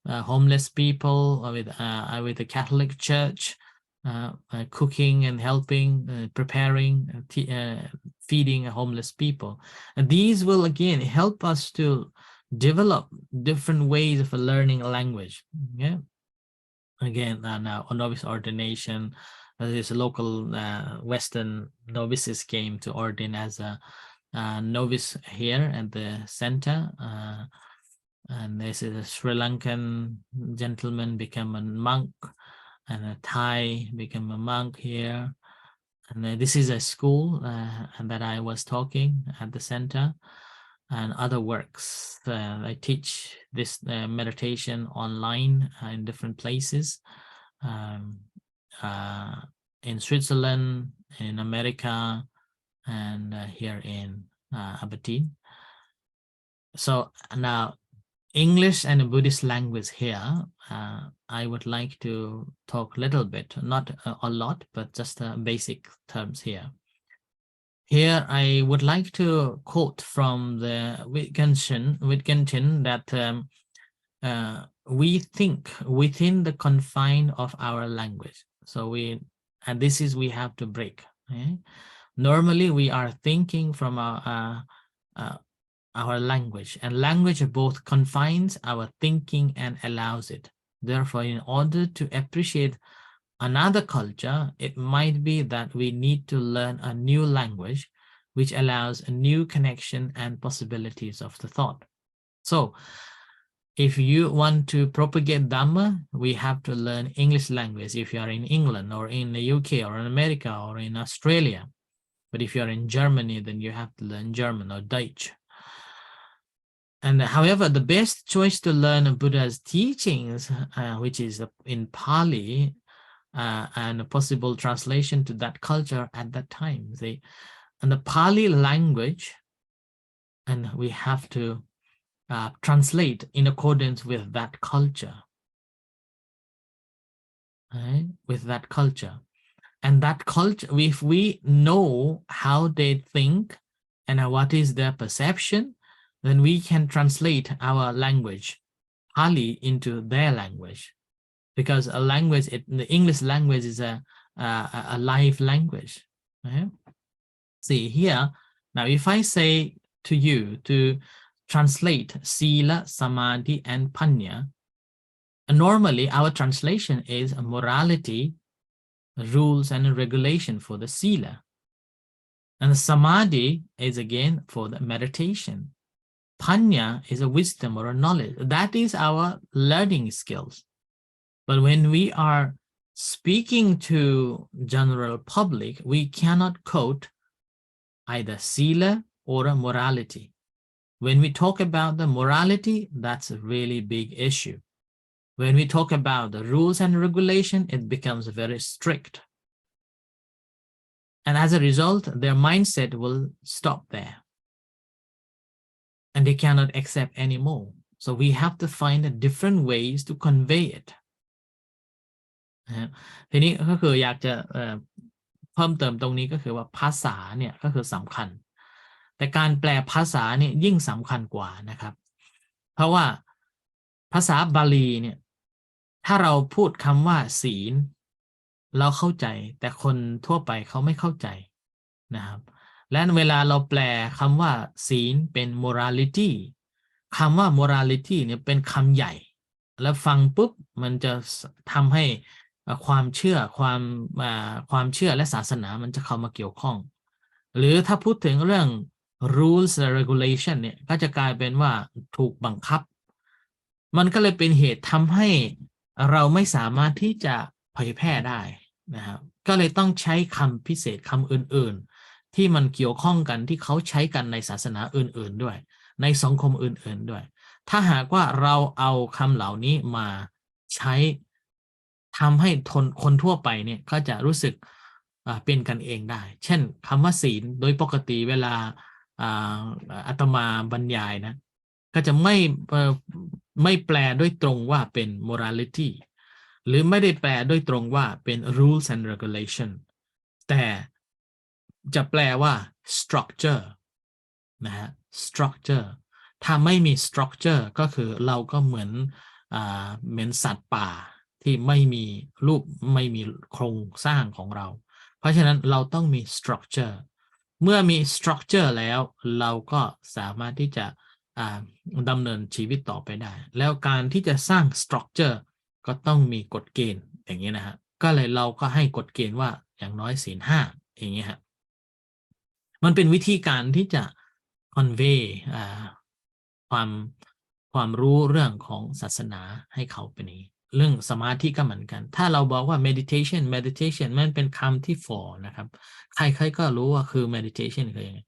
homeless people with the Catholic Church, cooking and helping, preparing, feeding homeless people. And these will again help us to develop different ways of learning a language. Yeah. Again, now on novice ordination, there's a local Western novices came to ordain as a novice here at the center. And this is a Sri Lankan gentleman become a monk, and a Thai become a monk here. And this is a school and that I was talking at the center, and other works. I teach this meditation online in different places, in Switzerland, in America, and here in Aberdeen. So now English and a Buddhist language here, I would like to talk a little bit, not a lot, but just basic terms here. Here, I would like to quote from the Wittgenstein that we think within the confine of our language. So we have to break. Okay? Normally, we are thinking from our language, and language both confines our thinking and allows it. Therefore, in order to appreciate another culture, it might be that we need to learn a new language, which allows a new connection and possibilities of the thought. So, if you want to propagate Dhamma, we have to learn English language if you are in England or in the UK or in America or in Australia. But if you are in Germany, then you have to learn German or Dutch. And however, the best choice to learn Buddha's teachings, which is in Pali, and a possible translation to that culture at that time. And the Pali language, and we have to translate in accordance with that culture. Right? With that culture. And that culture, if we know how they think and what is their perception, then we can translate our language, Pali, into their language. Because a language, the English language is a live language. Right? See here, now if I say to you to translate Sila, Samadhi, and Panya, normally our translation is morality, rules, and regulation for the Sila. And the Samadhi is again for the meditation. Panya is a wisdom or a knowledge. That is our learning skills. But when we are speaking to general public, we cannot quote either Sila or a morality. When we talk about the morality, that's a really big issue. When we talk about the rules and regulation, it becomes very strict. And as a result, their mindset will stop there. And they cannot accept anymore. So we have to find different ways to convey it. ทีนี้ก็คืออยากจะเพิ่มเติมตรงนี้ก็คือว่าภาษาเนี่ยก็คือสำคัญแต่การแปลภาษาเนี่ยยิ่งสำคัญกว่านะครับเพราะว่าภาษาบาลีเนี่ยถ้าเราพูดคำว่าศีลเราเข้าใจแต่คนทั่วไปเขาไม่เข้าใจนะครับและเวลาเราแปลคำว่าศีลเป็น morality คำว่า morality เนี่ยเป็นคำใหญ่แล้วฟังปุ๊บมันจะทำให้ความเชื่อและศาสนามันจะเข้ามาเกี่ยวข้องหรือถ้าพูดถึงเรื่อง rules and regulation เนี่ยก็จะกลายเป็นว่าถูกบังคับมันก็เลยเป็นเหตุทำให้เราไม่สามารถที่จะเผยแพร่ได้นะครับก็เลยต้องใช้คำพิเศษคำอื่น ที่มันเกี่ยวข้องกันที่เขาใช้กันในศาสนาอื่นๆด้วยในสังคมอื่นๆด้วยถ้าหากว่าเราเอาคำเหล่านี้มาใช้ทำให้คนทั่วไปเนี่ยก็จะรู้สึกเป็นกันเองได้เช่นคำว่าศีลโดยปกติเวลาอาตมาบรรยายนะก็จะไม่แปลโดยตรงว่าเป็น morality หรือไม่ได้แปลโดยตรงว่าเป็น rules and regulation แต่จะแปลว่า structure นะฮะ structure ถ้าไม่มี structure ก็คือเราก็เหมือนสัตว์ป่าที่ไม่มีรูปไม่มีโครงสร้างของเราเพราะฉะนั้นเราต้องมี structure เมื่อมี structure แล้วเราก็สามารถที่จะดำเนินชีวิตต่อไปได้แล้วการที่จะสร้าง structure ก็ต้องมีกฎเกณฑ์อย่างนี้นะฮะก็เลยเราก็ให้กฎเกณฑ์ว่าอย่างน้อยศีล 5อย่างนี้ฮะมันเป็นวิธีการที่จะ convey ความรู้เรื่องของศาสนาให้เขาเป็นนี้เรื่องสมาธิก็เหมือนกันถ้าเราบอกว่า meditation มันเป็นคำที่ for นะครับใครๆก็รู้ว่าคือ meditation คือยังไง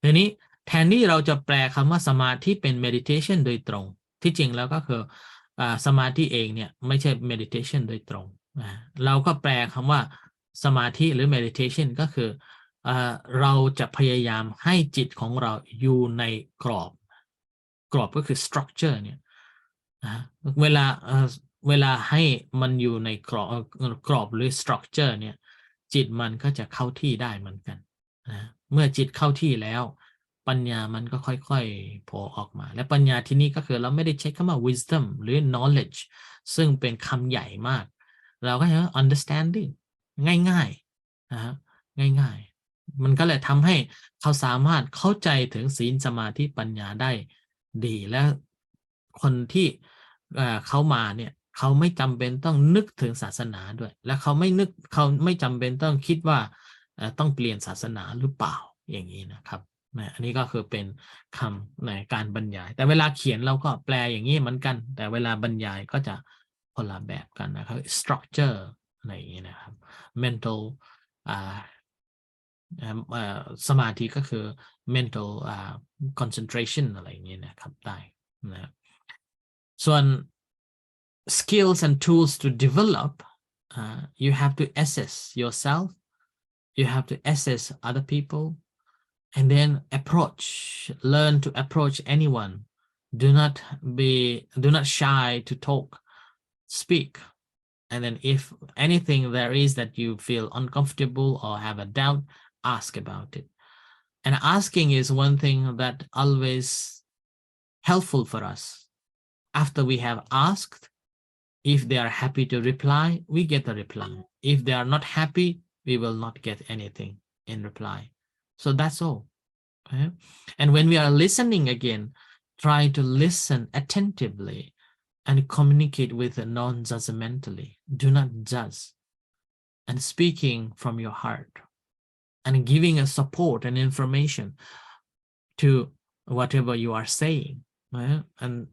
ทีนี้แทนที่เราจะแปลคำว่าสมาธิเป็น meditation โดยตรงที่จริงแล้วก็คือสมาธิเองเนี่ยไม่ใช่ meditation โดยตรงเราก็แปลคำว่าสมาธิหรือ meditation ก็คือเราจะพยายามให้จิตของเราอยู่ในกรอบก็คือ structure เนี่ยเวลาให้มันอยู่ในกรอบหรือ structure เนี่ยจิตมันก็จะเข้าที่ได้เหมือนกันเมื่อจิตเข้าที่แล้วปัญญามันก็ค่อยๆโผล่ออกมาและปัญญาที่นี่ก็คือเราไม่ได้ใช้คำว่า wisdom หรือ knowledge ซึ่งเป็นคำใหญ่มากเราก็ใช้ understanding ง่ายๆนะฮะง่ายๆมันก็เลยทำให้เขาสามารถเข้าใจถึงศีลสมาธิปัญญาได้ดีและคนที่เขามาเนี่ยเขาไม่จำเป็นต้องนึกถึงศาสนาด้วยและเขาไม่จำเป็นต้องคิดว่าต้องเปลี่ยนศาสนาหรือเปล่าอย่างนี้นะครับอันนี้ก็คือเป็นคำในการบรรยายแต่เวลาเขียนเราก็แปลอย่างนี้เหมือนกันแต่เวลาบรรยายก็จะคนละแบบกันนะครับ structure อะไรอย่างนี้นะครับ mental สมาธิก็คือ mental concentration อะไรอย่างนี้นะครับได้นะส่วน skills and tools to develop you have to assess yourself you have to assess other people and then learn to approach anyone do not shy to talk speak and then if anything there is that you feel uncomfortable or have a doubt ask about it and asking is one thing that always helpful for us after we have asked if they are happy to reply we get a reply if they are not happy we will not get anything in reply so that's all okay? And when we are listening again try to listen attentively and communicate with non-judgmentally do not judge and speaking from your heart and giving a support and information to whatever you are saying right? and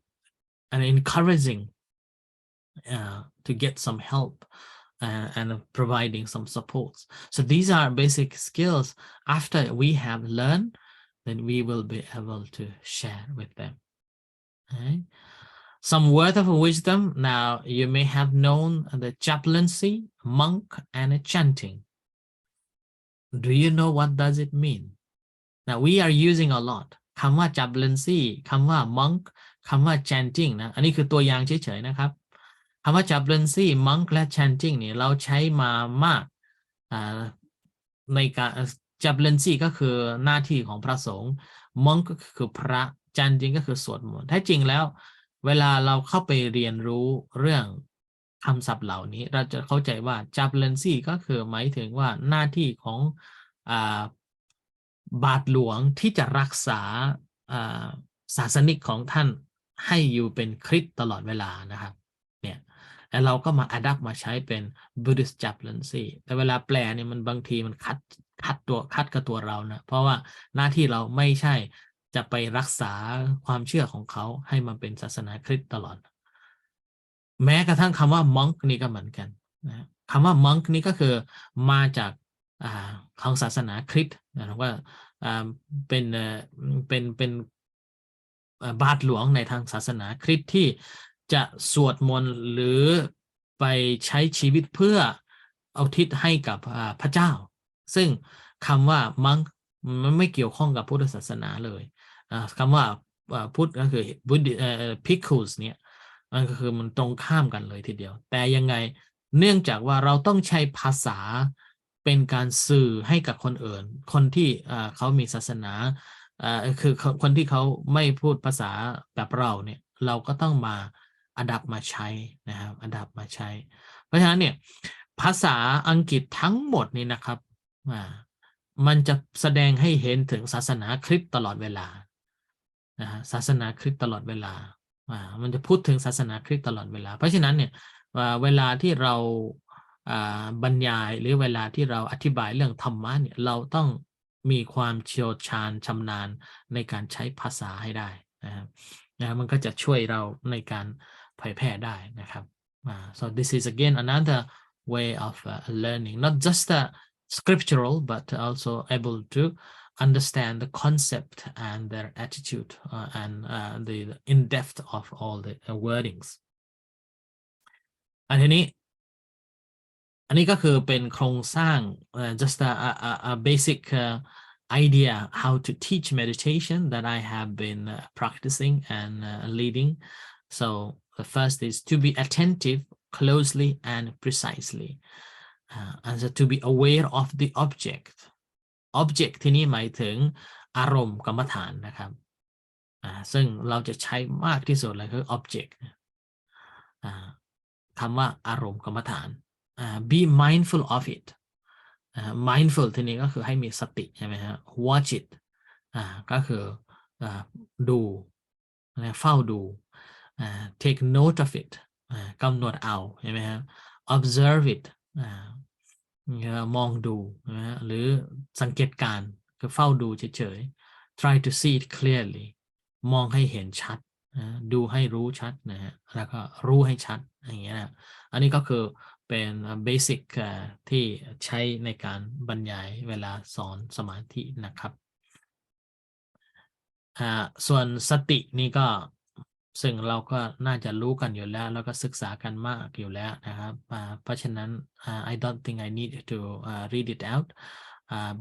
encouraging to get some help and providing some supports so these are basic skills after we have learned then we will be able to share with them okay? Some word of wisdom now you may have known the chaplaincy monk and chanting do you know what does it mean now we are using a lot คำว่า chaplaincy คำว่า monk คำว่า chanting นะอันนี้คือตัวอย่างเฉยๆนะครับคำว่า chaplaincy monk และ chanting เนี่ยเราใช้มามากในการ chaplaincy ก็คือหน้าที่ของพระสงฆ์ monk ก็คือพระ chanting ก็คือสวดมนต์แท้จริงแล้วเวลาเราเข้าไปเรียนรู้เรื่องคำศัพท์เหล่านี้เราจะเข้าใจว่า chaplaincy ก็คือหมายถึงว่าหน้าที่ของบาทหลวงที่จะรักษาศาสนิกของท่านให้อยู่เป็นคริสต์ตลอดเวลานะครับเนี่ยแล้วเราก็มาadaptมาใช้เป็น Buddhist chaplaincy แต่เวลาแปลเนี่ยมันบางทีมันคัดกับตัวเรานะเพราะว่าหน้าที่เราไม่ใช่จะไปรักษาความเชื่อของเขาให้มันเป็นศาสนาคริสต์ตลอดแม้กระทั่งคำว่า monk นี่ก็เหมือนกันนะคำว่า monk นี่ก็คือมาจากของศาสนาคริสต์ นะว่าเป็นบาทหลวงในทางศาสนาคริสต์ที่จะสวดมนต์หรือไปใช้ชีวิตเพื่อเอาทิศให้กับพระเจ้าซึ่งคำว่ามังมันไม่เกี่ยวข้องกับพุทธศาสนาเลยคำว่าพุทธก็คือบุดพิคุสเนี่ยมันก็คือมันตรงข้ามกันเลยทีเดียวแต่ยังไงเนื่องจากว่าเราต้องใช้ภาษาเป็นการสื่อให้กับคนอื่นคนที่เขามีศาสนาคือคนที่เขาไม่พูดภาษาแบบเราเนี่ยเราก็ต้องมาอดับมาใช้นะครับอดับมาใช้เพราะฉะนั้นเนี่ยภาษาอังกฤษทั้งหมดนี่นะครับมันจะแสดงให้เห็นถึงศาสนาคริสต์ตลอดเวลาศาสนาคริสต์ตลอดเวลามันจะพูดถึงศาสนาคริสต์ตลอดเวลาเพราะฉะนั้นเนี่ยเวลาที่เราบรรยายหรือเวลาที่เราอธิบายเรื่องธรรมะเนี่ยเราต้องมีความเชี่ยวชาญชำนาญในการใช้ภาษาให้ได้นะครับมันก็จะช่วยเราในการเผยแพร่ได้นะครับso this is again another way of learning not just scriptural but also able to understand the concept and their attitude and the in-depth of all the wordings อันนี้ก็คือเป็นโครงสร้าง just a basic idea how to teach meditation that I have been practicing and leading so the first is to be attentive closely and precisely and so to be aware of the object ที่นี่หมายถึงอารมณ์กรรมฐานนะครับซึ่งเราจะใช้มากที่สุดเลยคือ object คำว่าอารมณ์กรรมฐานbe mindful of it mindful ทีนี้ก็คือให้มีสติใช่ไหมฮะ watch it ก็คือดูเฝ้าดูtake note of it กำหนดเอาใช่ไหมฮะ observe it มองดูนะฮะหรือสังเกตการคือเฝ้าดูเฉยๆ try to see it clearly มองให้เห็นชัดดูให้รู้ชัดนะฮะแล้วก็รู้ให้ชัดอย่างเงี้ยนะอันนี้ก็คือเป็นเบสิกที่ใช้ในการบรรยายเวลาสอนสมาธินะครับส่วนสตินี่ก็ซึ่งเราก็น่าจะรู้กันอยู่แล้วแล้วก็ศึกษากันมากอยู่แล้วนะครับเพราะฉะนั้น I don't think I need to read it out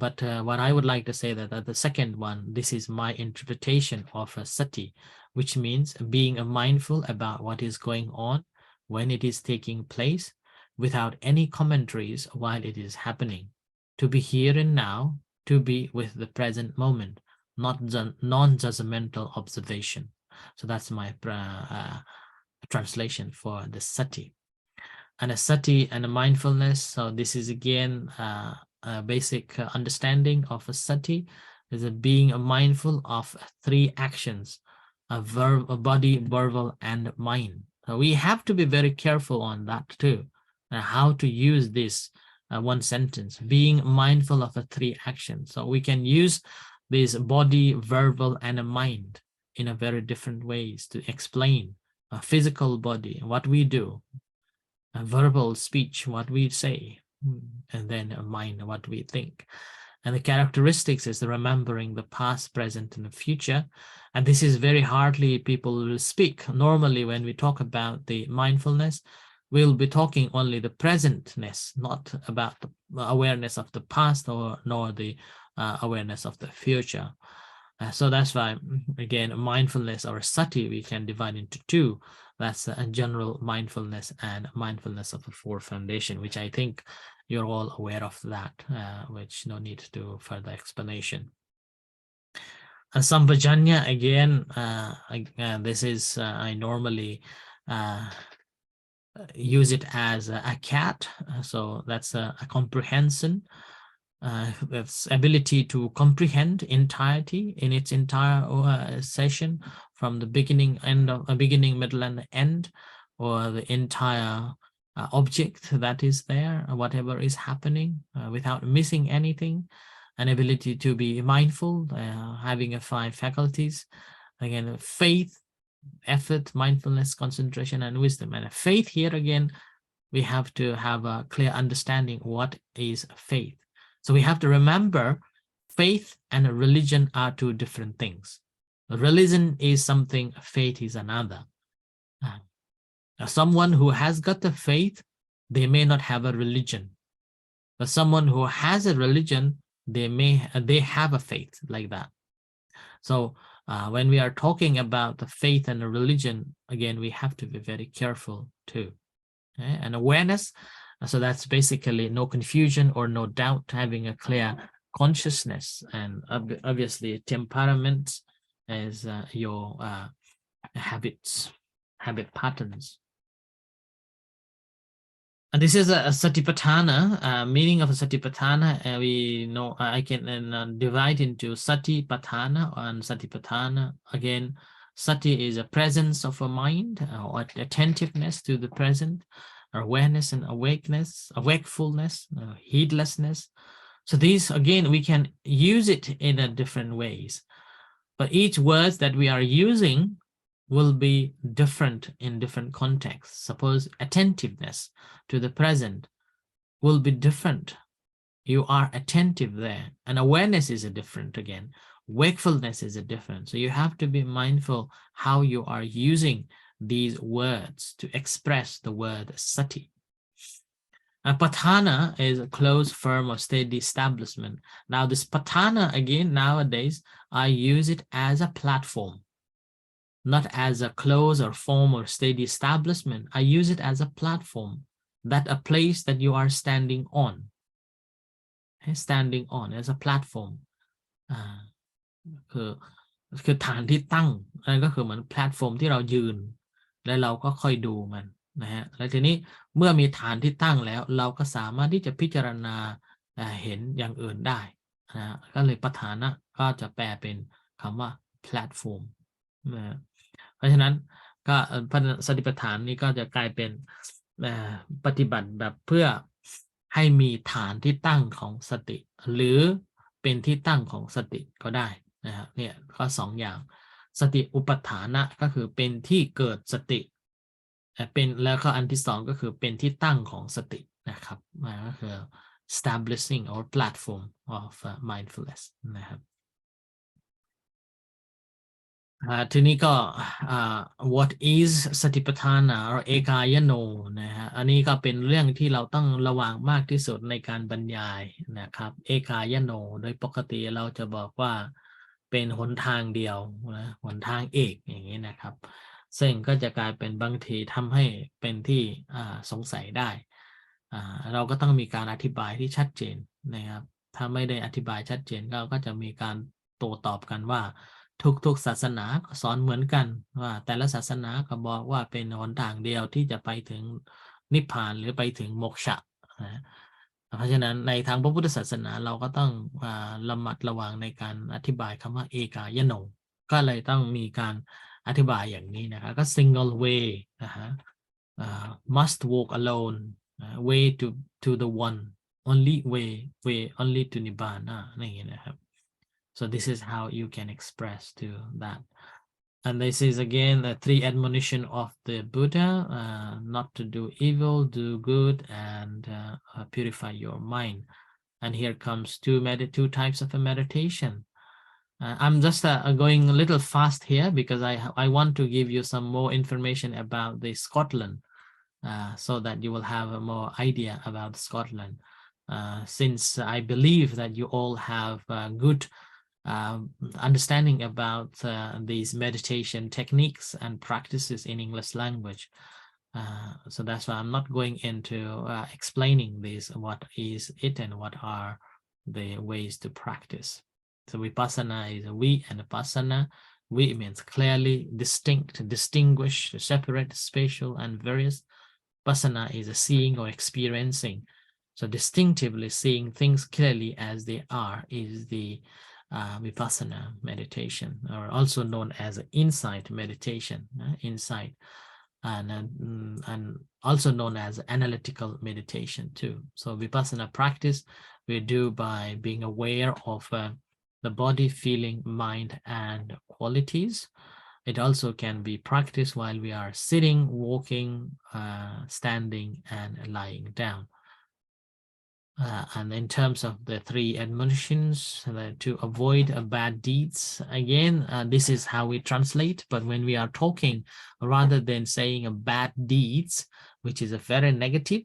but what I would like to say that the second one this is my interpretation of sati which means being mindful about what is going on when it is taking place without any commentaries while it is happening to be here and now to be with the present moment not non-judgmental observation so that's my translation for the sati and a sati and a mindfulness so this is again a basic understanding of a sati is a being mindful of three actions a body verbal and mind so we have to be very careful on that too how to use this one sentence being mindful of the three actions so we can use this body verbal and a mind in a very different ways to explain a physical body what we do a verbal speech what we say and then a mind what we think and the characteristics is remembering the past present and the future and this is very hardly people will speak normally when we talk about the mindfulness we'll be talking only the presentness not about the awareness of the past or nor the awareness of the future so that's why again mindfulness or sati we can divide into two that's a general mindfulness and mindfulness of the four foundation which I think you're all aware of that which no need to further explanation and sampajanya again this is I normally use it as a cat so that's a comprehension that's ability to comprehend entirety in its entire session from the beginning beginning middle and end or the entire object that is there whatever is happening without missing anything an ability to be mindful having a 5 faculties again faith effort mindfulness concentration and wisdom and faith here again we have to have a clear understanding what is faith so we have to remember faith and a religion are two different things. Religion is something, faith is another. Someone who has got the faith, they may not have a religion. But someone who has a religion, they have a faith like that. So when we are talking about the faith and the religion, again, we have to be very careful too. Okay? And awareness, so that's basically no confusion or no doubt, having a clear consciousness, and obviously temperament is your habit patterns. And this is a satipatthana, meaning of a satipatthana. We know I can divide into satipatthana and satipatthana. Again, sati is a presence of a mind, or attentiveness to the present, awareness and awakeness, wakefulness, heedlessness. So these, again, we can use it in a different ways, but each word that we are using will be different in different contexts. Suppose attentiveness to the present will be different. You are attentive there, and awareness is a different again. Wakefulness is a different. So you have to be mindful how you are using these words to express the word sati. Patthana is a close, firm, or steady establishment. Now this patthana, again, nowadays, I use it as a platform, not as a close or form or steady establishment. I use it as a platform, that a place that you are standing on. Standing on as a platform. คือฐานที่ตั้งนั่นก็คือเหมือนแพลตฟอร์มที่เรายืนแล้วเราก็ค่อยดูมันนะฮะแล้วทีนี้เมื่อมีฐานที่ตั้งแล้วเราก็สามารถที่จะพิจารณาเห็นอย่างอื่นได้นะก็เลยปัฏฐานะก็จะแปลเป็นคำว่าแพลตฟอร์มนะเพราะฉะนั้นก็สติปัฏฐานนี้ก็จะกลายเป็นปฏิบัติแบบเพื่อให้มีฐานที่ตั้งของสติหรือเป็นที่ตั้งของสติก็ได้นะครับเนี่ยก็สองอย่างสติอุปทานะก็คือเป็นที่เกิดสติเป็นแล้วก็อันที่สองก็คือเป็นที่ตั้งของสตินะครับก็คือ establishing or platform of mindfulness นะครับทีนี้ก็ what is สติปัฏฐานะ or เอกายโนนะฮะอันนี้ก็เป็นเรื่องที่เราต้องระวังมากที่สุดในการบรรยายนะครับเอกายโนโดยปกติเราจะบอกว่าเป็นหนทางเดียวนะหนทางเอกอย่างนี้นะครับซึ่งก็จะกลายเป็นบางทีทำให้เป็นที่สงสัยได้เราก็ต้องมีการอธิบายที่ชัดเจนนะครับถ้าไม่ได้อธิบายชัดเจนก็จะมีการโต้ตอบกันว่าทุกศาสนาก็สอนเหมือนกันว่าแต่ละศาสนาก็บอกว่าเป็นหนทางเดียวที่จะไปถึงนิพพานหรือไปถึงโมกขะนะเพราะฉะนั้นในทางพระพุทธศาสนาเราก็ต้องระมัดระวังในการอธิบายคำว่าเอกายโนก็เลยต้องมีการอธิบายอย่างนี้นะครับก็ single way นะฮะmust walk alone way to the one only way only to nibbana อย่างนี้นะครับSo this is how you can express to that. And this is again the three admonition of the Buddha, not to do evil, do good, and purify your mind. And here comes two types of a meditation. I'm just going a little fast here because I want to give you some more information about the Scotland so that you will have a more idea about Scotland. Since I believe that you all have good understanding about these meditation techniques and practices in English language. So that's why I'm not going into explaining this, what is it and what are the ways to practice. So vipassana is a vi and vipassana. Vi means clearly, distinct, distinguish, separate, spatial, and various. Vipassana is a seeing or experiencing. So distinctively seeing things clearly as they are is the vipassana meditation, or also known as insight meditation, insight, and also known as analytical meditation too. So vipassana practice we do by being aware of the body, feeling, mind, and qualities. It also can be practiced while we are sitting, walking, standing, and lying down. and in terms of the 3 admonitions to avoid bad deeds, again, this is how we translate. But when we are talking, rather than saying bad deeds, which is a very negative,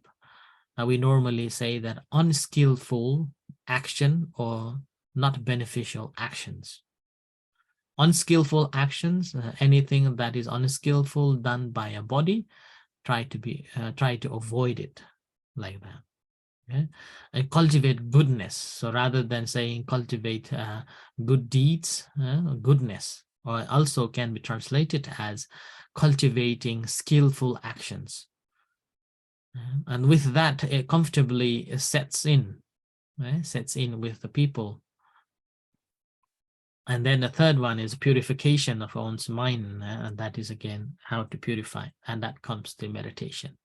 we normally say that unskillful action or not beneficial actions. Unskillful actions, anything that is unskillful done by a body, try to avoid it like that. Okay? And cultivate goodness. So rather than saying cultivate good deeds, goodness, or also can be translated as cultivating skillful actions. And with that, it comfortably sets in with the people. And then the third one is purification of one's mind, and that is again how to purify, and that comes to meditation.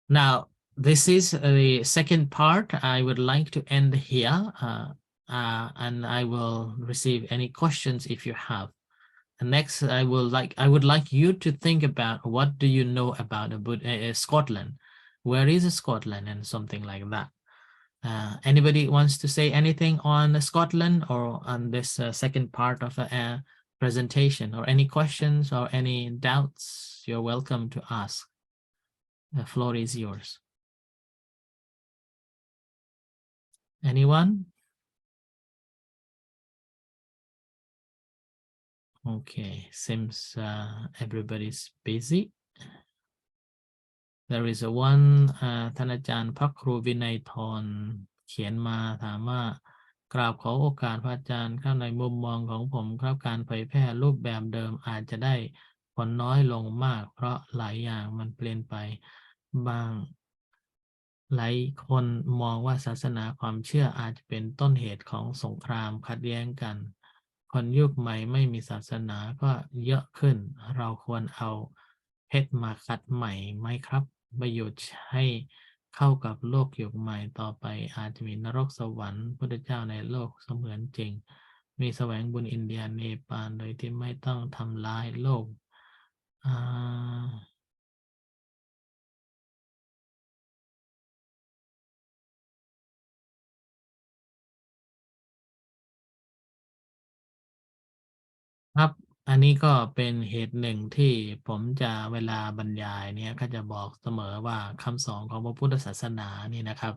Now, this is the second part. I would like to end here, and I will receive any questions if you have. And next, I would like you to think about what do you know about Scotland? Where is Scotland, and something like that. Anybody wants to say anything on Scotland or on this second part of a presentation, or any questions or any doubts? You're welcome to ask. The floor is yours. Anyone? Okay, seems everybody's busy. There is one ท่านอาจารย์พระครูวินัยธรเขียนมาถามว่ากราบขอโอกาสพระอาจารย์ครับในมุมมองของผมครับการเผยแพร่รูปแบบเดิมอาจจะได้ผลน้อยลงมากเพราะหลายอย่างมันเปลี่ยนไปบางหลายคนมองว่าศาสนาความเชื่ออาจจะเป็นต้นเหตุของสงครามขัดแย้งกันคนยุคใหม่ไม่มีศาสนาก็เยอะขึ้นเราควรเอาเพชรมาขัดใหม่ไหมครับประโยชน์ให้เข้ากับโลกยุคใหม่ต่อไปอาจจะมีนรกสวรรค์พุทธเจ้าในโลกเสมือนจริงมีแสวงบุญอินเดียเนปาลโดยที่ไม่ต้องทำลายโลกครับอันนี้ก็เป็นเหตุหนึ่งที่ผมจะเวลาบรรยายเนี่ยก็จะบอกเสมอว่าคำสอนของพระพุทธศาสนานี่นะครับ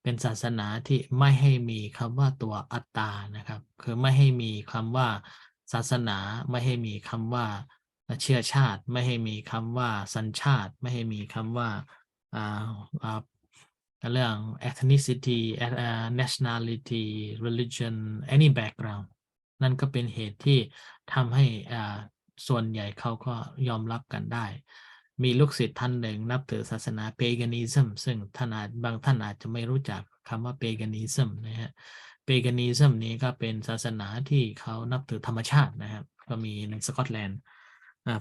เป็นศาสนาที่ไม่ให้มีคำว่าตัวอัตตานะครับคือไม่ให้มีคำว่าศาสนาไม่ให้มีคำว่าเชื้อชาติไม่ให้มีคำว่าสัญชาติไม่ให้มีคำว่าเรื่อง ethnicity nationality religion any background นั่นก็เป็นเหตุที่ทำให้ส่วนใหญ่เขาก็ยอมรับกันได้มีลูกศิษย์ท่านหนึ่งนับถือศาสนา paganism ซึ่งบางท่านอาจจะไม่รู้จักคำว่า paganism นะฮะ paganism นี้ก็เป็นศาสนาที่เขานับถือธรรมชาตินะครับก็มีในสกอตแลนด์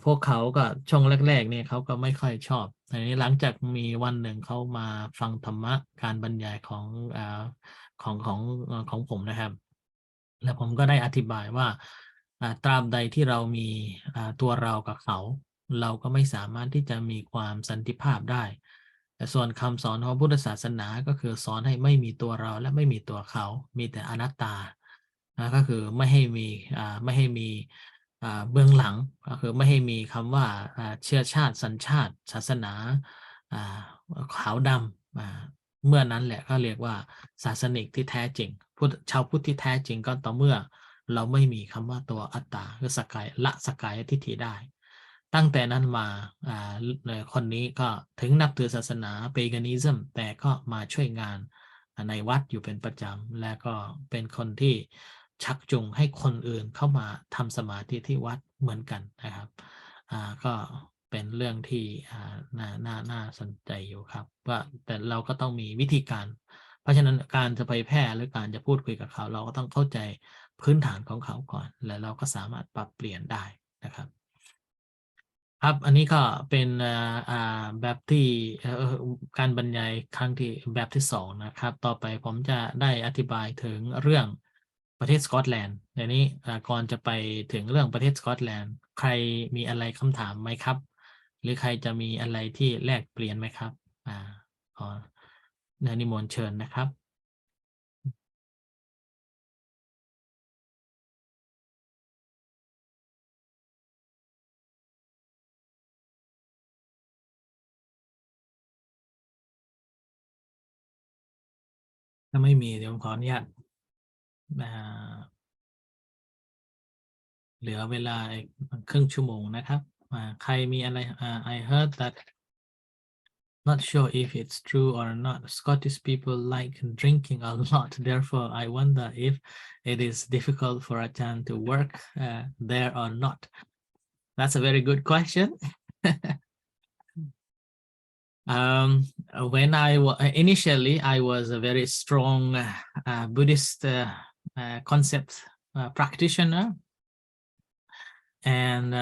พวกเขาก็ช่วงแรกๆเนี่ยเขาก็ไม่ค่อยชอบแต่นี้หลังจากมีวันหนึ่งเขามาฟังธรรมะการบรรยายของผมนะครับแล้วผมก็ได้อธิบายว่าตราบใดที่เรามีตัวเรากับเขาเราก็ไม่สามารถที่จะมีความสันติภาพได้แต่ส่วนคำสอนของพุทธศาสนาก็คือสอนให้ไม่มีตัวเราและไม่มีตัวเขามีแต่อนัตตาก็คือไม่ให้มีเบื้องหลังก็คือไม่ให้มีคำว่าเชื้อชาติสัญชาติศาสนาขาวดำเมื่อนั้นแหละก็เรียกว่าศาสนิกที่แท้จริงชาวพุทธที่แท้จริงก็ต่อเมื่อเราไม่มีคำว่าตัวอัตตาคือสกายทิฏฐิได้ตั้งแต่นั้นมาคนนี้ก็ถึงนับถือศาสนาเปกานิซึมแต่ก็มาช่วยงานในวัดอยู่เป็นประจำและก็เป็นคนที่ชักจูงให้คนอื่นเข้ามาทำสมาธิที่วัดเหมือนกันนะครับก็เป็นเรื่องที่น่าสนใจอยู่ครับว่าแต่เราก็ต้องมีวิธีการเพราะฉะนั้นการจะไปแพร่หรือการจะพูดคุยกับเขาเราก็ต้องเข้าใจพื้นฐานของเขาก่อนแล้วเราก็สามารถปรับเปลี่ยนได้นะครับครับอันนี้ก็เป็นแบบที่การบรรยายครั้งที่แบบที่2นะครับต่อไปผมจะได้อธิบายถึงเรื่องประเทศสกอตแลนด์ในนี้ก่อนจะไปถึงเรื่องประเทศสกอตแลนด์ใครมีอะไรคำถามไหมครับหรือใครจะมีอะไรที่แลกเปลี่ยนไหมครับ นิมนต์เชิญนะครับถ้าไม่มีเดี๋ยวผมขออนุญาตเหลือเวลาอีกครึ่งชั่วโมงนะครับใครมีอะไรI heard that not sure if it's true or not. Scottish people like drinking a lot. Therefore, I wonder if it is difficult for Ajahn to work there or not. That's a very good question. When initially, I was a very strong Buddhist concept practitioner. And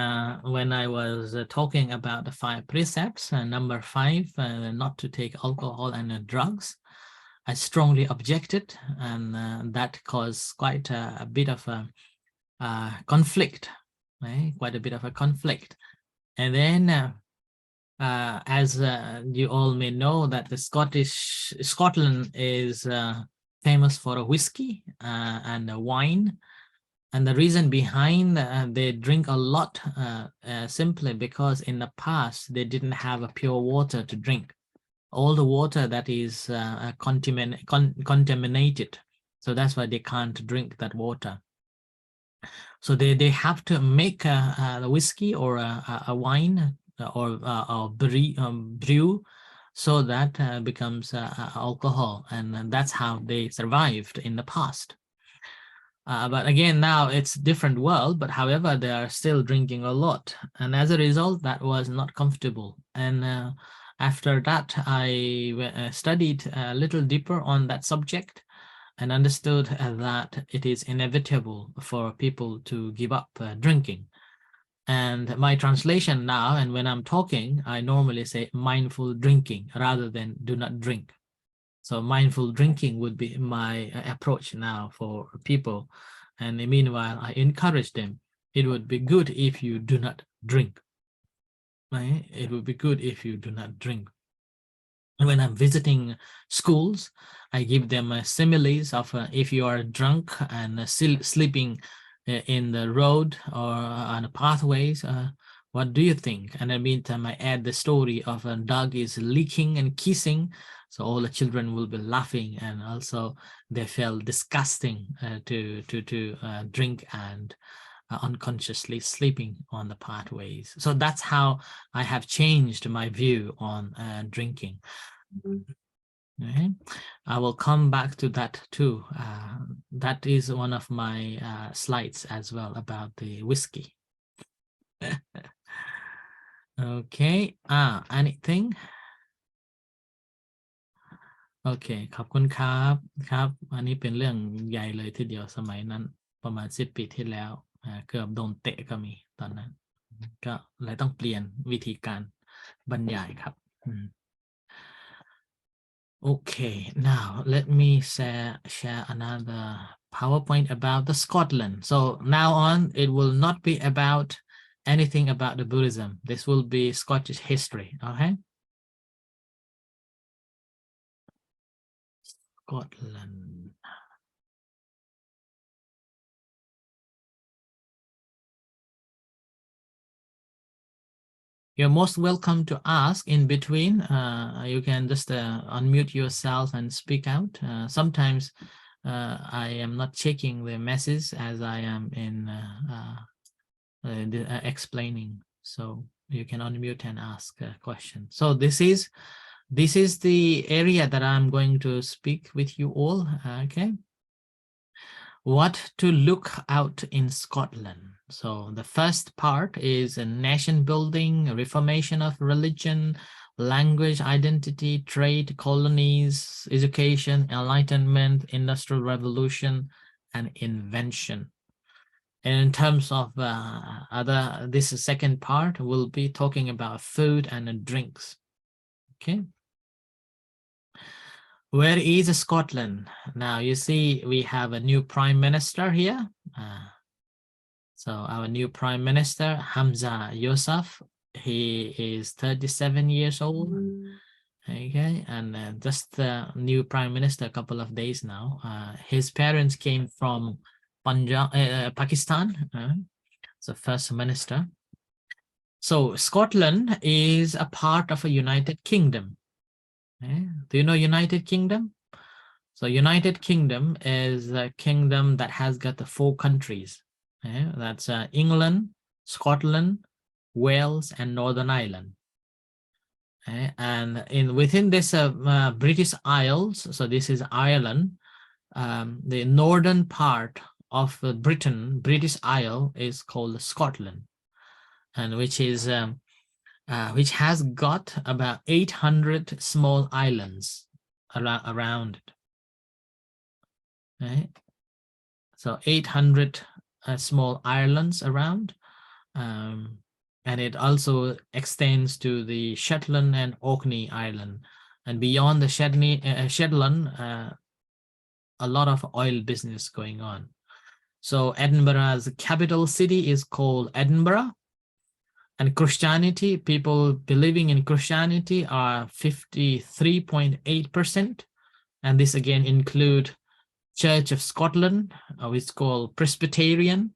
when I was talking about the 5 precepts, number 5, not to take alcohol and drugs, I strongly objected, and that caused quite a bit of a conflict, right? Quite a bit of a conflict. And then, as you all may know, that the Scotland is famous for a whiskey and a wine. And the reason behind they drink a lot simply because in the past they didn't have a pure water to drink. All the water that is contaminated. So that's why they can't drink that water. So they have to make a whiskey or a wine or brew so that becomes alcohol. And that's how they survived in the past. But again, now it's different world, but however, they are still drinking a lot. And as a result, that was not comfortable. And after that, I studied a little deeper on that subject and understood that it is inevitable for people to give up drinking. And my translation now, and when I'm talking, I normally say mindful drinking rather than do not drink. So mindful drinking would be my approach now for people. And meanwhile, I encourage them. It would be good if you do not drink. Right? It would be good if you do not drink. And when I'm visiting schools, I give them similes of if you are drunk and still sleeping in the road or on the pathways, what do you think? And in the meantime, I add the story of a dog is licking and kissing. So all the children will be laughing, and also they felt disgusting to drink and unconsciously sleeping on the pathways. So that's how I have changed my view on drinking. Okay. I will come back to that too. That is one of my slides as well about the whiskey. Okay. Anything? โอเคขอบคุณครับครับอันนี้เป็นเรื่องใหญ่เลยทีเดียวสมัยนั้นประมาณ10 ปีที่แล้วเกือบโดนเตะก็มีตอนนั้นก็เลยต้องเปลี่ยนวิธีการบรรยายครับ Okay, now let me share another PowerPoint about the Scotland. So now on, it will not be about anything about the Buddhism. This will be Scottish history, okay? Scotland. You're most welcome to ask in between. You can just unmute yourself and speak out. Sometimes I am not checking the message as I am in explaining. So you can unmute and ask a question. So this is the area that I'm going to speak with you all. Okay. What to look out in Scotland. So the first part is a nation building, reformation of religion, language, identity, trade, colonies, education, enlightenment, industrial revolution, and invention. And in terms of this second part, we'll be talking about food and drinks. Okay. Where is Scotland? Now you see we have a new prime minister here. So our new prime minister, Hamza Yousaf, he is 37 years old. Okay, and just the new prime minister a couple of days now. His parents came from Punjab, Pakistan. So first minister. So Scotland is a part of a United Kingdom. Do you know United Kingdom? So United Kingdom is a kingdom that has got the 4 countries. That's England, Scotland, Wales, and Northern Ireland. And within this British Isles, so this is Ireland, the northern part of Britain, British Isle, is called Scotland, and which has got about 800 small islands around it. Right? So 800 small islands around. And it also extends to the Shetland and Orkney Island. And beyond the Shetland, a lot of oil business going on. So Edinburgh's capital city is called Edinburgh. And Christianity, people believing in Christianity are 53.8%. And this again include Church of Scotland, which is called Presbyterian,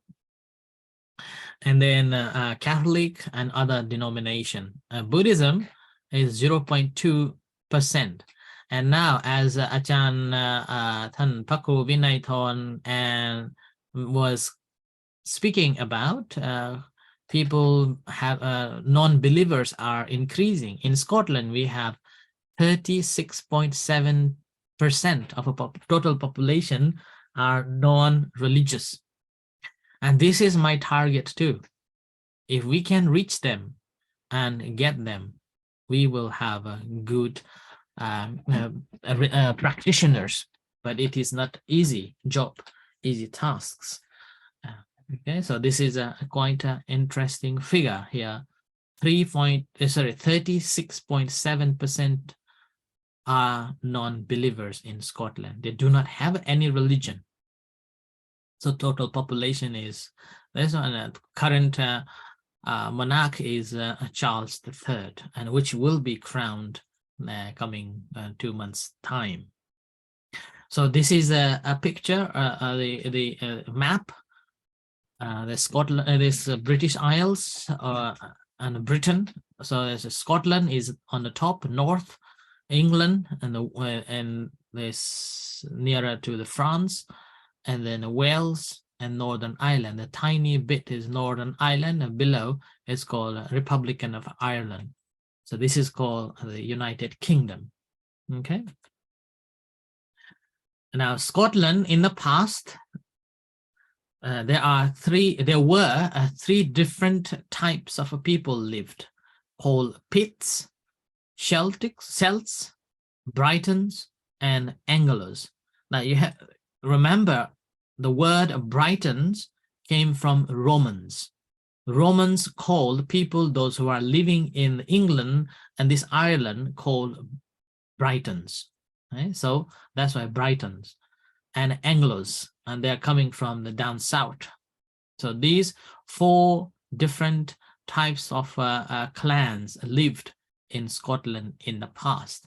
and then Catholic and other denomination. Buddhism is 0.2%. And now, as Achan Than Paku Vinaython and was speaking about, people have non-believers are increasing. In Scotland, we have 36.7% of a total population are non-religious. And this is my target too. If we can reach them and get them, we will have a good practitioners, but it is not easy job, easy tasks. Okay, so this is a quite interesting figure here. 36.7% are non-believers in Scotland. They do not have any religion. So total population is, this one, current monarch is Charles III, and which will be crowned coming 2 months' time. So this is a picture, the map, the Scotland, this British Isles and Britain. So there's Scotland is on the top, north, England, and this nearer to the France, and then Wales and Northern Ireland. The tiny bit is Northern Ireland, and below is called Republic of Ireland. So this is called the United Kingdom. Okay. Now Scotland in the past, there were three different types of people lived, called Picts, Celts, Britons, and Anglos. Now you have remember the word Britons came from Romans. Romans called people, those who are living in England and this Ireland, called Britons. Right? So that's why Britons and Anglos, and they're coming from the down south. So these 4 different types of clans lived in Scotland in the past.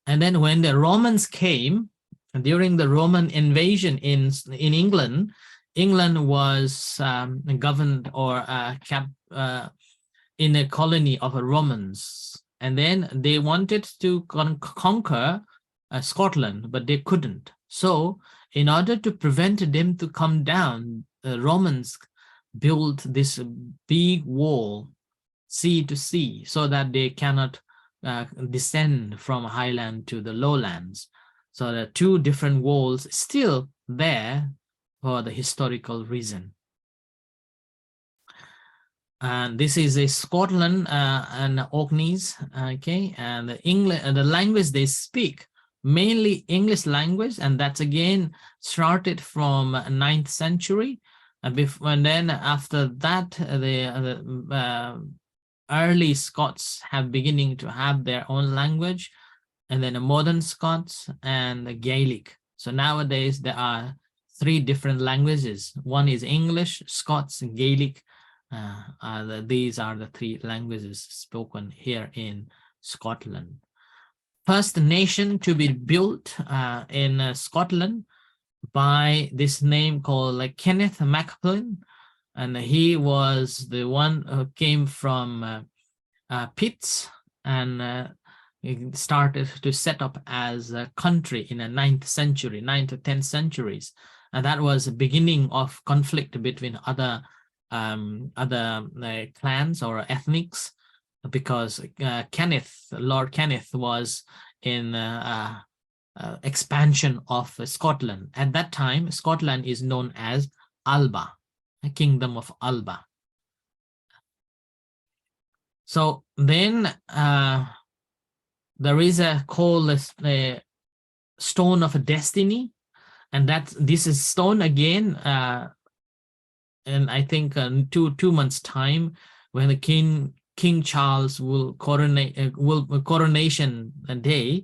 And then when the Romans came, during the Roman invasion in England, England was governed or kept in a colony of Romans. And then they wanted to conquer Scotland, but they couldn't. So in order to prevent them to come down, the Romans built this big wall, sea to sea, so that they cannot descend from highland to the lowlands. So the 2 different walls still there for the historical reason. And this is a Scotland and Orkneys, okay, and the language they speak, mainly English language, and that's again started from 9th century. And then after that, the early Scots have beginning to have their own language, and then the modern Scots and the Gaelic. So nowadays there are 3 different languages. One is English, Scots, and Gaelic. These are the 3 languages spoken here in Scotland. first nation to be built in Scotland by this name called like Kenneth MacPhail, and he was the one who came from Pitts and he started to set up as a country in the 9th century, 9th to 10th centuries, and that was the beginning of conflict between other clans or ethnics, because Lord Kenneth was in expansion of Scotland. At that time, Scotland is known as Alba, the Kingdom of Alba. So then there is a called a stone of destiny, and this is stone again. And I think two months time, when the King Charles will coronation day,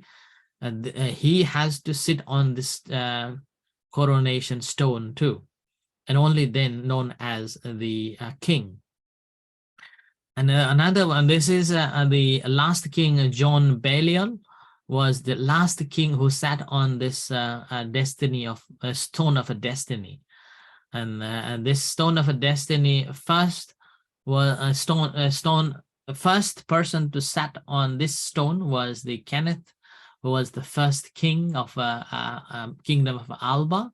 he has to sit on this coronation stone too, and only then known as the king. And another one, this is the last king, John Balliol, was the last king who sat on this destiny of stone of a destiny. And this stone of a destiny first was first person to sat on this stone was the Kenneth, who was the first king of Kingdom of Alba,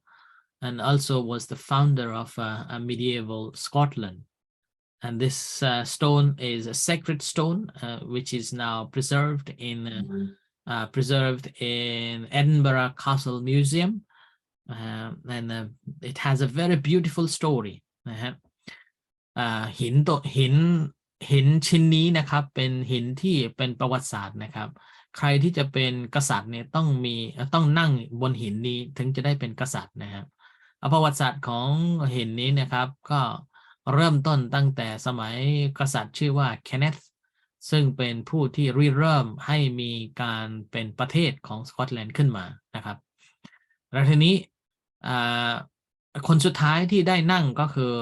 and also was the founder of medieval Scotland. And this stone is a sacred stone, which is now preserved in Edinburgh Castle Museum, and it has a very beautiful story. หินชิ้นนี้นะครับเป็นหินที่เป็นประวัติศาสตร์นะครับใครที่จะเป็นกษัตริย์เนี่ยต้องนั่งบนหินนี้ถึงจะได้เป็นกษัตริย์นะครับประวัติศาสตร์ของหินนี้นะครับก็เริ่มต้นตั้งแต่สมัยกษัตริย์ชื่อว่าเคนเนธซึ่งเป็นผู้ที่ริเริ่มให้มีการเป็นประเทศของสกอตแลนด์ขึ้นมานะครับแล้วทีนี้คนสุดท้ายที่ได้นั่งก็คือ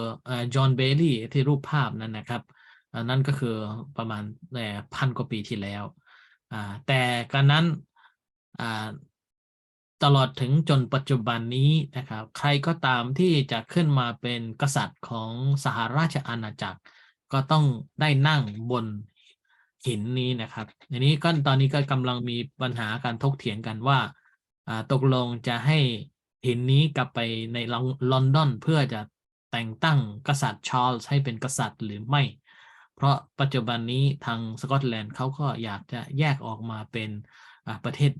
จอห์นเบลลี่ที่รูปภาพนั้นนะครับนั่นก็คือประมาณ1,000 กว่าปีที่แล้วแต่การนั้นตลอดถึงจนปัจจุบันนี้นะครับใครก็ตามที่จะขึ้นมาเป็นกษัตริย์ของสหราชอาณาจักรก็ต้องได้นั่งบนหินนี้นะครับอันนี้ก็ตอนนี้ก็กำลังมีปัญหาการถกเถียงกันว่าตกลงจะให้หินนี้กลับไปในลอนดอนเพื่อจะแต่งตั้งกษัตริย์ชาร์ลส์ให้เป็นกษัตริย์หรือไม่เพราะปัจจุบันนี้ทางสกอตแลนด์เขาก็อยากจะแยกออกมาเป็นประเทศ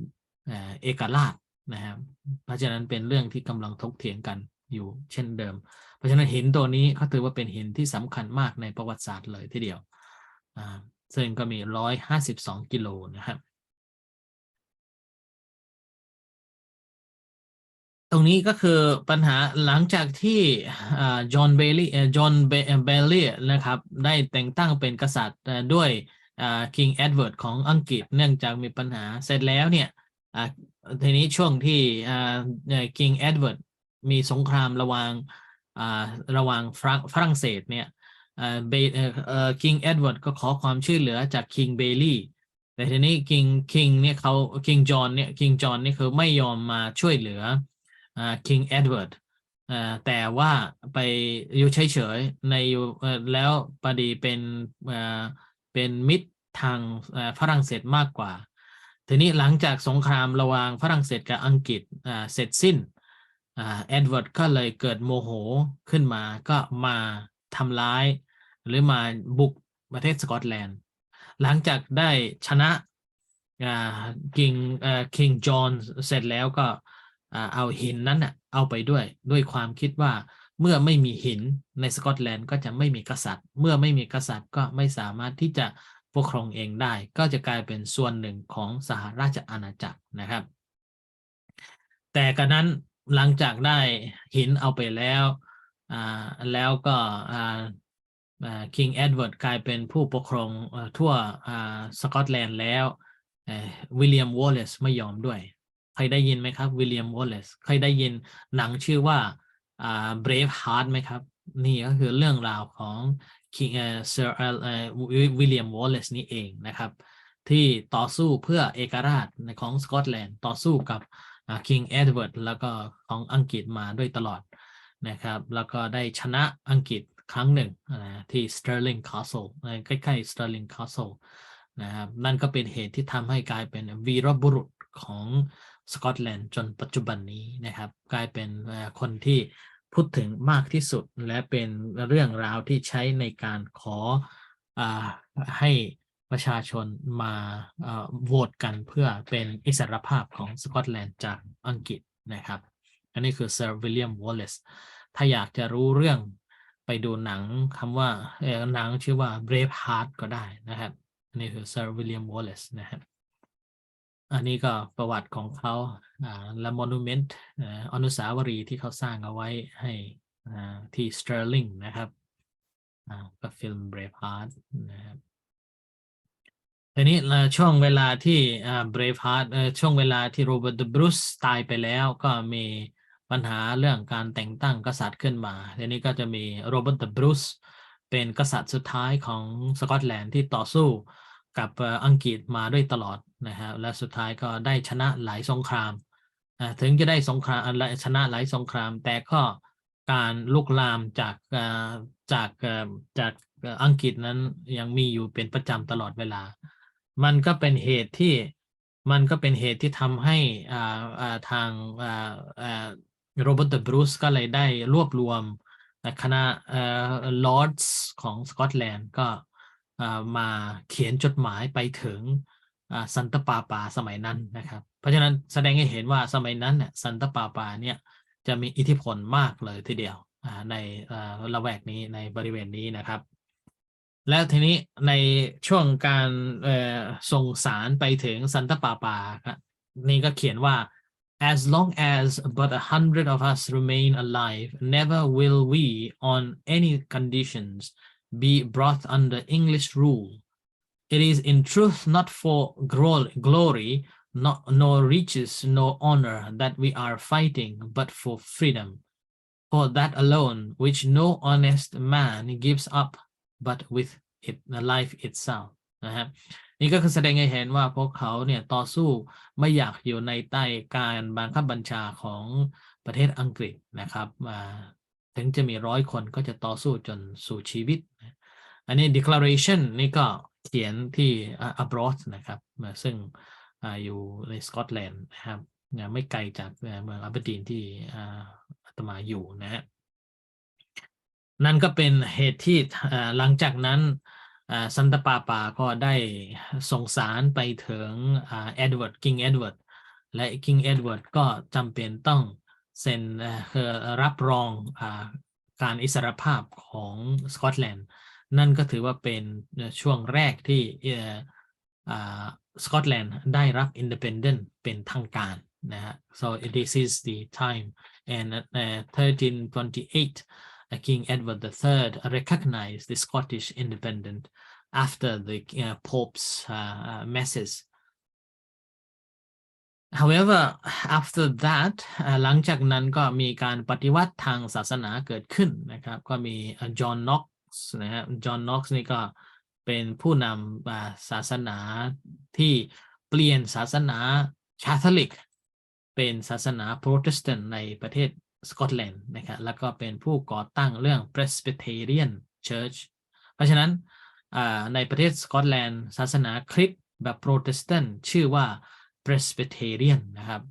เอกราชนะครับเพราะฉะนั้นเป็นเรื่องที่กำลังถกเถียงกันอยู่เช่นเดิมเพราะฉะนั้นหินตัวนี้เขาถือว่าเป็นหินที่สำคัญมากในประวัติศาสตร์เลยทีเดียวซึ่งก็มี152 กิโลนะครับตรงนี้ก็คือปัญหาหลังจากที่จอห์นเบลลี่นะครับได้แต่งตั้งเป็นกษัตริย์ด้วยคิงเอ็ดเวิร์ดของอังกฤษเนื่องจากมีปัญหาเสร็จแล้วเนี่ยทีนี้ช่วงที่คิงเอ็ดเวิร์ดมีสงครามระหว่างฝรั่งเศสเนี่ยคิงเอ็ดเวิร์ดก็ขอความช่วยเหลือจากคิงเบลลี่แต่ทีนี้คิงเนี่ยคิงจอห์นนี่คือไม่ยอมมาช่วยเหลือคิงเอ็ดเวิร์ดแต่ว่าไปอยู่เฉยๆในแล้วพอดีเป็นมิตรทางฝรั่งเศสมากกว่าทีนี้หลังจากสงครามระหว่างฝรั่งเศสกับอังกฤษเสร็จสิ้นเอ็ดเวิร์ดก็เลยเกิดโมโหขึ้นมาก็มาทำร้ายหรือมาบุกประเทศสกอตแลนด์หลังจากได้ชนะคิงจอห์นเสร็จแล้วก็เอาหินนั้นเอาไปด้วยความคิดว่าเมื่อไม่มีหินในสกอตแลนด์ก็จะไม่มีกษัตริย์เมื่อไม่มีกษัตริย์ก็ไม่สามารถที่จะปกครองเองได้ก็จะกลายเป็นส่วนหนึ่งของสหราชอาณาจักรนะครับแต่กันนั้นหลังจากได้หินเอาไปแล้วแล้วก็คิงเอ็ดเวิร์ดกลายเป็นผู้ปกครองทั่วสกอตแลนด์แล้ววิลเลียมวอลเลซไม่ยอมด้วยใครได้ยินไหมครับวิลเลียมวอลเลซเคยได้ยินหนังชื่อว่าBrave Heart ไหมครับนี่ก็คือเรื่องราวของSir วิลเลียมวอลเลซนี่เองนะครับ ที่ต่อสู้เพื่อเอกราชของสกอตแลนด์ต่อสู้กับคิงเอ็ดเวิร์ดแล้วก็ของอังกฤษมาโดยตลอดนะครับแล้วก็ได้ชนะอังกฤษครั้งหนึ่งที่สเตอร์ลิงคาสเซิลใกล้ๆสเตอร์ลิงคาสเซิลนะครับนั่นก็เป็นเหตุที่ทำให้กลายเป็นวีรบุรุษของสกอตแลนด์จนปัจจุบันนี้นะครับกลายเป็นคนที่พูดถึงมากที่สุดและเป็นเรื่องราวที่ใช้ในการขอให้ประชาชนมาโหวตกันเพื่อเป็นอิสรภาพของสกอตแลนด์จากอังกฤษนะครับอันนี้คือเซอร์วิลเลียมวอลเลซถ้าอยากจะรู้เรื่องไปดูหนังคำว่าหนังชื่อว่า Braveheart ก็ได้นะครับอันนี้คือเซอร์วิลเลียมวอลเลซนะครับอันนี้ก็ประวัติของเขาและมอนูเมนต์อนุสาวรีย์ที่เขาสร้างเอาไว้ให้ที่สเตอร์ลิงนะครับกับฟิล์ม Braveheart นะครับทีนี้ช่วงเวลาที่Braveheart ช่วงเวลาที่โรเบิร์ต บรูซตายไปแล้วก็มีปัญหาเรื่องการแต่งตั้งกษัตริย์ขึ้นมาทีนี้ก็จะมีโรเบิร์ต บรูซเป็นกษัตริย์สุดท้ายของสกอตแลนด์ที่ต่อสู้กับอังกฤษมาด้วยตลอดนะครับและสุดท้ายก็ได้ชนะหลายสงครามถึงจะได้สงครามชนะหลายสงครามแต่ก็การลุกลามจากอังกฤษนั้นยังมีอยู่เป็นประจำตลอดเวลามันก็เป็นเหตุที่ทำให้ทางโรเบิร์ต บรูซก็เลยได้รวบรวมคณะลอร์ดส์ของสกอตแลนด์ก็มาเขียนจดหมายไปถึงซันตาปาปาสมัยนั้นนะครับเพราะฉะนั้นแสดงให้เห็นว่าสมัยนั้นเนี่ยซันตาปาปาเนี่ยจะมีอิทธิพลมากเลยทีเดียวในละแวกนี้ในบริเวณนี้นะครับแล้วทีนี้ในช่วงการส่งสารไปถึงซันตาปาปานี่ก็เขียนว่า as long as but 100 of us remain alive never will we on any conditions be brought under English rule it is in truth not for glory nor riches nor honor that we are fighting but for freedom for that alone which no honest man gives up but with it life itself นะครับนี่ก็คือแสดงให้เห็นว่าพวกเขาเนี่ยต่อสู้ไม่อยากอยู่ในใต้การบังคับบัญชาของประเทศอังกฤษนะครับถึงจะมี100 คนก็จะต่อสู้จนสู่ชีวิตอันนี้ declaration นี่ก็เขียนที่ abroad นะครับซึ่งอยู่ในสกอตแลนด์นะครับไม่ไกลจากเมืองอับเบอร์ดีนที่อาตมาอยู่นะฮะนั่นก็เป็นเหตุที่หลังจากนั้นซันตาปาปาก็ได้ส่งสารไปถึงคิงเอ็ดเวิร์ดและคิงเอ็ดเวิร์ดก็จำเป็นต้องเซ็นรับรองการอิสรภาพของสกอตแลนด์นั่นก็ถือว่าเป็นช่วงแรกที่สกอตแลนด์ได้รับ independent เป็นทางการนะฮะ so this is the time and 1328 King Edward III recognized the Scottish independence after the Pope's masses. However, after that หลังจากนั้นก็มีการปฏิวัติทางศาสนาเกิดขึ้นนะครับก็มีจอห์นน็อกซ์นะฮะจอห์นน็อกซ์นี่ก็เป็นผู้นำศาสนาที่เปลี่ยนศาสนาคาทอลิกเป็นศาสนาโปรเตสแตนต์ในประเทศสกอตแลนด์นะครับแล้วก็เป็นผู้ก่อตั้งเรื่อง Presbyterian Church เพราะฉะนั้นในประเทศสกอตแลนด์ศาสนาคริสต์แบบโปรเตสแตนต์ชื่อว่า Presbyterian นะครับ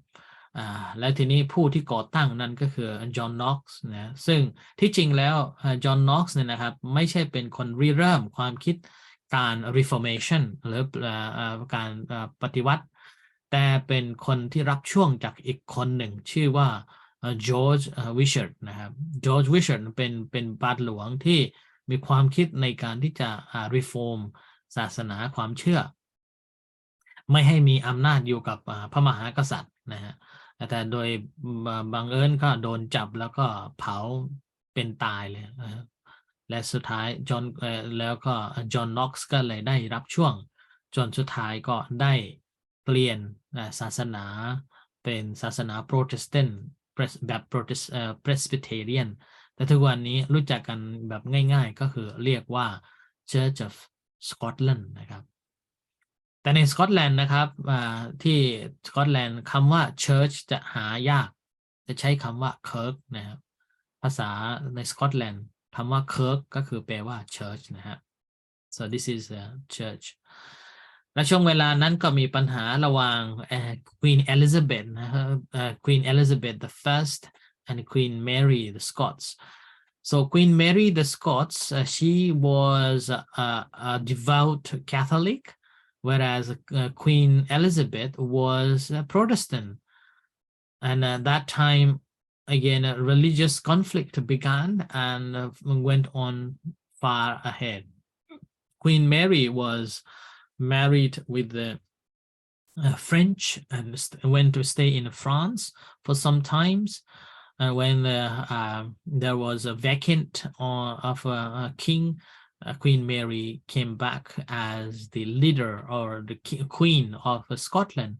แล้วทีนี้ผู้ที่ก่อตั้งนั้นก็คือจอห์นน็อกซ์นะซึ่งที่จริงแล้วจอห์นน็อกซ์เนี่ยนะครับไม่ใช่เป็นคนริเริ่มความคิดการ Reformation หรือการปฏิวัติแต่เป็นคนที่รับช่วงจากอีกคนหนึ่งชื่อว่าจอร์จวิชาร์ดนะครับจอร์จวิชาร์ดเป็นบาทหลวงที่มีความคิดในการที่จะreform ศาสนาความเชื่อไม่ให้มีอำนาจอยู่กับพระมหากษัตริย์นะฮะแต่โดยบังเอิญก็โดนจับแล้วก็เผาเป็นตายเลยและสุดท้ายแล้วก็จอห์นน็อกซ์ก็เลยได้รับช่วงจนสุดท้ายก็ได้เปลี่ยนศาสนาเป็นศาสนาโปรเตสแตนต์แบบPresbyterian แต่ทุกวันนี้รู้จักกันแบบง่ายๆก็คือเรียกว่า Church of Scotland นะครับ แต่ในสกอตแลนด์นะครับที่สกอตแลนด์คำว่า church จะหายากจะใช้คำว่า kirk นะครับภาษาในสกอตแลนด์คำว่า kirk ก็คือแปลว่า church นะฮะ so this is a church และช่วงเวลานั้นก็มีปัญหาระหว่าง Queen Elizabeth นะฮะQueen Elizabeth the First and Queen Mary the Scots. So Queen Mary the Scots, she was a devout Catholic, whereas Queen Elizabeth was a Protestant. And at that time, again, a religious conflict began and went on far ahead. Queen Mary was married with the French and went to stay in France for some times. When there was a vacant of a king, Queen Mary came back as the leader or the queen of Scotland.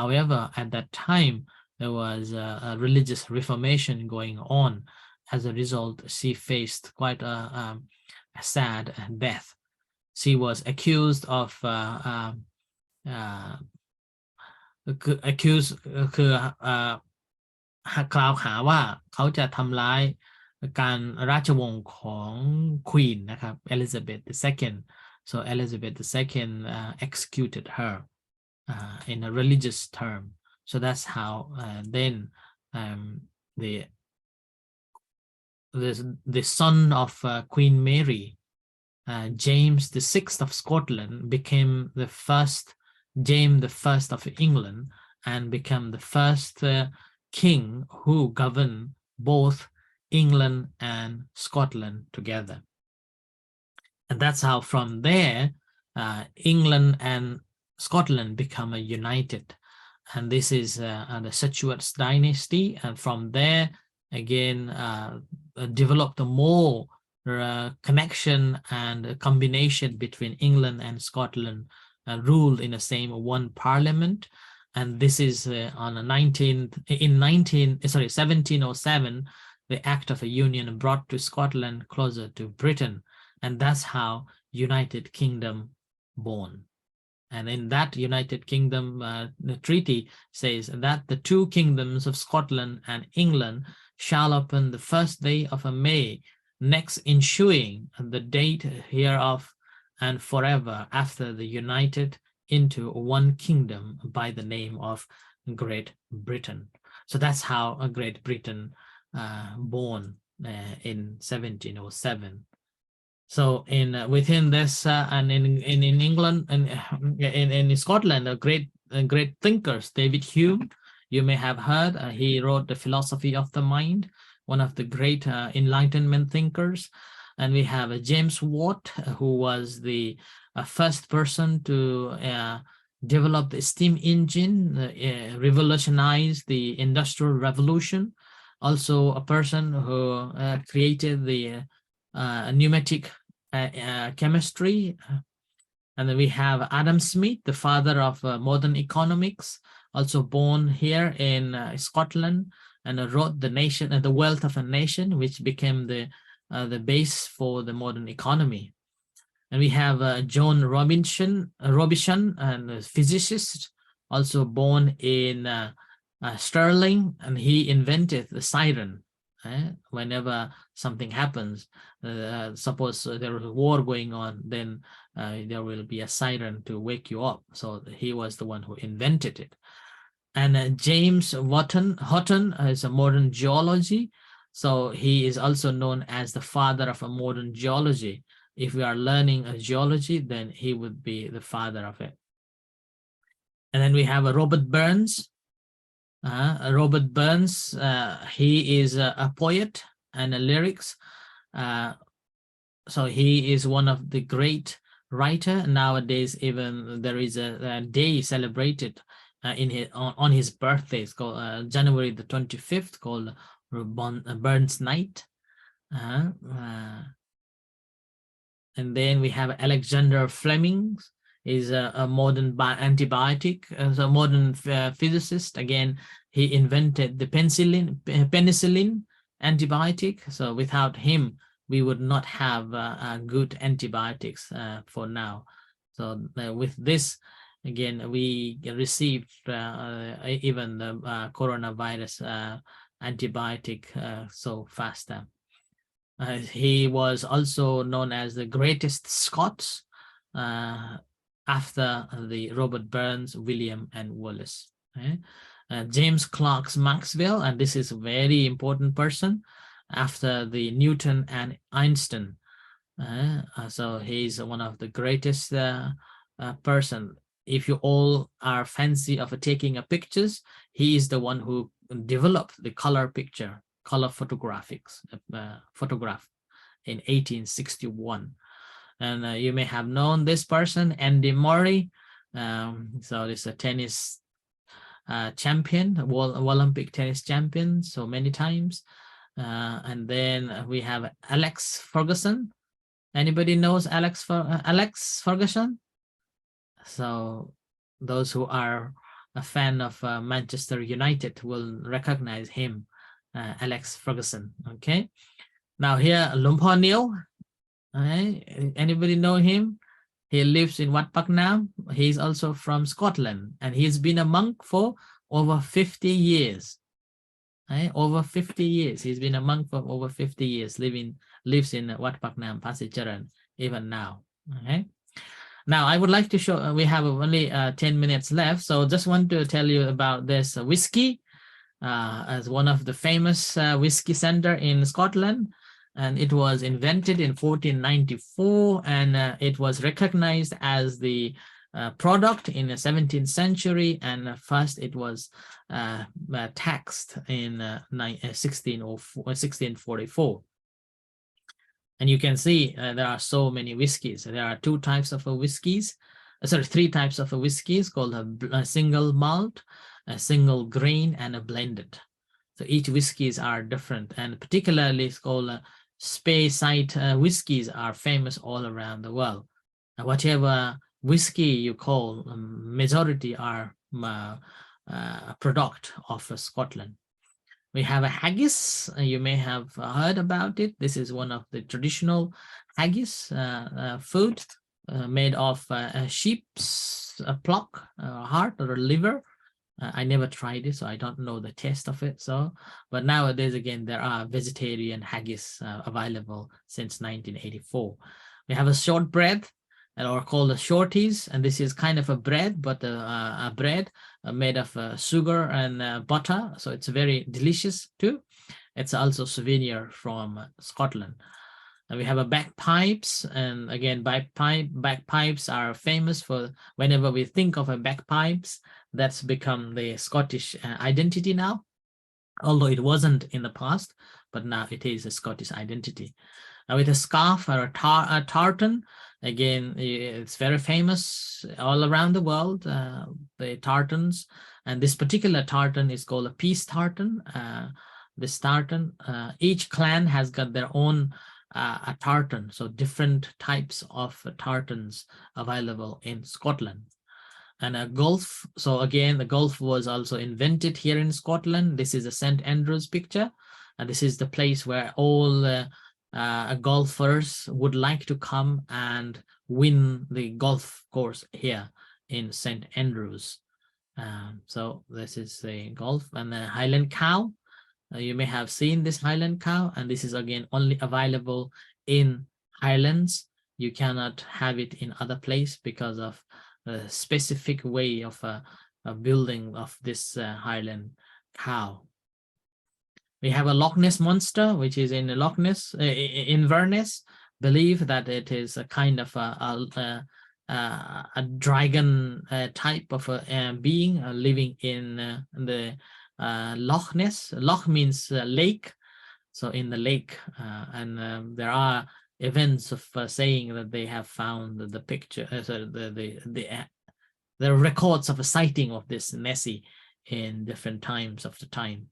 However, at that time, there was a religious reformation going on. As a result, she faced quite a sad death. She was accused of accused คือกล่าวหาว่าเขาจะทำร้ายการราชวงศ์ของ Queen นะครับ Elizabeth II. So Elizabeth II executed her in a religious term. So that's how then the son of Queen Mary, James VI of Scotland, became the first James I of England and became the first king who governed both England and Scotland together. And that's how from there, England and Scotland become united. And this is the Stuart dynasty. And from there, again, developed more connection and combination between England and Scotland, ruled in the same one parliament. And this is on 1707, the Act of Union brought to Scotland closer to Britain. And that's how United Kingdom born. And in that United Kingdom, the treaty says that the two kingdoms of Scotland and England shall upon the first day of May next ensuing the date hereof and forever after the united into one kingdom by the name of Great Britain. So that's how Great Britain born in 1707. So within this and in England and in Scotland, great thinkers, David Hume, you may have heard, he wrote The Philosophy of the Mind, one of the great Enlightenment thinkers. And we have James Watt, who was the first person to develop the steam engine, revolutionize the Industrial Revolution. Also a person who created the pneumatic chemistry. And then we have Adam Smith, the father of modern economics, also born here in Scotland, and wrote The Nation and the Wealth of a Nation, which became the base for the modern economy. And we have John Robinson, and a physicist, also born in Stirling, and he invented the siren. Whenever something happens, suppose there is a war going on, then there will be a siren to wake you up. So he was the one who invented it. And James Hutton is a modern geology. So he is also known as the father of a modern geology. If we are learning a geology, then he would be the father of it. And then we have Robert Burns. Robert Burns, he is a poet and a lyrics. So he is one of the great writer. Nowadays, even there is a day celebrated on his birthday. It's called January the 25th, called Burns Night. And then we have Alexander Fleming, is a modern antibiotic, as a modern physicist. Again, he invented the penicillin antibiotic. So without him, we would not have good antibiotics for now. So with this, again, we received even the coronavirus antibiotic so fast. He was also known as the greatest Scots after the Robert Burns, William, and Wallace. James Clerk Maxwell, and this is a very important person after the Newton and Einstein. So he's one of the greatest person. If you all are fancy of taking pictures, he is the one who developed the color picture, color photograph in 1861. And you may have known this person, Andy Murray. So this is a tennis champion, Olympic tennis champion, so many times. And then we have Alex Ferguson. Anybody knows Alex Ferguson? So those who are a fan of Manchester United will recognize him, Alex Ferguson. Okay. Now here, Lumpur Neil. Anybody know him? He lives in Wat Phra Nam. He's also from Scotland, and he's been a monk for over 50 years. Over 50 years. He's been a monk for over 50 years, lives in Wat Phra Nam, Pasir Charan, even now. Okay. Now, I would like to show, we have only 10 minutes left, so just want to tell you about this whiskey as one of the famous whiskey center in Scotland. And it was invented in 1494, and it was recognized as the product in the 17th century, and first it was taxed in 1644. And you can see there are so many whiskeys. There are three types of whiskeys called a single malt, a single grain, and a blended. So each whiskeys are different, and particularly it's called Speyside whiskeys are famous all around the world. And whatever whiskey you call, majority are a product of Scotland. We have a haggis. You may have heard about it. This is one of the traditional haggis food made of sheep's pluck, heart or liver. I never tried it, so I don't know the taste of it. But nowadays, again, there are vegetarian haggis available since 1984. We have a shortbread, or called the shorties, and this is kind of a bread, but a bread made of sugar and butter, so it's very delicious too. It's also a souvenir from Scotland. And we have a bagpipes, and again, bagpipes are famous for whenever we think of a bagpipes, that's become the Scottish identity now, although it wasn't in the past, but now it is a Scottish identity. With a scarf or a tartan, again, it's very famous all around the world, the tartans, and this particular tartan is called a peace tartan. This tartan, each clan has got their own a tartan, so different types of tartans available in Scotland. And a golf, so again, the golf was also invented here in Scotland. This is a St. Andrews picture, and this is the place where all golfers would like to come and win the golf course here in St. Andrews. So this is the golf. And the Highland cow. You may have seen this Highland cow, and this is again only available in Highlands. You cannot have it in other place because of the specific way of building of this Highland cow. We have a Loch Ness monster, which is in Loch Ness, Inverness. Believe that it is a kind of a dragon type of a being living in the Loch Ness. Loch means lake, so in the lake, and there are events of saying that they have found the picture, the records of a sighting of this Nessie in different times of the time.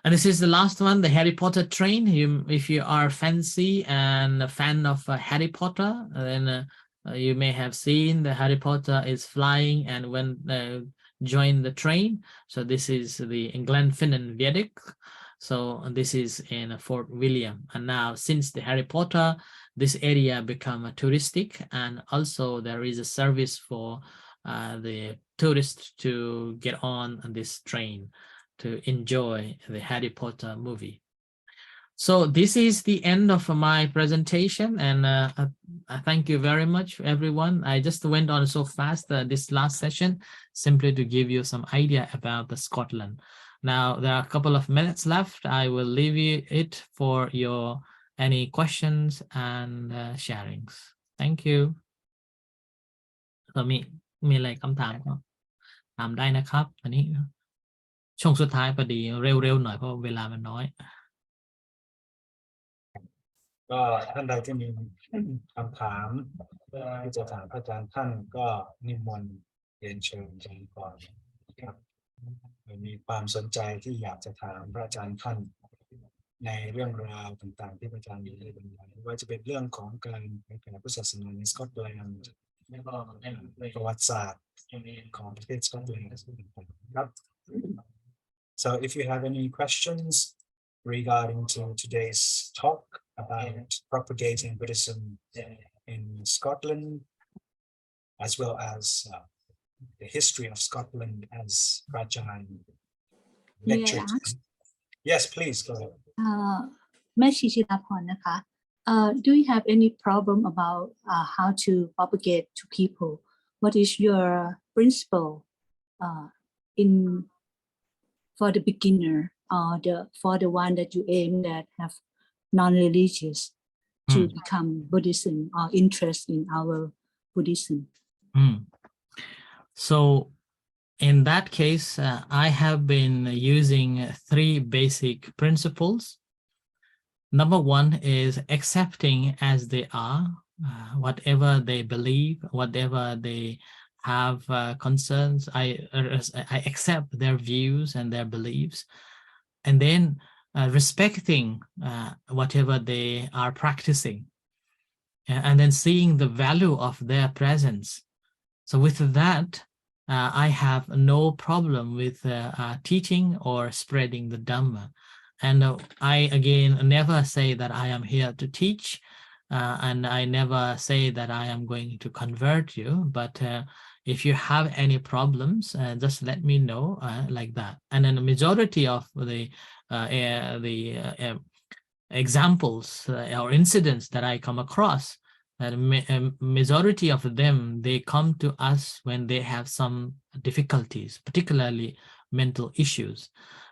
And this is the last one, the Harry Potter train. If you are fancy and a fan of Harry Potter, then you may have seen the Harry Potter is flying and when join the train. So this is the Glenfinnan Viaduct. So this is in Fort William. And now since the Harry Potter, this area become touristic, and also there is a service for the tourists to get on this train to enjoy the Harry Potter movie. So this is the end of my presentation, and I thank you very much, everyone. I just went on so fast this last session, simply to give you some idea about the Scotland. Now, there are a couple of minutes left. I will leave you it for your any questions and sharings. Thank you. มีอะไรคำถามก็ถามได้นะครับ อันนี้ช่วงสุดท้ายพอดีเร็วๆหน่อยเพราะเวลามันน้อย ก็ท่านใดที่มีคำถามที่จะถามพระอาจารย์ท่านก็นิมนต์เรียนเชิญก่อนครับมีความสนใจที่อยากจะถามพระอาจารย์ท่านในเรื่องราวต่างๆที่พระอาจารย์มีได้บรรยายว่าจะเป็นเรื่องของการเผยแผ่พุทธศาสนาในสกอตแลนด์ประวัติศาสตร์ของประเทศสกอตแลนด์ครับ So if you have any questions regarding to today's talk about propagating Buddhism in Scotland, as well as the history of Scotland as Rajan lectured. Yes, please go ahead. แม่ชีชิราพรนะคะ Do you have any problem about how to propagate to people? What is your principle in for the beginner or for the one that you aim that have non-religious to become Buddhism or interest in our Buddhism? So in that case, I have been using 3 basic principles. Number 1 is accepting as they are, whatever they believe, whatever they have concerns. I accept their views and their beliefs, and then respecting whatever they are practicing, and then seeing the value of their presence. So with that, I have no problem with teaching or spreading the Dhamma. And I again never say that I am here to teach, and I never say that I am going to convert you, but if you have any problems, just let me know like that. And then the majority of the examples or incidents that I come across, majority of them, they come to us when they have some difficulties, particularly mental issues.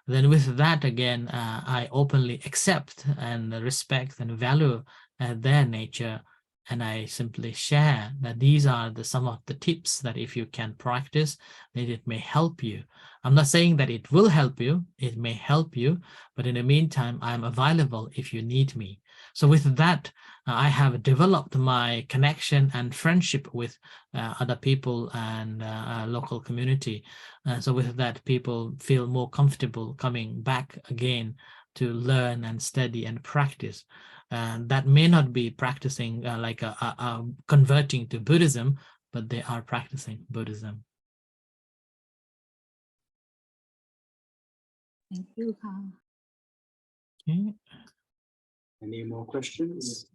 Then with that, again, I openly accept and respect and value their nature, and I simply share that these are some of the tips that if you can practice, then it may help you. I'm not saying that it will help you, it may help you, but in the meantime, I'm available if you need me. So with that, I have developed my connection and friendship with other people and local community. So with that, people feel more comfortable coming back again to learn and study and practice. That may not be practicing like converting to Buddhism, but they are practicing Buddhism. Thank you. Okay. Any more questions?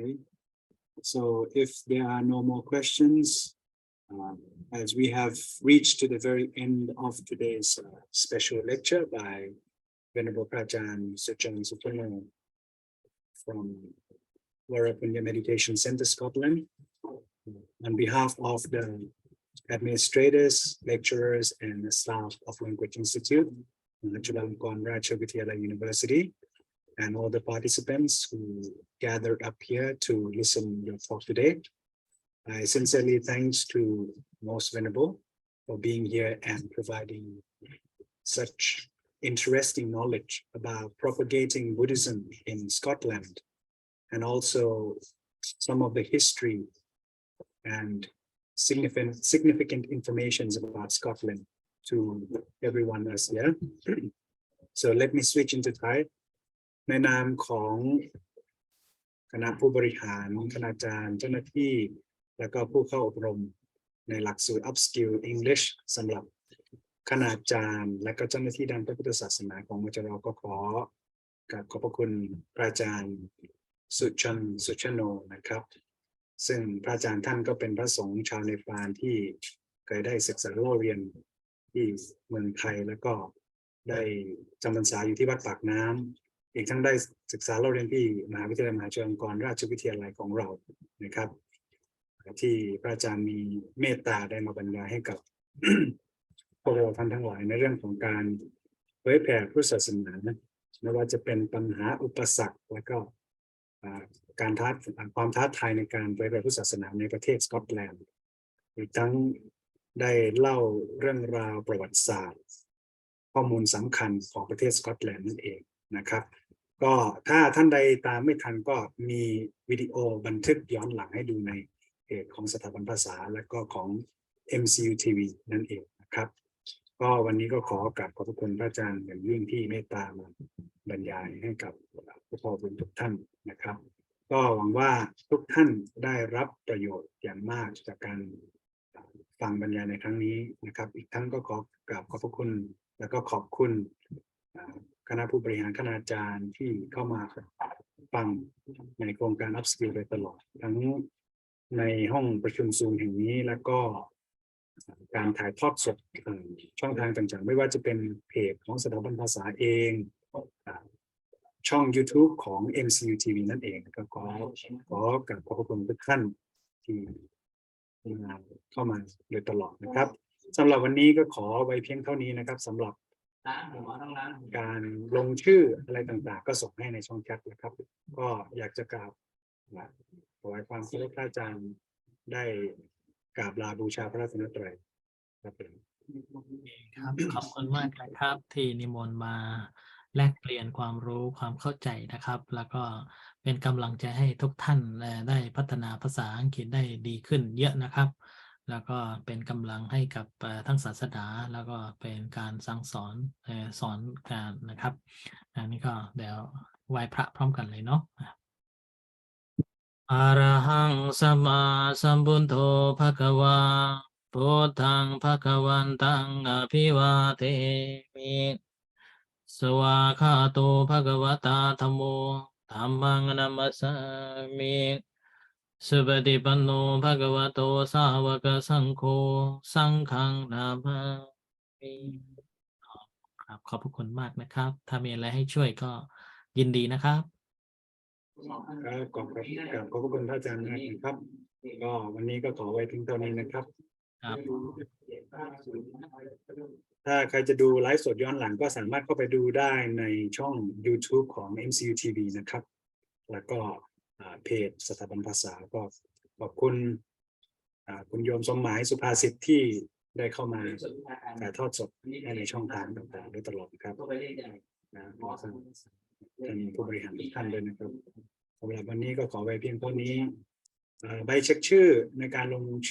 Okay. So if there are no more questions, as we have reached to the very end of today's special lecture by Venerable Prajan Suchan Supano from Varapunya Meditation Center, Scotland, on behalf of the administrators, lecturers, and the staff of Language Institute, Chulalongkorn Ratchavidyalaya University, and all the participants who gathered up here to listen to your talk today. I sincerely thanks to Most Venerable for being here and providing such interesting knowledge about propagating Buddhism in Scotland, and also some of the history and significant information about Scotland to everyone else here. So let me switch into Thai. ในนามของคณะผู้บริหารคณาจารย์เจ้าหน้าที่แล้วก็ผู้เข้าอบรมในหลักสูตร Upskill English สำหรับคณาจารย์และก็เจ้าหน้าที่ด้านพระพุทธศาสนาของมจร.ก็ขอบพระคุณพระอาจารย์สุชโนนะครับ ซึ่งพระอาจารย์ท่านก็เป็นพระสงฆ์ชาวเนปาลที่เคยได้ศึกษาเล่าเรียนที่เมืองไทยแล้วก็ได้จำพรรษาอยู่ที่วัดปากน้ำอีกทั้งได้ศึกษาเล่าเรียนที่มหาวิทยาลัยมหาจุฬาลงกรณราชวิทยาลัยของเรานะครับที่พระอาจารย์มีเมตตาได้มาบรรยายให้กับ พวกเราท่านทั้งหลายในเรื่องของการเผยแผ่พุทธศาสนาไม่ว่าจะเป็นปัญหาอุปสรรคและก็การความท้าทายในการเผยแผ่พุทธศาสนาในประเทศสกอตแลนด์อีกทั้งได้เล่าเรื่องราวประวัติศาสตร์ข้อมูลสำคัญของประเทศสกอตแลนด์นั่นเองนะครับก็ถ้าท่านใดตามไม่ทันก็มีวิดีโอบันทึกย้อนหลังให้ดูในเพจของสถาบันภาษาและก็ของ MCU TV นั่นเองนะครับก็วันนี้ก็ขอกราบขอบพระคุณพระอาจารย์อย่างยิ่งที่เมตตามาบรรยายให้กับผู้พ่อบุญทุกท่านนะครับก็หวังว่าทุกท่านได้รับประโยชน์อย่างมากจากการฟังบรรยายในครั้งนี้นะครับอีกทั้งก็ขอกราบขอบพระคุณแล้วก็ขอบคุณคณะผู้บริหารคณาจารย์ที่เข้ามาฟังในโครงการ Upskill โดยตลอดทั้งในห้องประชุมซูมแห่งนี้แล้วก็การถ่ายทอดสดช่องทางต่างๆไม่ว่าจะเป็นเพจของสถาบันภาษาเองช่อง YouTube ของ MCU TV นั่นเองก็ขอกราบขอบพระคุณทุกท่านที่เข้ามาโดยตลอดนะครับสำหรับวันนี้ก็ขอไว้เพียงเท่านี้นะครับสำหรับการลงชื่ออะไรต่างๆก็ส่งให้ในช่องแชทนะครับก็อยากจะกราบขอให้ความเคารพพระอาจารย์ได้กราบลาบูชาพระรัตนตรัยครับครับขอบคุณมากนะครับที่นิมนต์มาแลกเปลี่ยนความรู้ความเข้าใจนะครับ แล้วก็เป็นกำลังใจให้ทุกท่านได้พัฒนาภาษาอังกฤษได้ดีขึ้นเยอะนะครับ แล้วก็เป็นกำลังให้กับทั้งศาสนาแล้วก็เป็นการสั่งสอนสอนการนะครับอันนี้ก็เดี๋ยวไหว้พระพร้อมกันเลยเนาะอะระหังสัมมาสัมพุทโธภะคะวาพุทธังภะคะวันตังอภิวาเทมิสวาคาโตภะคะวตาธัมโมธัมมังนัมสสามิสุปฏิปันโนภะคะวะโตสาวกสังโฆสังฆังนามามิครับขอบพระคุณมากนะครับ ถ้ามีอะไรให้ช่วยก็ยินดีนะครับขอบพระคุณพระอาจารย์นะครับก็วันนี้ก็ขอไว้เพียงเท่านี้นะครับถ้าใครจะดูไลฟ์สดย้อนหลังก็สามารถเข้าไปดูได้ในช่อง YouTube ของ MCU TV นะครับแล้วก็เพจสถาบันภาษาก็ขอบคุณคุณโยมสมหมายสุภาษิตที่ได้เข้ามาถ่ายทอดสดในช่องทางต่างๆโดยตลอดครับท่านผู้บริหารทุกท่านด้วยนะครับสำหรับวันนี้ก็ขอไว้เพียงเท่านี้ใบเช็คชื่อในการลง